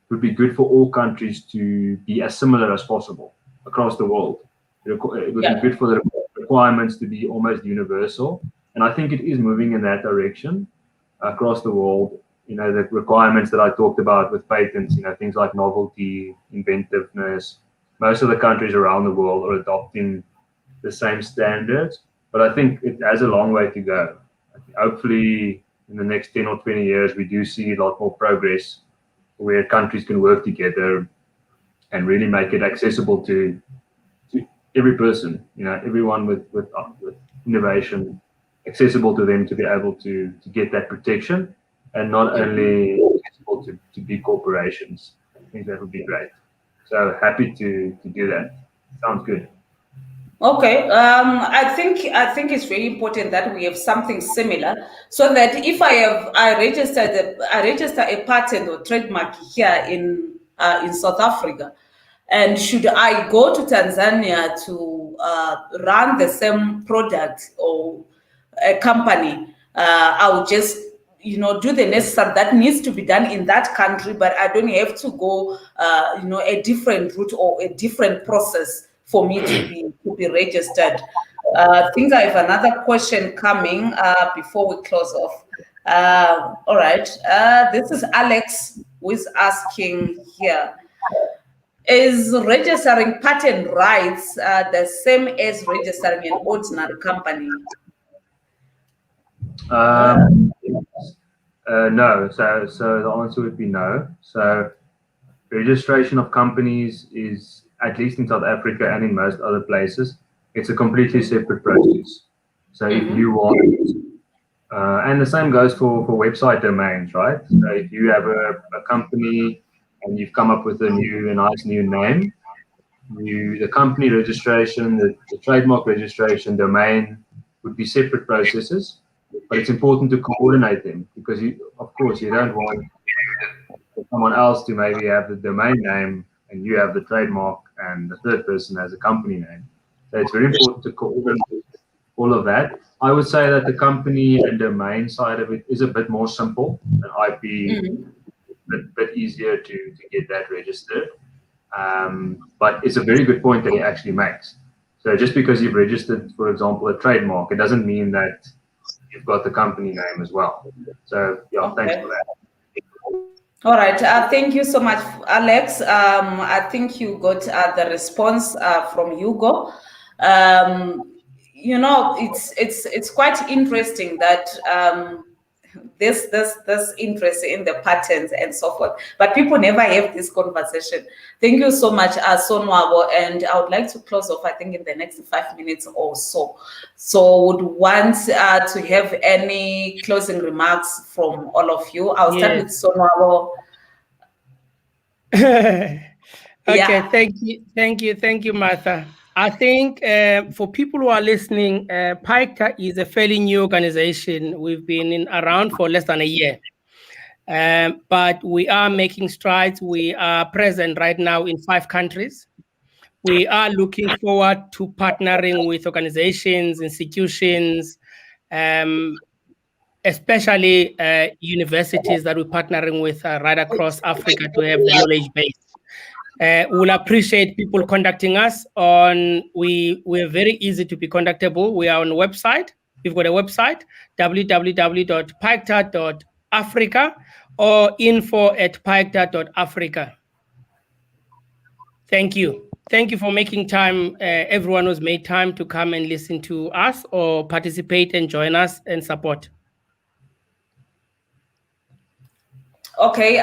would be good for all countries to be as similar as possible across the world. It would be good for the requirements to be almost universal. And I think it is moving in that direction across the world. The requirements that I talked about with patents, things like novelty, inventiveness, most of the countries around the world are adopting the same standards, but I think it has a long way to go. Hopefully, in the next 10 or 20 years, we do see a lot more progress where countries can work together and really make it accessible to every person, everyone with innovation, accessible to them to be able to get that protection, and not only accessible to big corporations. I think that would be great. So happy to do that. Sounds good. Okay, I think it's very important that we have something similar, so that if I register a patent or trademark here in South Africa, and should I go to Tanzania to run the same product or a company, I'll just do the necessary that needs to be done in that country, but I don't have to go a different route or a different process for me to be registered. I think I have another question coming before we close off. All right, this is Alex who is asking here: is registering patent rights the same as registering an ordinary company? No. So the answer would be no. So registration of companies is, at least in South Africa and in most other places, it's a completely separate process. So if you want, and the same goes for website domains, right? So if you have a company and you've come up with a nice new name, the company registration, the trademark registration, domain would be separate processes. but it's important to coordinate them because, of course, you don't want someone else to maybe have the domain name and you have the trademark and the third person has a company name. So it's very important to coordinate all of that. I would say that the company and domain side of it is a bit more simple than IP, a bit easier to get that registered. But it's a very good point that he actually makes. So just because you've registered, for example, a trademark, it doesn't mean that you've got the company name as well. So yeah, thanks for that. All right. Thank you so much, Alex. I think you got the response from Hugo. You know, it's quite interesting that this interest in the patents and so forth, but people never have this conversation. Thank you so much, Sonwabo, and I would like to close off, I think, in the next 5 minutes or so. So would want to have any closing remarks from all of you. I'll start with Sonwabo. Okay, thank you, Martha. I think for people who are listening, PICTA is a fairly new organization. We've been around for less than a year, but we are making strides. We are present right now in 5 countries. We are looking forward to partnering with organizations, institutions, especially universities that we're partnering with right across Africa to have the knowledge base. We'll appreciate people contacting us on, we're very easy to be contactable. We are on the website. We've got a website, www.picta.africa or info@picta.africa. Thank you. Thank you for making time. Everyone who's made time to come and listen to us or participate and join us and support. Okay,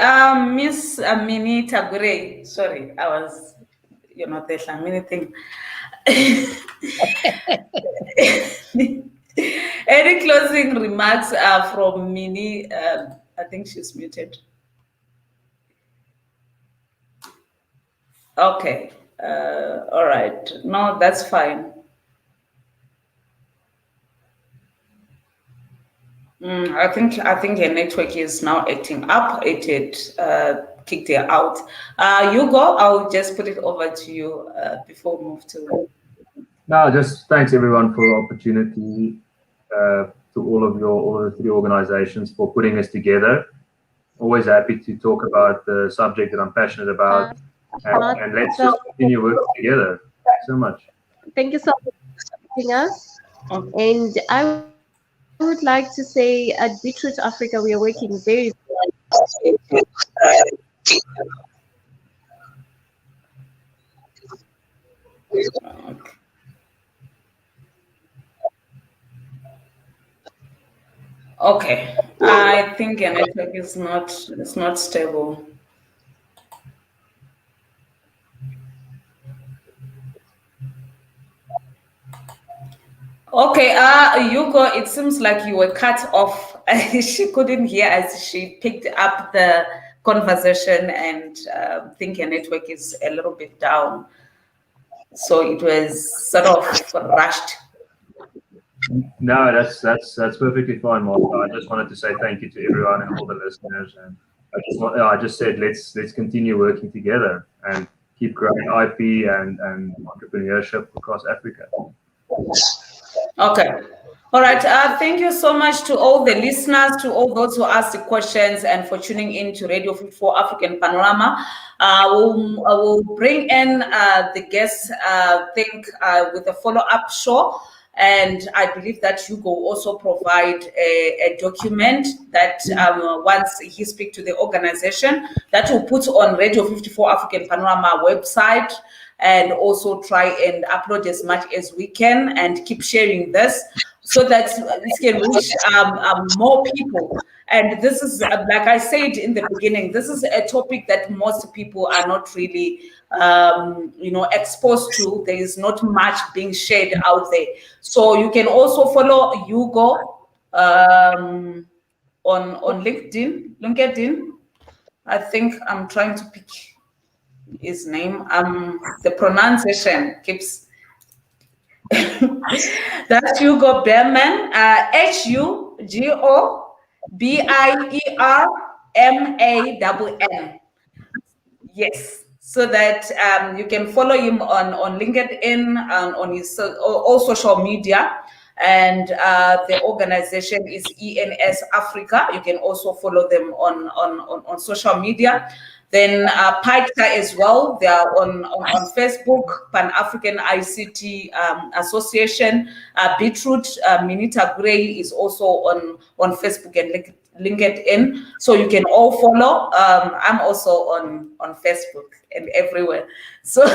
Miss Mini Tagure, sorry, I was, the Mini thing. Any closing remarks from Mini? I think she's muted. Okay, all right. No, that's fine. I think her network is now acting up. It kicked her out. Hugo, I'll just put it over to you before we move to. No, just thanks everyone for the opportunity. To all of the 3 organizations for putting us together. Always happy to talk about the subject that I'm passionate about, and let's just continue working together. Thanks so much. Thank you so much for joining us. And I would like to say at Beetroot Africa, we are working very Okay, I think a network is not stable. Okay, Hugo, it seems like you were cut off. She couldn't hear as she picked up the conversation, and I think your network is a little bit down. So it was sort of rushed. No, that's perfectly fine, Martha. I just wanted to say thank you to everyone and all the listeners, and I just said let's continue working together and keep growing IP and entrepreneurship across Africa. Okay. All right. Thank you so much to all the listeners, to all those who asked the questions, and for tuning in to Radio 54 African Panorama. We'll bring in the guests, with a follow-up show. And I believe that Hugo also provide a document that once he speaks to the organization, that will put on Radio 54 African Panorama website, and also try and upload as much as we can and keep sharing this so that it can reach more people. And this is, like I said in the beginning, this is a topic that most people are not really, exposed to. There is not much being shared out there. So you can also follow Hugo on LinkedIn. I think I'm trying to pick his name. The pronunciation keeps. That's Hugo Biermann. GOBIERMANN. Yes, so that you can follow him on LinkedIn, on his all social media, and the organization is ENS Africa. You can also follow them on social media. Then PICTA as well. They are on Facebook, Pan African ICT Association. Beetroot Minita Gray is also on Facebook and LinkedIn, so you can all follow. I'm also on Facebook and everywhere, so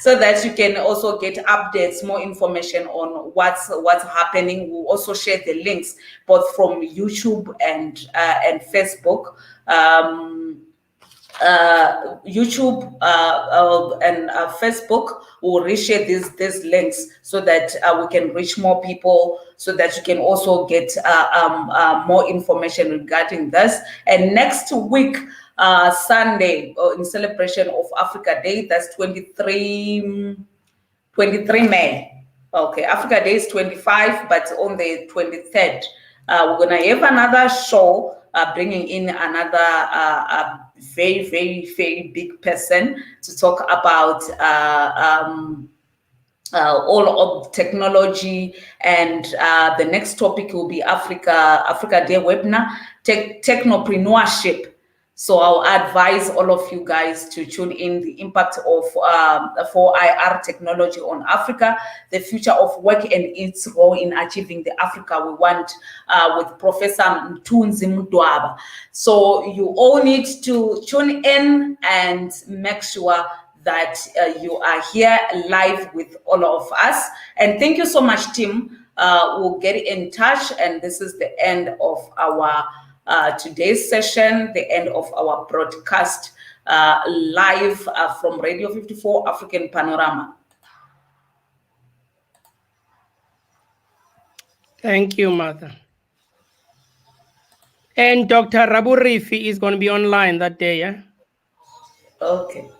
so that you can also get updates, more information on what's happening. We'll also share the links both from YouTube and Facebook. YouTube and Facebook will reshare these links so that we can reach more people, so that you can also get more information regarding this. And next week, Sunday, in celebration of Africa Day, that's 23 May. Okay, Africa Day is 25, but on the 23rd, we're gonna have another show, bringing in another very, very, very big person to talk about all of technology. And the next topic will be Africa Day webinar, technopreneurship. So I'll advise all of you guys to tune in, the impact of 4IR technology on Africa, the future of work and its role in achieving the Africa we want, with Professor Mthunzi Mdwaba. So you all need to tune in and make sure that you are here live with all of us. And thank you so much, Tim. We'll get in touch. And this is the end of our today's session, the end of our broadcast live from Radio 54 African Panorama. Thank you, Martha. And Dr. Rabu Rifi is going to be online that day, yeah? Okay.